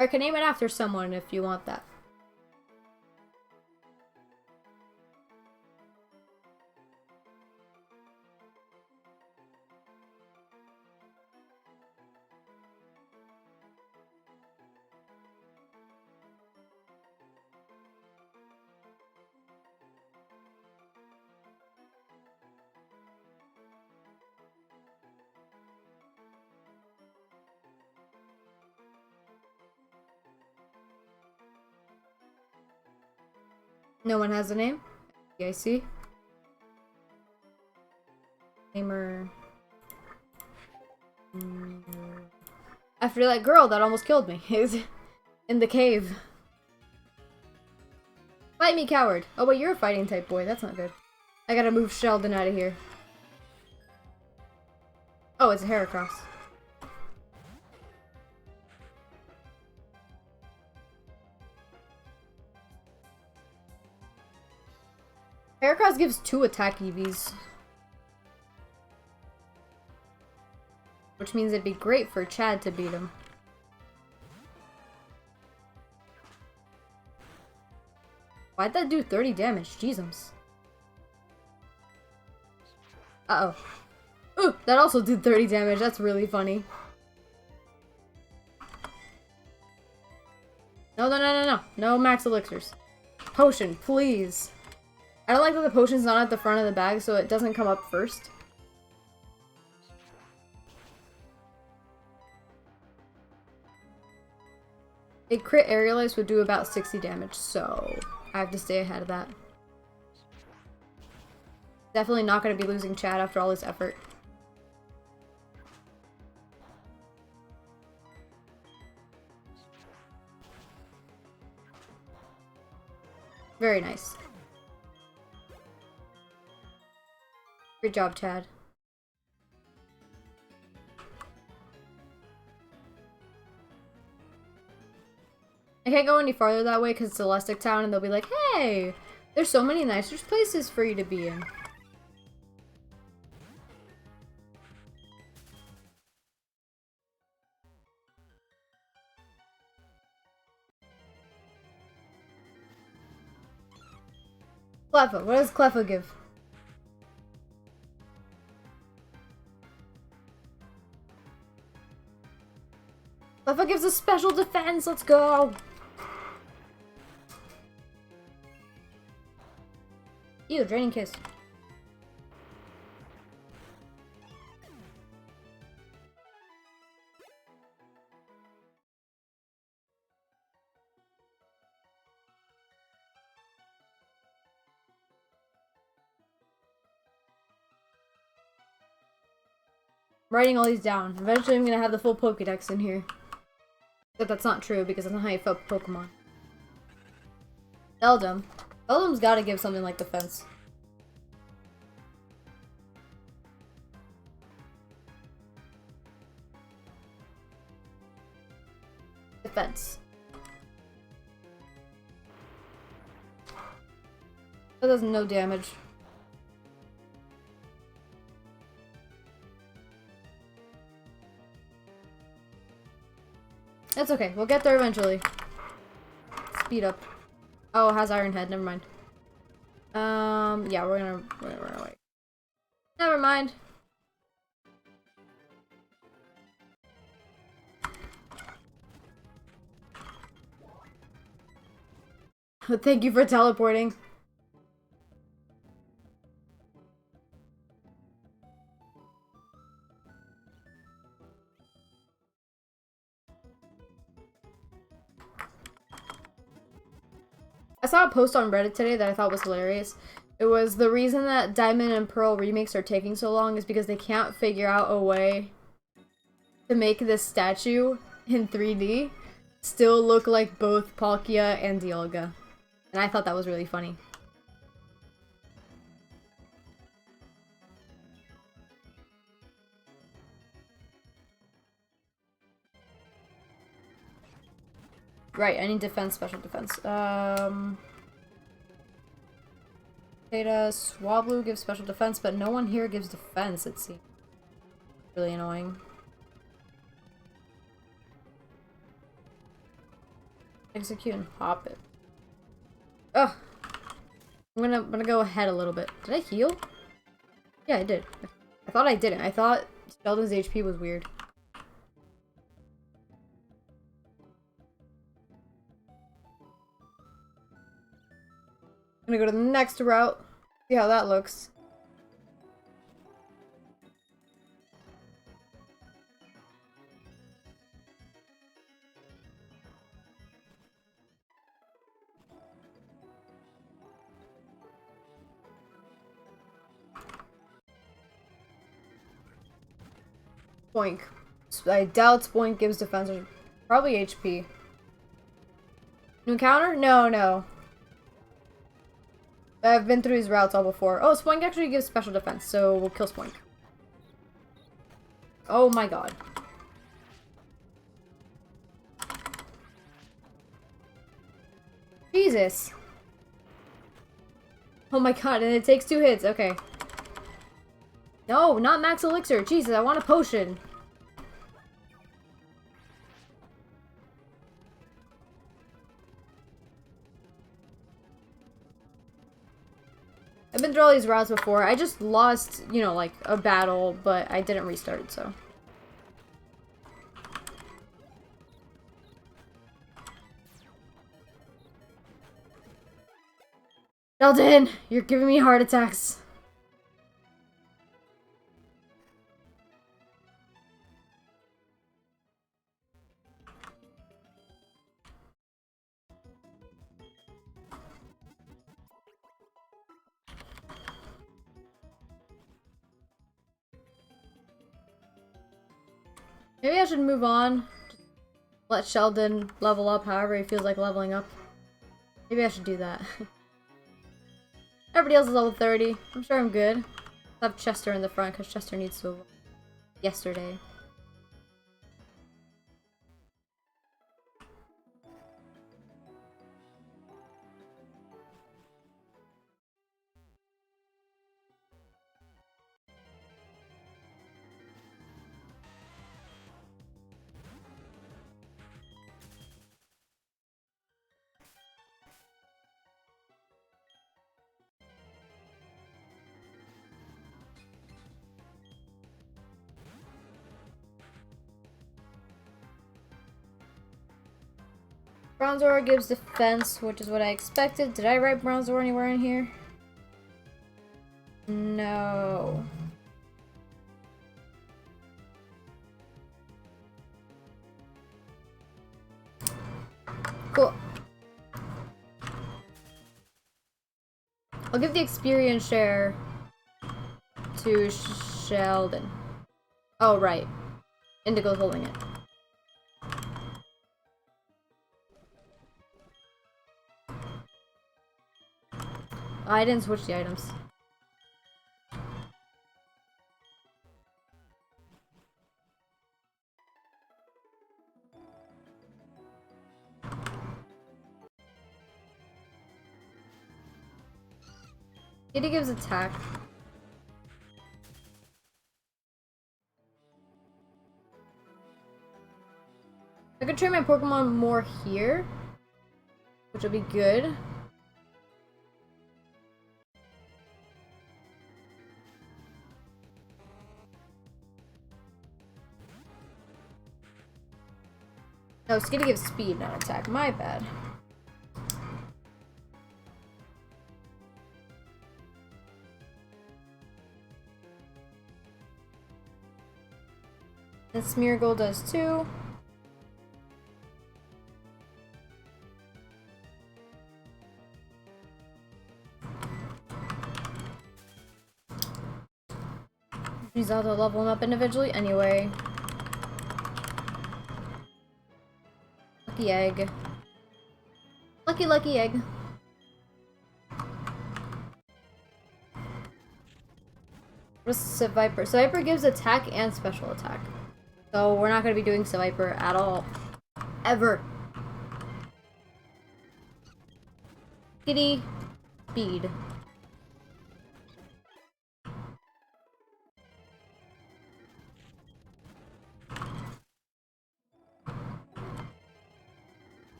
I can name it after someone if you want that. No one has a name? Yeah, I see. Namer. After that girl that almost killed me. In the cave. Fight me, coward. Oh, wait, you're a fighting type boy. That's not good. I gotta move Sheldon out of here. Oh, it's a Heracross. Heracross gives 2 attack EVs. Which means it'd be great for Chad to beat him. Why'd that do 30 damage? Jeezums. Uh-oh. Ooh, that also did 30 damage. That's really funny. No, no, no, no, no. No max elixirs. Potion, please. I don't like that the potion's not at the front of the bag, so it doesn't come up first. A crit Aerial Ice would do about 60 damage, so I have to stay ahead of that. Definitely not going to be losing Chad after all this effort. Very nice. Good job, Chad. I can't go any farther that way because it's Celestic Town and they'll be like, hey, there's so many nicer places for you to be in. Cleffa. What does Cleffa give? Cleffa gives a special defense. Let's go. Ew, draining kiss. Writing all these down. Eventually I'm gonna have the full Pokédex in here. But that's not true because that's not how you fuck Pokemon. Beldum. Beldum's gotta give something like defense. Defense. That does no damage. That's okay. We'll get there eventually. Speed up. Oh, it has Iron Head. Never mind. Yeah, we're gonna wait. Never mind. Thank you for teleporting. I saw a post on Reddit today that I thought was hilarious. It was the reason that Diamond and Pearl remakes are taking so long is because they can't figure out a way to make this statue in 3D still look like both Palkia and Dialga. And I thought that was really funny. Right, I need defense, special defense. Data, Swablu gives special defense, but no one here gives defense, it seems. Really annoying. Execute and hop it. Ugh. I'm gonna go ahead a little bit. Did I heal? Yeah, I did. I thought I didn't. I thought Sheldon's HP was weird. I'm gonna go to the next route. See how that looks. Boink. I doubt Boink gives defense or probably HP. New encounter? No, no. I've been through these routes all before. Oh, Spoink actually gives special defense, so we'll kill Spoink. Oh my god. Jesus. Oh my god, and it takes 2 hits. Okay. No, not max elixir. Jesus, I want a potion. I've been through all these routes before. I just lost, you know, like, a battle, but I didn't restart, so. Sheldon, you're giving me heart attacks. Maybe I should move on. Let Sheldon level up however he feels like leveling up. Maybe I should do that. Everybody else is level 30. I'm sure I'm good. I'll have Chester in the front because Chester needs to evolve yesterday. Bronzor gives defense, which is what I expected. Did I write Bronzor anywhere in here? No. Cool. I'll give the experience share to Sheldon. Oh, right. Indigo's holding it. I didn't switch the items. Kitty gives attack. I could train my Pokemon more here, which will be good. No, Skitty gives speed, not attack. My bad. And Smeargle does too. These all to level them up individually anyway. Lucky egg. Lucky egg. What's Seviper? Seviper gives attack and special attack. So we're not going to be doing Seviper at all. Ever. Kitty. Speed.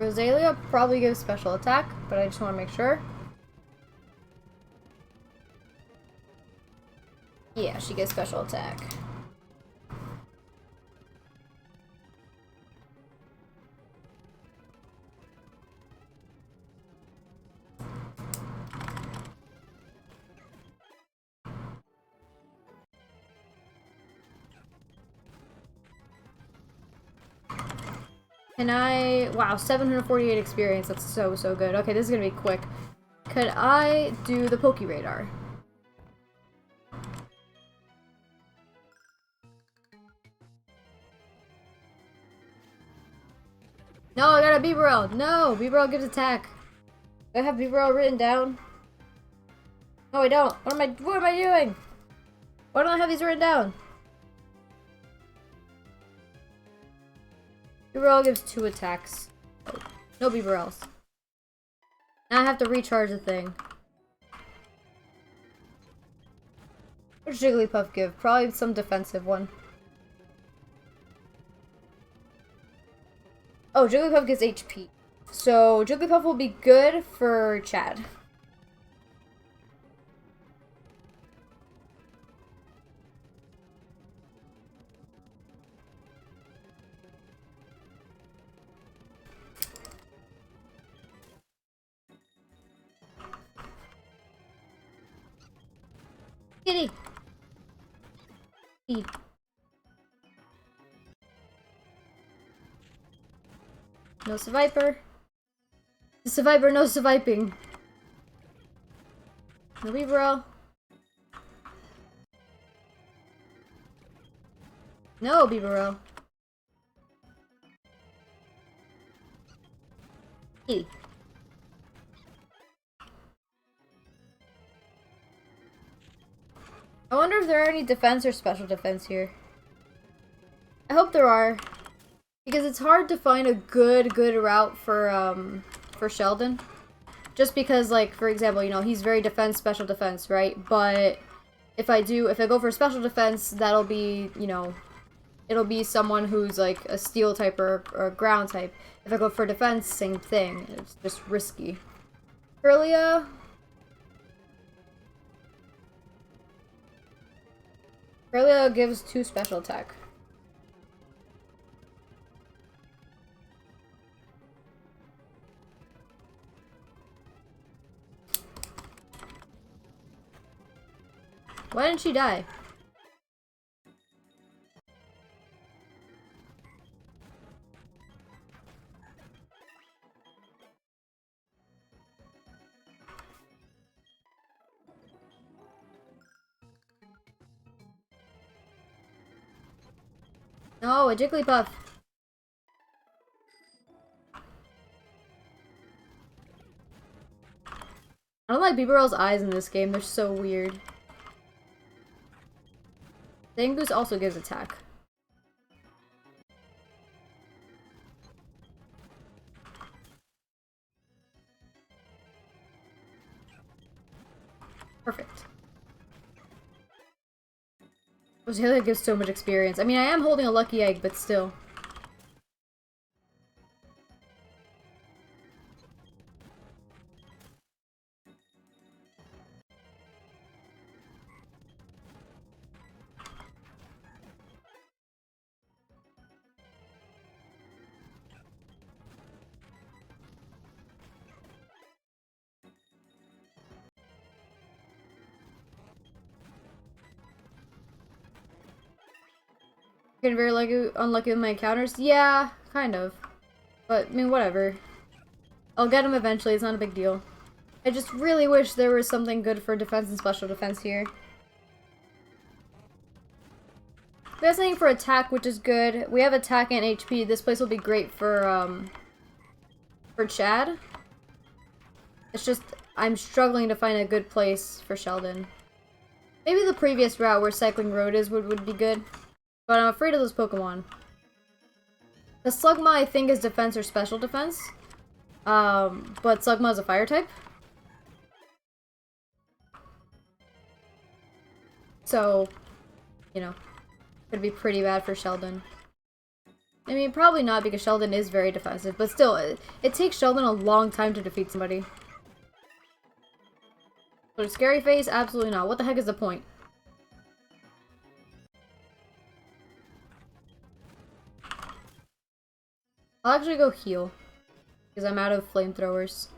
Rosalia probably gives special attack, but I just want to make sure. Yeah, she gets special attack. Can I... Wow, 748 experience. That's so good. Okay, this is gonna be quick. Could I do the Poke Radar? No, I got a Bibarel. No, Bibarel gives attack. Do I have Bibarel written down? No, I don't. What am I doing? Why don't I have these written down? Bibarel gives 2 attacks. Oh, no Bibarels. Now I have to recharge the thing. What does Jigglypuff give? Probably some defensive one. Oh, Jigglypuff gives HP. So Jigglypuff will be good for Chad. Kitty! Speed. No Seviper. Seviper, no Seviping. No Bibarel. No Bibarel. Kitty. I wonder if there are any defense or special defense here. I hope there are. Because it's hard to find a good route for Sheldon. Just because, like, for example, you know, he's very defense, special defense, right? But if I go for special defense, that'll be, you know, it'll be someone who's like a steel type or a ground type. If I go for defense, same thing. It's just risky. Earlier. Kirlia gives 2 special attack. Why didn't she die? No, a Jigglypuff. I don't like Bibarel's eyes in this game. They're so weird. Zangoose also gives attack. Perfect. Roselia gives so much experience. I mean, I am holding a lucky egg, but still. Getting very unlucky with my encounters? Yeah, kind of. But, I mean, whatever. I'll get him eventually, it's not a big deal. I just really wish there was something good for defense and special defense here. We have something for attack, which is good. We have attack and HP. This place will be great for Chad. It's just, I'm struggling to find a good place for Sheldon. Maybe the previous route where Cycling Road is would be good. But I'm afraid of those Pokemon. The Slugma, I think, is defense or special defense. But Slugma is a fire type. So, you know, could be pretty bad for Sheldon. I mean, probably not because Sheldon is very defensive, but still, it takes Sheldon a long time to defeat somebody. So, scary face? Absolutely not. What the heck is the point? I'll actually go heal, because I'm out of flamethrowers.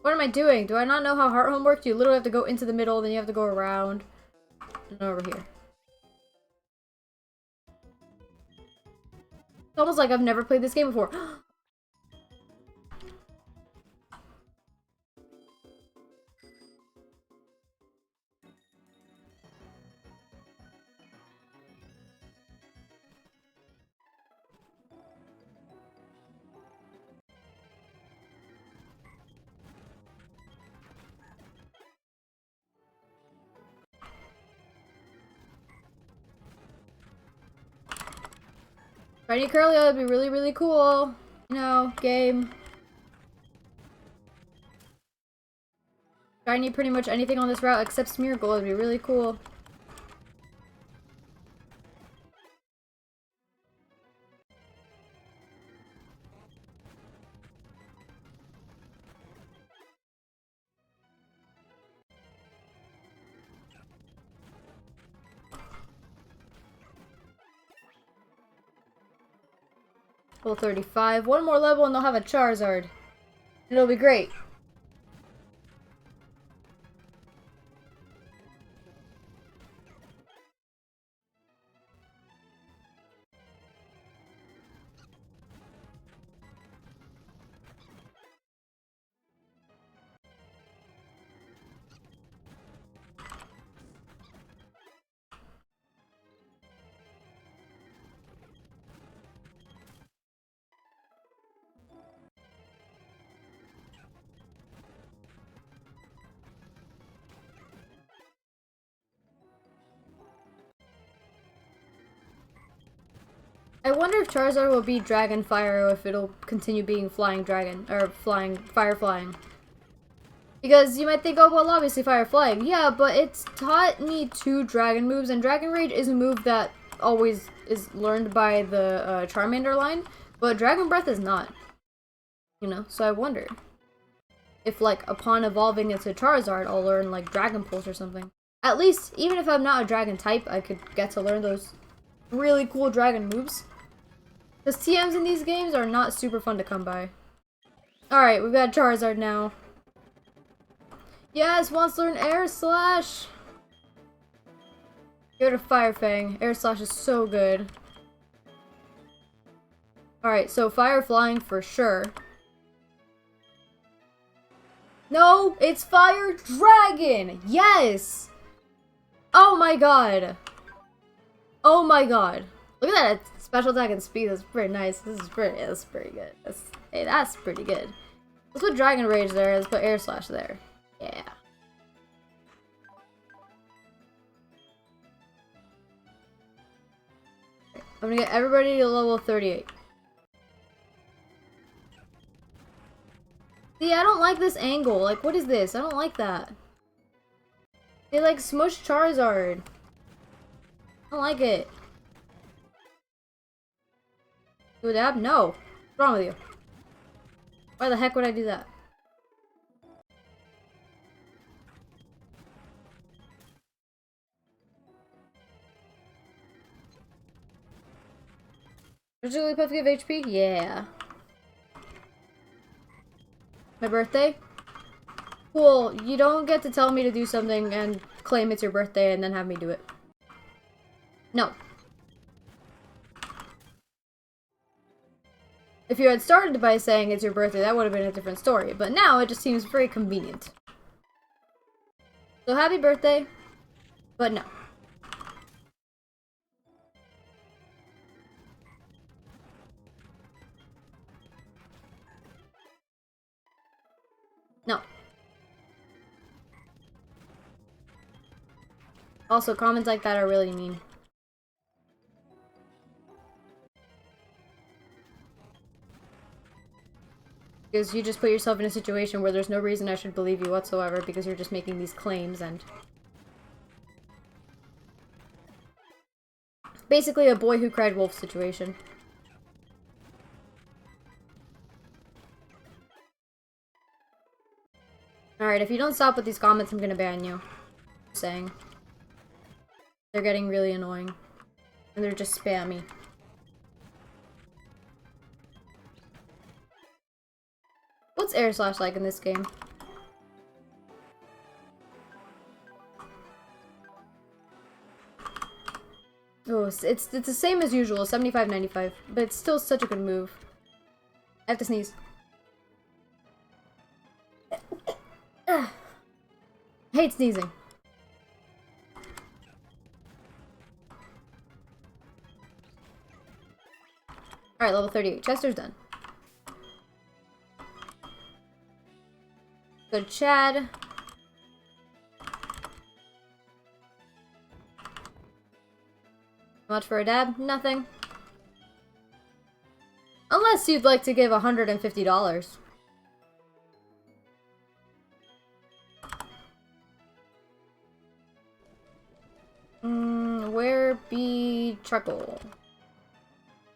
What am I doing? Do I not know how Heart Home works? You literally have to go into the middle, then you have to go around and over here. It's almost like I've never played this game before. Shiny Curlia would be really, really cool. You know, game. Shiny pretty much anything on this route except Smeargle would be really cool. Level 35. One more level and they'll have a Charizard. It'll be great. I wonder if Charizard will be Dragon Fire or if it'll continue being Flying Dragon, or Fire Flying. Because you might think, oh well, obviously Fire Flying. Yeah, but it's taught me 2 Dragon moves, and Dragon Rage is a move that always is learned by the Charmander line, but Dragon Breath is not. You know, so I wonder if, like, upon evolving into Charizard, I'll learn, like, Dragon Pulse or something. At least, even if I'm not a Dragon type, I could get to learn those really cool Dragon moves. Because TMs in these games are not super fun to come by. Alright, we've got Charizard now. Yes, wants to learn Air Slash! Go to Fire Fang. Air Slash is so good. Alright, so Fire Flying for sure. No, it's Fire Dragon! Yes! Oh my god. Oh my god. Look at that special attack and speed. That's pretty nice. That's pretty good. That's pretty good. Let's put Dragon Rage there. Let's put Air Slash there. Yeah. I'm gonna get everybody to level 38. See, I don't like this angle. Like, what is this? I don't like that. They, like, smushed Charizard. I don't like it. Do a dab? No. What's wrong with you? Why the heck would I do that? Does Jigglypuff give HP? Yeah. My birthday? Cool. You don't get to tell me to do something and claim it's your birthday and then have me do it. No. If you had started by saying it's your birthday, that would have been a different story. But now it just seems very convenient. So happy birthday. But no. No. Also, comments like that are really mean. Because you just put yourself in a situation where there's no reason I should believe you whatsoever because you're just making these claims and... Basically a boy who cried wolf situation. Alright, if you don't stop with these comments, I'm gonna ban you. Just saying. They're getting really annoying. And they're just spammy. What's Air Slash like in this game? Oh, it's the same as usual, 75-95, but it's still such a good move. I have to sneeze. I hate sneezing. Alright, level 38. Chester's done. Go to Chad. How much for a dab? Nothing. Unless you'd like to give $150. Where be Chuckle?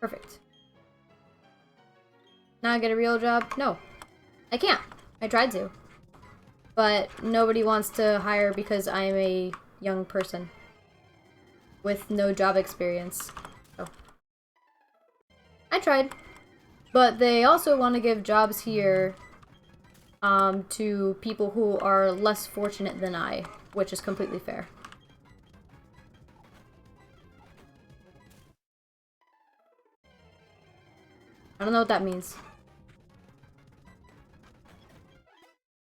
Perfect. Now I get a real job? No. I can't. I tried to. But nobody wants to hire because I am a young person. With no job experience. Oh. I tried. But they also want to give jobs here to people who are less fortunate than I, which is completely fair. I don't know what that means.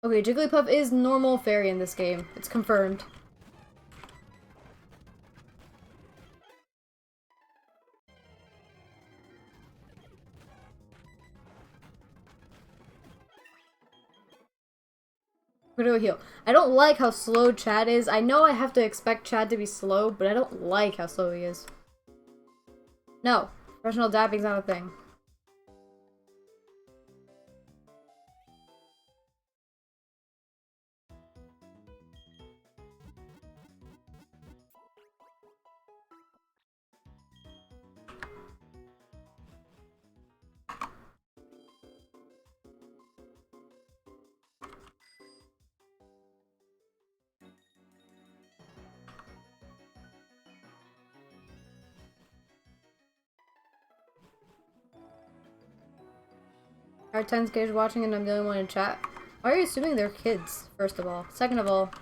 Okay, Jigglypuff is normal fairy in this game. It's confirmed. Go to a heal. I don't like how slow Chad is. I know I have to expect Chad to be slow, but I don't like how slow he is. No. Professional dabbing's not a thing. Our 10's kids watching and I'm the only one in chat. Why are you assuming they're kids, first of all? Second of all,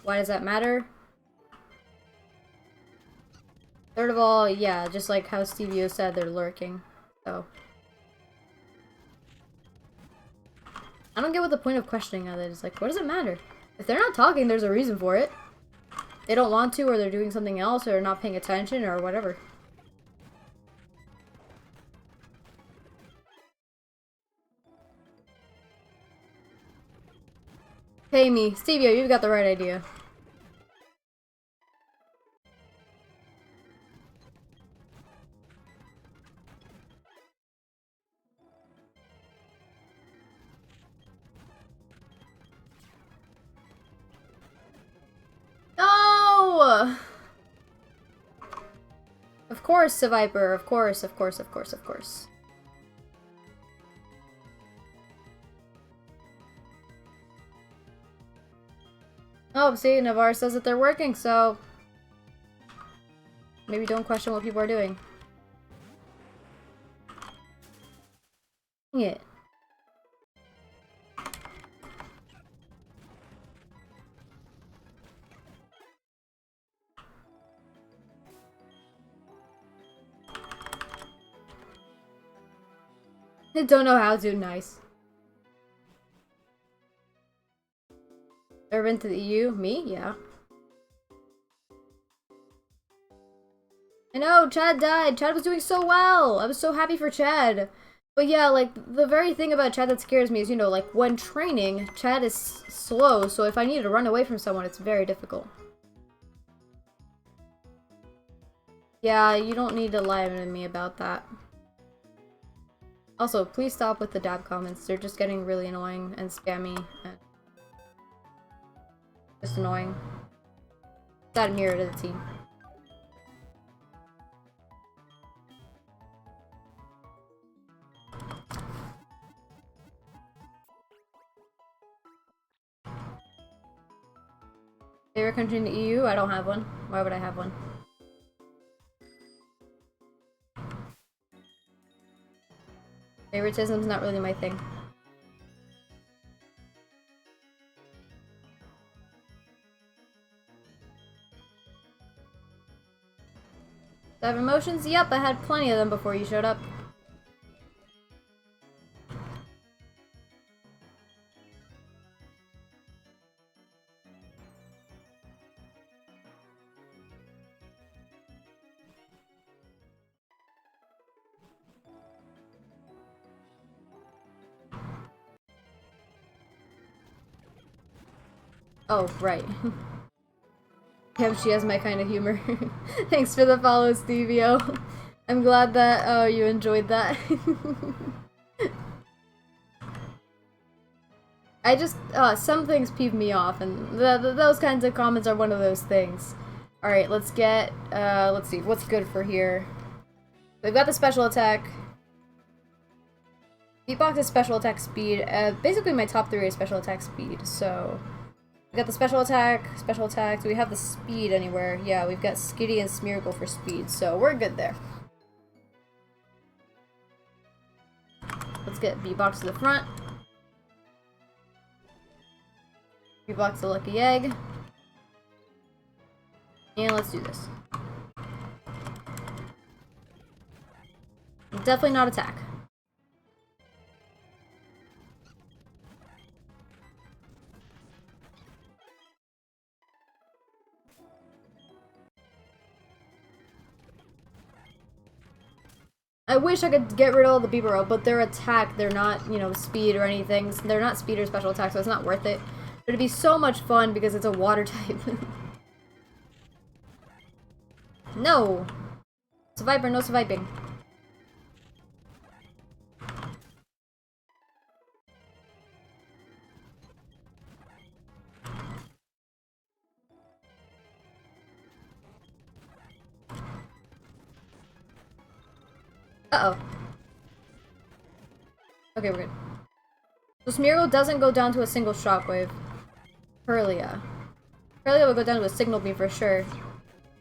why does that matter? Third of all, yeah, just like how Stevio said, they're lurking. So. I don't get what the point of questioning of it is. Like, what does it matter? If they're not talking, there's a reason for it. They don't want to, or they're doing something else, or not paying attention, or whatever. Pay me. Stevio, you've got the right idea. No! Of course, a Viper. Of course, of course, of course, of course. Oh, see, Navarre says that they're working, so... maybe don't question what people are doing. Dang it. I don't know how to. Nice. Ever been to the EU? Me? Yeah. I know, Chad died. Chad was doing so well. I was so happy for Chad. But yeah, like, the very thing about Chad that scares me is, you know, like, when training, Chad is slow, so if I need to run away from someone, it's very difficult. Yeah, you don't need to lie to me about that. Also, please stop with the dab comments. They're just getting really annoying and spammy and just annoying. Add a mirror to the team. Favorite country in the EU? I don't have one. Why would I have one? Favoritism's not really my thing. Do I have emotions? Yep, I had plenty of them before you showed up. Oh, right. Yep, she has my kind of humor. Thanks for the follow, Stevio. I'm glad that you enjoyed that. I just, some things peeve me off, and those kinds of comments are one of those things. Alright, let's get, let's see, what's good for here? We've got the special attack. Beatbox is special attack speed. Basically my top 3 is special attack speed, so... We got the special attack. Do we have the speed anywhere? Yeah, we've got Skitty and Smeargle for speed, so we're good there. Let's get Beatbox to the front. Beatbox the Lucky Egg. And let's do this. Definitely not attack. I wish I could get rid of all the Bibero, but their attack, they're not, you know, speed or anything. They're not speed or special attack, so it's not worth it. But it'd be so much fun because it's a water type. No! Survivor, no surviving. Uh-oh. Okay, we're good. So Smeargle doesn't go down to a single shockwave. Hurlia. Hurlia will go down to a signal beam for sure.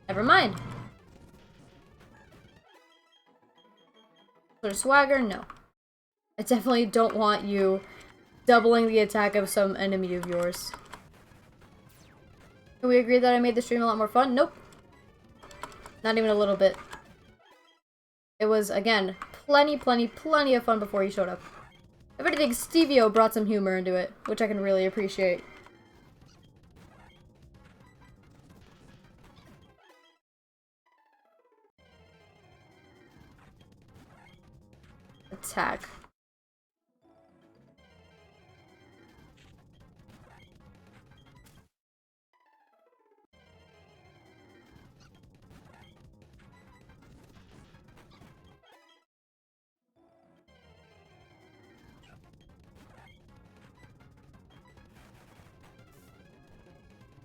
Never mind. For Swagger, no. I definitely don't want you doubling the attack of some enemy of yours. Can we agree that I made the stream a lot more fun? Nope. Not even a little bit. It was, again, plenty of fun before you showed up. If anything, Stevio brought some humor into it, which I can really appreciate. Attack.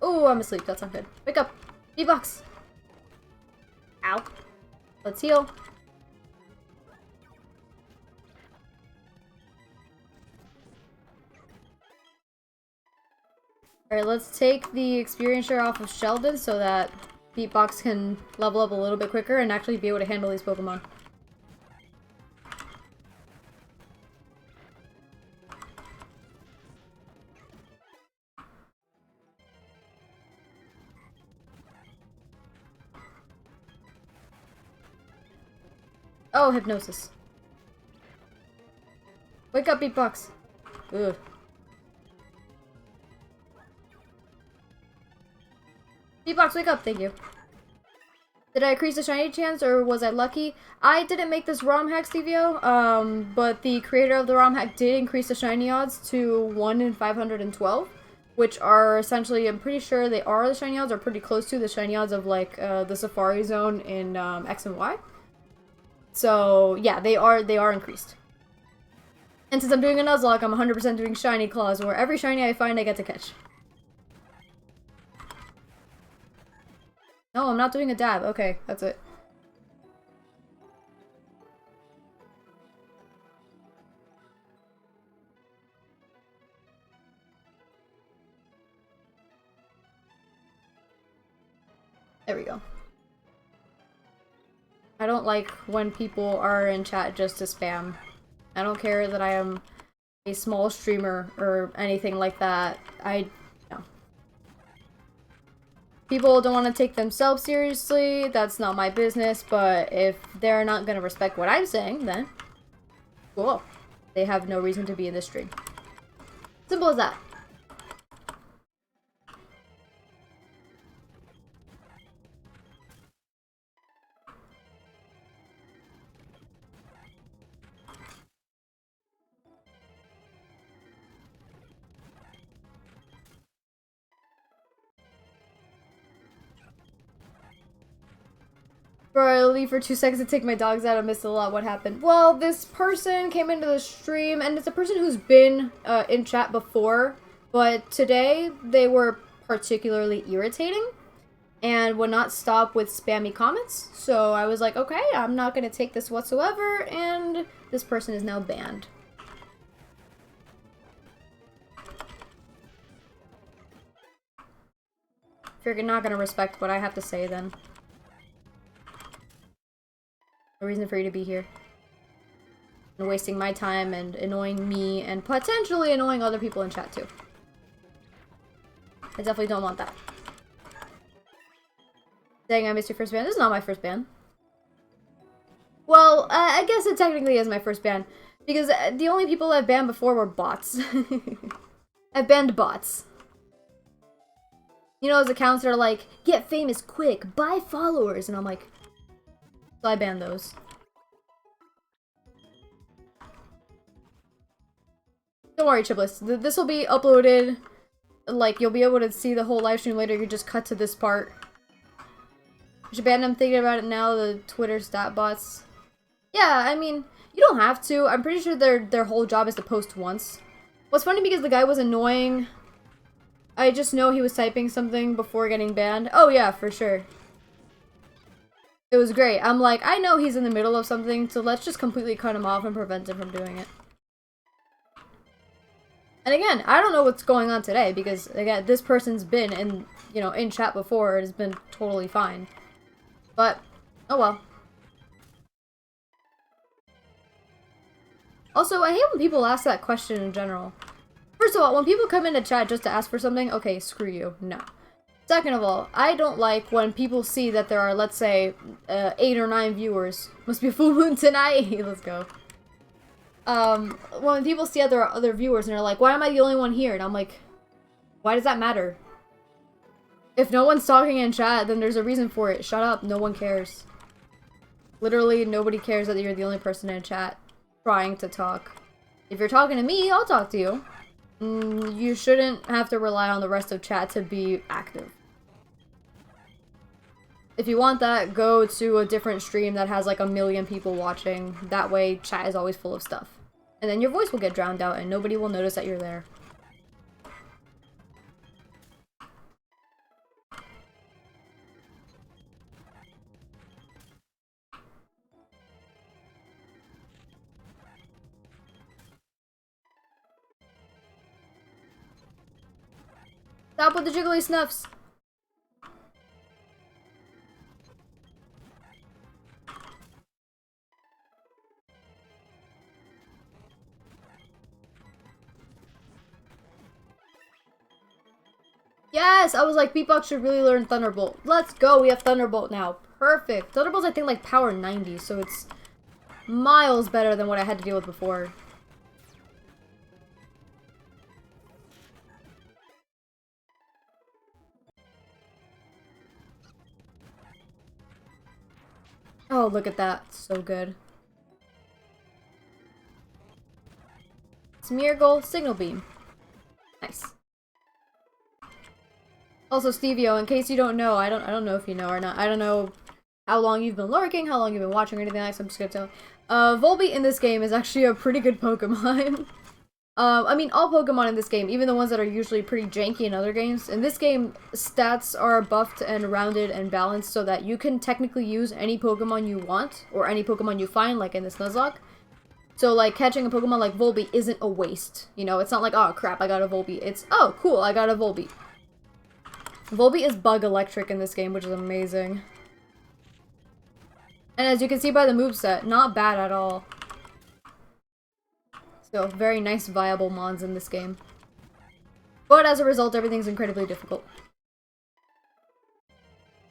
Oh, I'm asleep. That's not good. Wake up. V-Bucks. Ow. Let's heal. Alright, let's take the experience share off of Sheldon so that Beatbox can level up a little bit quicker and actually be able to handle these Pokemon. Oh, Hypnosis. Wake up, Beatbox. Ugh. Beatbox, wake up, thank you. Did I increase the shiny chance, or was I lucky? I didn't make this ROM hack, Stevio, but the creator of the ROM hack did increase the shiny odds to 1 in 512, which are essentially, I'm pretty sure they are the shiny odds, or pretty close to the shiny odds of, like, the Safari Zone in, X and Y. So, yeah, they are increased. And since I'm doing a Nuzlocke, I'm 100% doing shiny claws, where every shiny I find, I get to catch. No, I'm not doing a dab. Okay, that's it. There we go. I don't like when people are in chat just to spam. I don't care that I am a small streamer or anything like that. No. People don't want to take themselves seriously, that's not my business, but if they're not going to respect what I'm saying, then cool. They have no reason to be in this stream. Simple as that. Bro, I leave for 2 seconds to take my dogs out. I missed a lot. What happened? Well, this person came into the stream, and it's a person who's been in chat before, but today they were particularly irritating and would not stop with spammy comments. So I was like, okay, I'm not going to take this whatsoever, and this person is now banned. If you're not going to respect what I have to say, then no reason for you to be here. And wasting my time and annoying me and potentially annoying other people in chat too. I definitely don't want that. Dang, I missed your first ban. This is not my first ban. Well, I guess it technically is my first ban. Because the only people I've banned before were bots. I've banned bots. You know, those accounts that are like, get famous quick, buy followers. And I'm like, so I banned those. Don't worry, Chibless. This will be uploaded. Like, you'll be able to see the whole live stream later. You just cut to this part. You should ban them. Thinking about it now, the Twitter stat bots. Yeah, I mean, you don't have to. I'm pretty sure their whole job is to post once. What's funny because the guy was annoying. I just know he was typing something before getting banned. Oh yeah, for sure. It was great. I'm like, I know he's in the middle of something, so let's just completely cut him off and prevent him from doing it. And again, I don't know what's going on today because, again, this person's been in, you know, in chat before. It has been totally fine. But, oh well. Also, I hate when people ask that question in general. First of all, when people come into chat just to ask for something, okay, screw you. No. Second of all, I don't like when people see that there are, let's say, 8 or 9 viewers. Must be a full moon tonight. Let's go. When people see that there are other viewers and they're like, why am I the only one here? And I'm like, why does that matter? If no one's talking in chat, then there's a reason for it. Shut up. No one cares. Literally, nobody cares that you're the only person in chat trying to talk. If you're talking to me, I'll talk to you. You shouldn't have to rely on the rest of chat to be active. If you want that, go to a different stream that has like 1 million people watching. That way, chat is always full of stuff. And then your voice will get drowned out and nobody will notice that you're there. Stop with the jiggly snuffs! Yes! I was like, Beatbox should really learn Thunderbolt. Let's go! We have Thunderbolt now. Perfect! Thunderbolt's I think like power 90, so it's miles better than what I had to deal with before. Oh, look at that. So good. Smeargle, Signal Beam. Nice. Also, Stevio, in case you don't know, I don't know if you know or not. I don't know how long you've been lurking, how long you've been watching or anything like that, so I'm just gonna tell you. Volbeat in this game is actually a pretty good Pokemon. I mean, all Pokemon in this game, even the ones that are usually pretty janky in other games. In this game, stats are buffed and rounded and balanced so that you can technically use any Pokemon you want, or any Pokemon you find, like in this Nuzlocke. So, like, catching a Pokemon like Volbeat isn't a waste. You know, it's not like, oh crap, I got a Volbeat. It's, oh cool, I got a Volbeat. Volbeat is bug electric in this game, which is amazing. And as you can see by the moveset, not bad at all. So, very nice, viable mons in this game. But as a result, everything's incredibly difficult.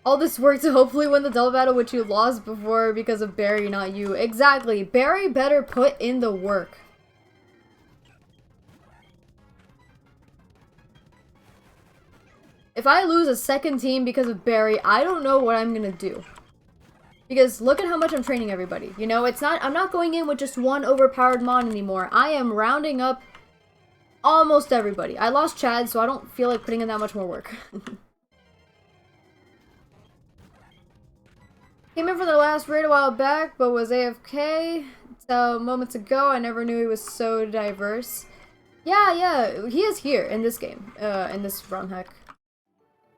All this work to hopefully win the double battle, which you lost before because of Barry, not you. Exactly. Barry better put in the work. If I lose a second team because of Barry, I don't know what I'm gonna do. Because look at how much I'm training everybody. You know, I'm not going in with just one overpowered mon anymore. I am rounding up almost everybody. I lost Chad, so I don't feel like putting in that much more work. Came in for the last raid a while back, but was AFK. So moments ago, I never knew he was so diverse. Yeah, he is here in this game. In this run hack.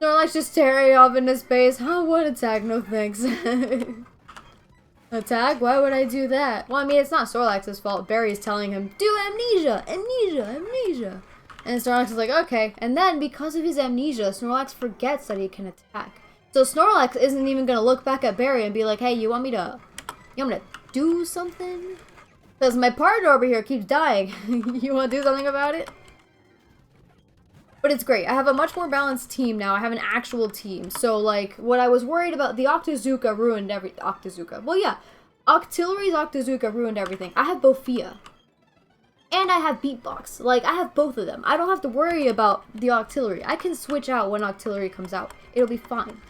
Snorlax just tearing off into space. Oh, what a tag, no thanks. A tag? Why would I do that? Well, I mean, it's not Snorlax's fault. Barry's telling him, do amnesia, amnesia, amnesia. And Snorlax is like, okay. And then, because of his amnesia, Snorlax forgets that he can attack. So Snorlax isn't even gonna look back at Barry and be like, hey, you want me to do something? Because my partner over here keeps dying. You want to do something about it? But it's great. I have a much more balanced team now. I have an actual team. So, like, what I was worried about, the Octazooka ruined Octazooka. Well, yeah. Octillery's Octazooka ruined everything. I have Bofia. And I have Beatbox. Like, I have both of them. I don't have to worry about the Octillery. I can switch out when Octillery comes out. It'll be fine.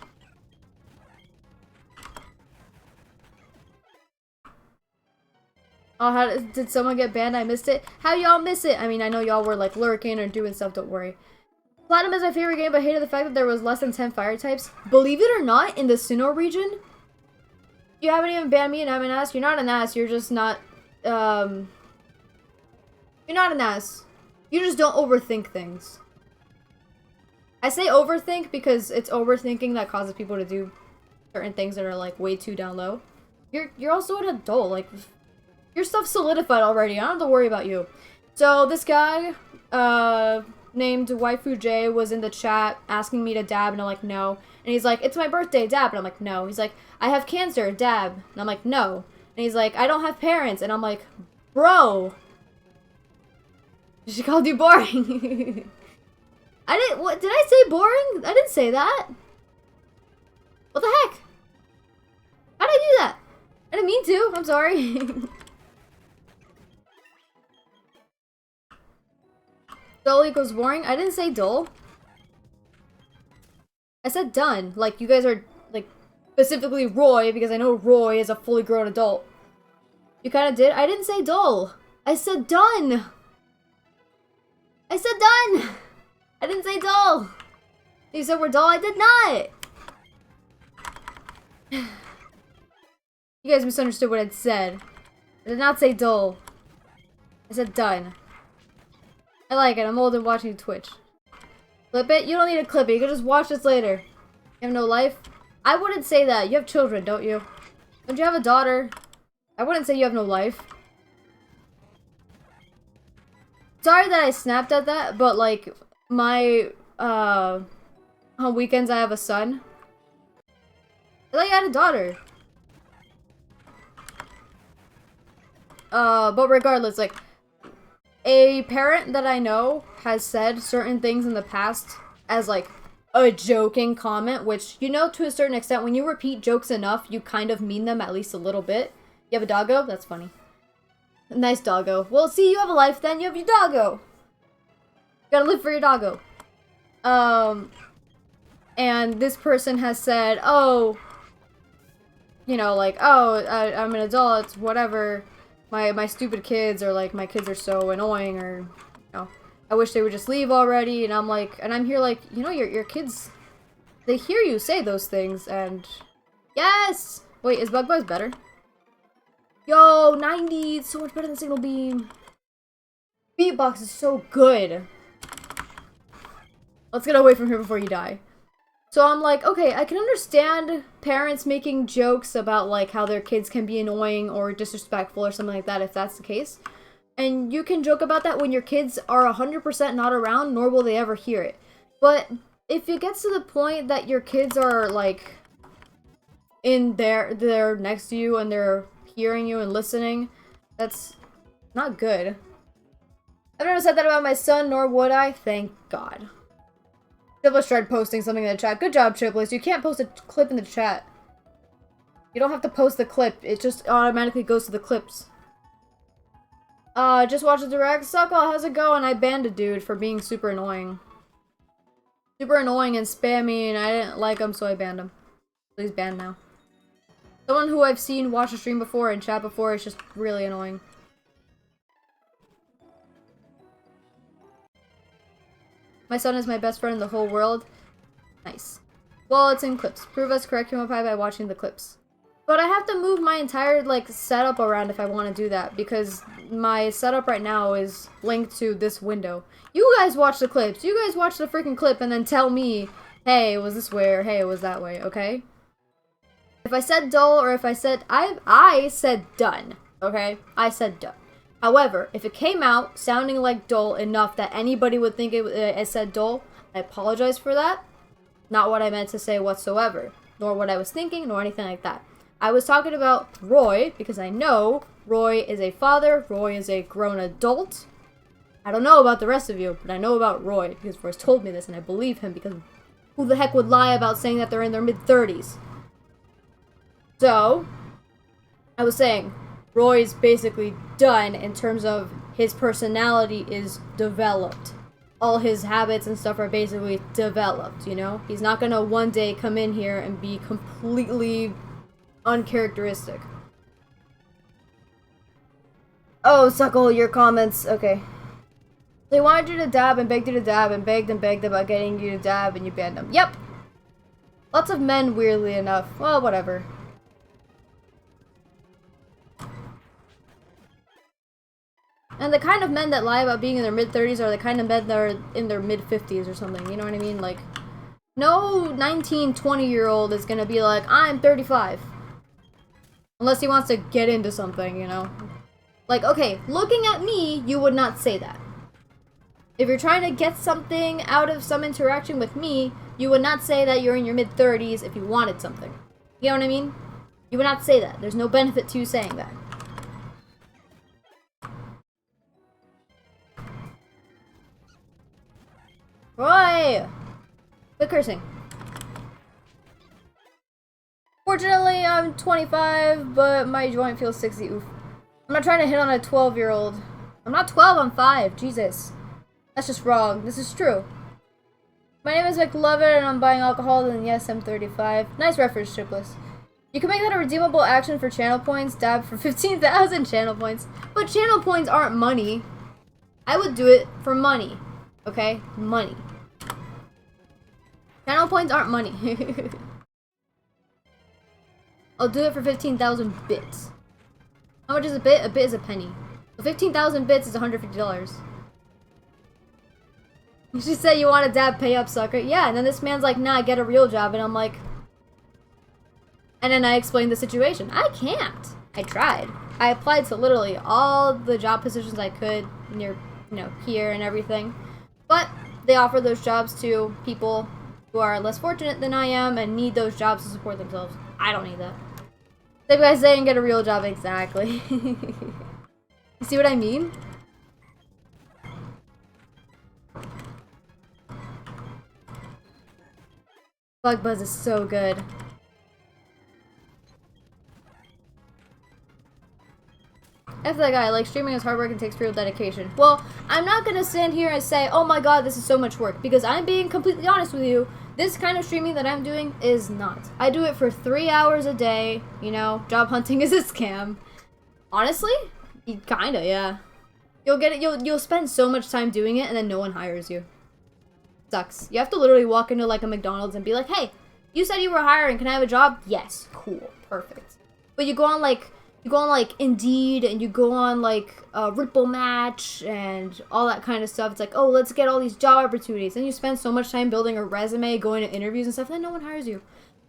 Oh, did someone get banned? I missed it. How y'all miss it? I mean, I know y'all were, like, lurking or doing stuff. Don't worry. Platinum is my favorite game, but I hated the fact that there was less than 10 fire types. Believe it or not, in the Sinnoh region, you haven't even banned me and I'm an ass. You're not an ass. You're just not, you're not an ass. You just don't overthink things. I say overthink because it's overthinking that causes people to do certain things that are, like, way too down low. You're also an adult. Like, your stuff's solidified already. I don't have to worry about you. So, this guy, named Waifu J was in the chat asking me to dab, and I'm like, no. And he's like, it's my birthday, dab. And I'm like, no. He's like, I have cancer, dab. And I'm like, no. And he's like, I don't have parents. And I'm like, Bro! She called you boring. What, did I say boring? I didn't say that. What the heck? How did I do that? I didn't mean to, I'm sorry. Dull equals boring? I didn't say dull. I said done. Like, you guys are, like, specifically Roy, because I know Roy is a fully grown adult. You kind of did? I didn't say dull. I said done. I said done. I didn't say dull. You said we're dull? I did not. You guys misunderstood what I'd said. I did not say dull. I said done. I like it. I'm old and watching Twitch. Clip it? You don't need to clip it. You can just watch this later. You have no life? I wouldn't say that. You have children, don't you? Don't you have a daughter? I wouldn't say you have no life. Sorry that I snapped at that, but like, my, on weekends I have a son. I thought you had a daughter. But regardless, like, a parent that I know has said certain things in the past as, like, a joking comment, which, you know, to a certain extent, when you repeat jokes enough, you kind of mean them at least a little bit. You have a doggo? That's funny. Nice doggo. Well, see, you have a life then. You have your doggo. You gotta live for your doggo. And this person has said, oh, you know, like, oh, I'm an adult, whatever. My stupid kids, or like, my kids are so annoying, or, you know, I wish they would just leave already. And I'm like, and I'm here like, you know, your kids, they hear you say those things, and yes! Wait, is Bug Buzz better? Yo, 90! It's so much better than Signal Beam. Beatbox is so good. Let's get away from here before you die. So I'm like, okay, I can understand parents making jokes about like how their kids can be annoying or disrespectful or something like that if that's the case. And you can joke about that when your kids are 100% not around, nor will they ever hear it. But if it gets to the point that your kids are like they're next to you and they're hearing you and listening, that's not good. I've never said that about my son, nor would I. Thank God. Triplets tried posting something in the chat. Good job, Triplets. You can't post a clip in the chat. You don't have to post the clip. It just automatically goes to the clips. Just watch the direct. Suckle, how's it going? I banned a dude for being super annoying. Super annoying and spammy, and I didn't like him, so I banned him. So he's banned now. Someone who I've seen watch a stream before and chat before is just really annoying. My son is my best friend in the whole world. Nice. Well, it's in clips. Prove us correct, Human Pie, by watching the clips. But I have to move my entire, like, setup around if I want to do that, because my setup right now is linked to this window. You guys watch the clips. You guys watch the freaking clip and then tell me, hey, it was this way, or hey, it was that way, okay? If I said dull, or if I said... I said done, okay? I said done. However, if it came out sounding like dull enough that anybody would think it said dull, I apologize for that. Not what I meant to say whatsoever. Nor what I was thinking, nor anything like that. I was talking about Roy, because I know Roy is a father, Roy is a grown adult. I don't know about the rest of you, but I know about Roy, because Roy's told me this, and I believe him, because who the heck would lie about saying that they're in their mid-30s? So, I was saying, Roy's basically done in terms of his personality is developed. All his habits and stuff are basically developed, you know? He's not gonna one day come in here and be completely uncharacteristic. Oh, Suckle, your comments. Okay. They wanted you to dab and begged you to dab and begged about getting you to dab and you banned them. Yep. Lots of men, weirdly enough. Well, whatever. And the kind of men that lie about being in their mid-30s are the kind of men that are in their mid-50s or something, you know what I mean? Like, no 19, 20-year-old is gonna be like, I'm 35. Unless he wants to get into something, you know? Like, okay, looking at me, you would not say that. If you're trying to get something out of some interaction with me, you would not say that you're in your mid-30s if you wanted something. You know what I mean? You would not say that. There's no benefit to you saying that. Roy! Quit cursing. Fortunately, I'm 25, but my joint feels 60. Oof. I'm not trying to hit on a 12-year-old. I'm not 12, I'm 5. Jesus. That's just wrong. This is true. My name is McLovin, and I'm buying alcohol, and yes, I'm 35. Nice reference, Chipless. You can make that a redeemable action for channel points. Dab for 15,000 channel points. But channel points aren't money. I would do it for money. Okay? Money. Channel points aren't money. I'll do it for 15,000 bits. How much is a bit? A bit is a penny. So 15,000 bits is $150. She said, you want a dab, pay up, sucker. Yeah, and then this man's like, nah, get a real job. And I'm like... And then I explained the situation. I can't. I tried. I applied to literally all the job positions I could near, you know, here and everything. But they offer those jobs to people who are less fortunate than I am and need those jobs to support themselves. I don't need that. Same guy saying get a real job, exactly. You see what I mean? Bug Buzz is so good. F that guy, like streaming is hard work and takes real dedication. Well, I'm not gonna stand here and say, oh my god, this is so much work, because I'm being completely honest with you. This kind of streaming that I'm doing is not. I do it for 3 hours a day, you know, job hunting is a scam. Honestly? Kinda, yeah. You'll get it, you'll spend so much time doing it and then no one hires you. Sucks. You have to literally walk into like a McDonald's and be like, hey, you said you were hiring, can I have a job? Yes, cool, perfect. But you go on like Indeed, and you go on like Ripple Match and all that kind of stuff. It's like, oh, let's get all these job opportunities. And you spend so much time building a resume, going to interviews and stuff, and then no one hires you.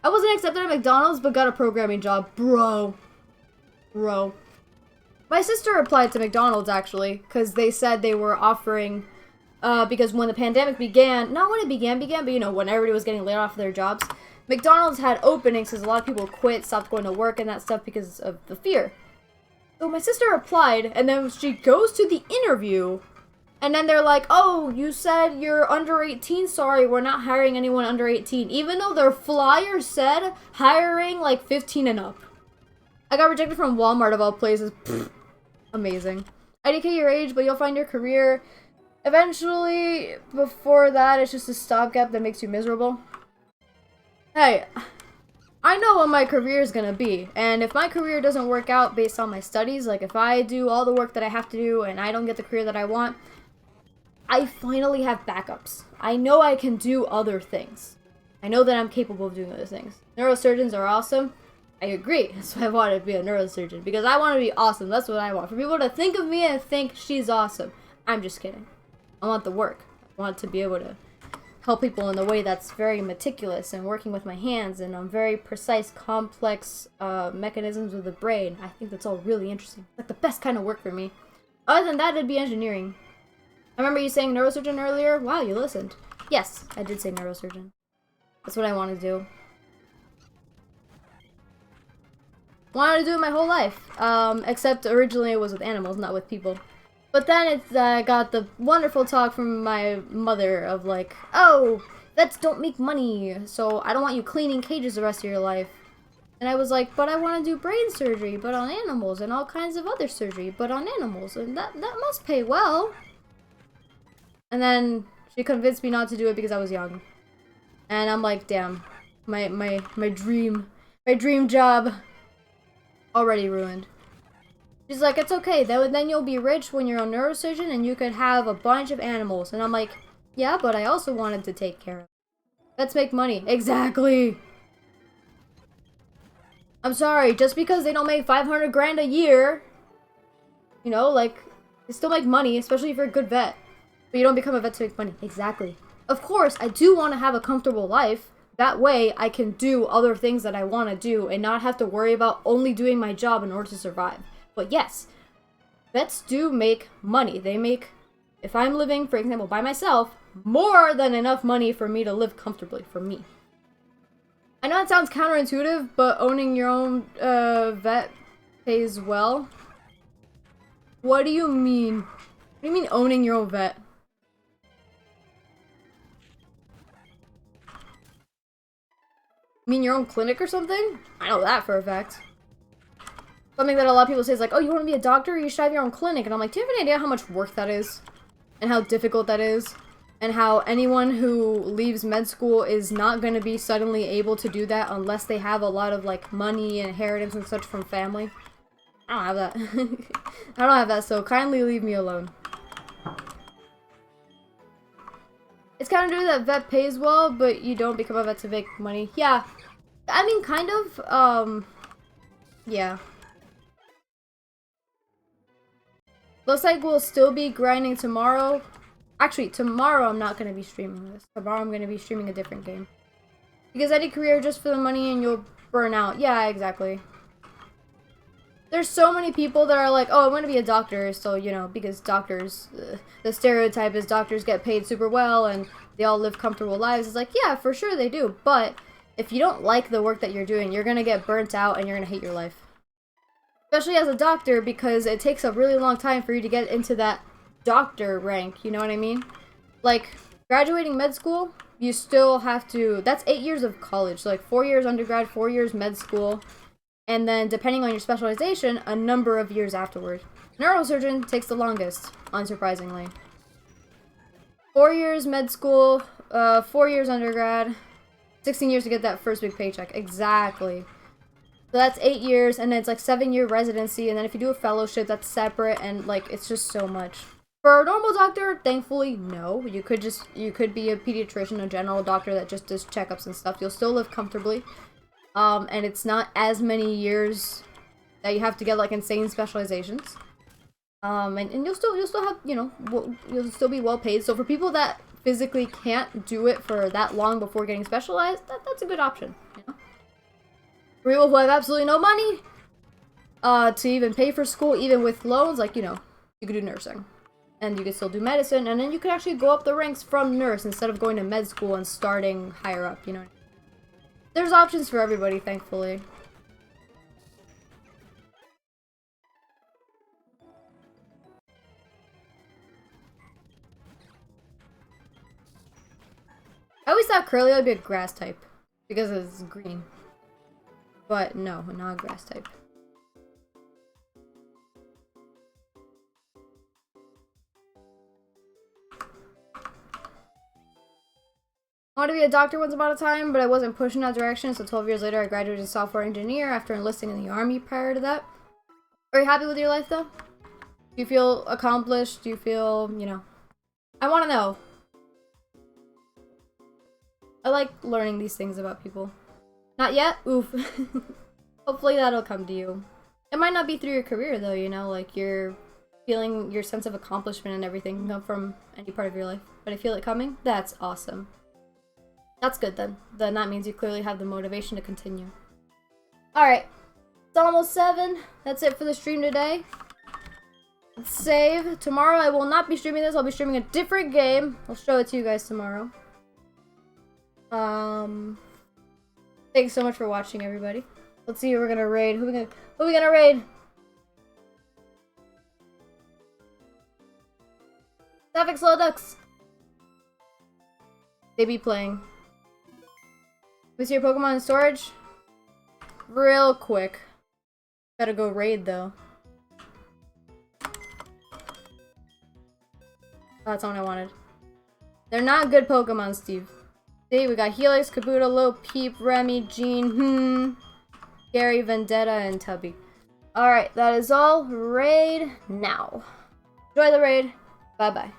I wasn't accepted at McDonald's, but got a programming job. Bro. My sister applied to McDonald's, actually, because they said they were offering, because when the pandemic began, not when it began, but you know, when everybody was getting laid off of their jobs, McDonald's had openings because a lot of people quit, stopped going to work and that stuff because of the fear. So my sister applied, and then she goes to the interview, and then they're like, oh, you said you're under 18? Sorry, we're not hiring anyone under 18. Even though their flyer said hiring like 15 and up. I got rejected from Walmart of all places. Pfft. Amazing. IDK your age, but you'll find your career. Eventually, before that, it's just a stopgap that makes you miserable. Hey, I know what my career is gonna be, and if my career doesn't work out based on my studies, like if I do all the work that I have to do and I don't get the career that I want, I finally have backups. I know I can do other things. I know that I'm capable of doing other things. Neurosurgeons are awesome. I agree. That's why I wanted to be a neurosurgeon, because I want to be awesome. That's what I want. For people to think of me and think she's awesome. I'm just kidding. I want the work. I want to be able to help people in a way that's very meticulous and working with my hands and on very precise, complex mechanisms of the brain. I think that's all really interesting. It's like the best kind of work for me. Other than that, it'd be engineering. I remember you saying neurosurgeon earlier. Wow, you listened. Yes, I did say neurosurgeon. That's what I want to do. Wanted to do it my whole life. Except originally it was with animals, not with people. But then it's got the wonderful talk from my mother of like, oh, vets don't make money, so I don't want you cleaning cages the rest of your life. And I was like, but I want to do brain surgery, but on animals, and all kinds of other surgery, but on animals, and that must pay well. And then she convinced me not to do it because I was young. And I'm like, damn, my dream job already ruined. She's like, it's okay, then you'll be rich when you're a neurosurgeon and you could have a bunch of animals. And I'm like, yeah, but I also wanted to take care of. Let's make money. Exactly. I'm sorry, just because they don't make 500 grand a year, you know, like, they still make money, especially if you're a good vet. But you don't become a vet to make money. Exactly. Of course, I do want to have a comfortable life. That way, I can do other things that I want to do and not have to worry about only doing my job in order to survive. But yes, vets do make money. They make, if I'm living, for example, by myself, more than enough money for me to live comfortably, for me. I know it sounds counterintuitive, but owning your own vet pays well. What do you mean? What do you mean owning your own vet? You mean your own clinic or something? I know that for a fact. Something that a lot of people say is like, oh, you want to be a doctor? You should have your own clinic. And I'm like, do you have any idea how much work that is? And how difficult that is? And how anyone who leaves med school is not going to be suddenly able to do that unless they have a lot of, like, money and inheritance and such from family. I don't have that. I don't have that, so kindly leave me alone. It's kind of true that vet pays well, but you don't become a vet to make money. Yeah. I mean, kind of, yeah. Looks like we'll still be grinding tomorrow. Actually, tomorrow I'm not going to be streaming this. Tomorrow I'm going to be streaming a different game. Because any career just for the money and you'll burn out. Yeah, exactly. There's so many people that are like, oh, I'm going to be a doctor. So, you know, because doctors, the stereotype is doctors get paid super well and they all live comfortable lives. It's like, yeah, for sure they do. But if you don't like the work that you're doing, you're going to get burnt out and you're going to hate your life. Especially as a doctor, because it takes a really long time for you to get into that doctor rank, you know what I mean? Like, graduating med school, you still have to, that's 8 years of college, so like 4 years undergrad, 4 years med school, and then depending on your specialization, a number of years afterward. Neurosurgeon takes the longest, unsurprisingly. 4 years med school, 4 years undergrad, 16 years to get that first big paycheck. Exactly. So that's 8 years, and then it's like 7-year residency, and then if you do a fellowship, that's separate, and like, it's just so much. For a normal doctor, thankfully, no. You could be a pediatrician, a general doctor that just does checkups and stuff. You'll still live comfortably. And it's not as many years that you have to get like insane specializations. And you'll still have, you know, you'll still be well paid. So for people that physically can't do it for that long before getting specialized, that's a good option, you know? For people who have absolutely no money to even pay for school, even with loans, like, you know, you could do nursing. And you could still do medicine, and then you could actually go up the ranks from nurse instead of going to med school and starting higher up, you know? There's options for everybody, thankfully. I always thought Curly would be a grass type, because it's green. But no, not a grass type. I wanted to be a doctor once upon a time, but I wasn't pushing that direction, so 12 years later I graduated as a software engineer after enlisting in the army prior to that. Are you happy with your life, though? Do you feel accomplished? Do you feel, you know... I want to know. I like learning these things about people. Not yet? Oof. Hopefully that'll come to you. It might not be through your career, though, you know? Like, you're feeling your sense of accomplishment and everything can come from any part of your life. But I feel it coming? That's awesome. That's good then. Then that means you clearly have the motivation to continue. Alright. It's almost 7. That's it for the stream today. Let's save. Tomorrow I will not be streaming this. I'll be streaming a different game. I'll show it to you guys tomorrow. Thanks so much for watching, everybody. Let's see who we're gonna raid. Who we gonna raid? Traffic Slow Ducks. They be playing. We see your Pokemon in storage? Real quick. Gotta go raid, though. Oh, that's not what I wanted. They're not good Pokemon, Steve. See, we got Helix, Kabuto, Lil Peep, Remy, Jean, Gary, Vendetta, and Tubby. Alright, that is all. Raid now. Enjoy the raid. Bye-bye.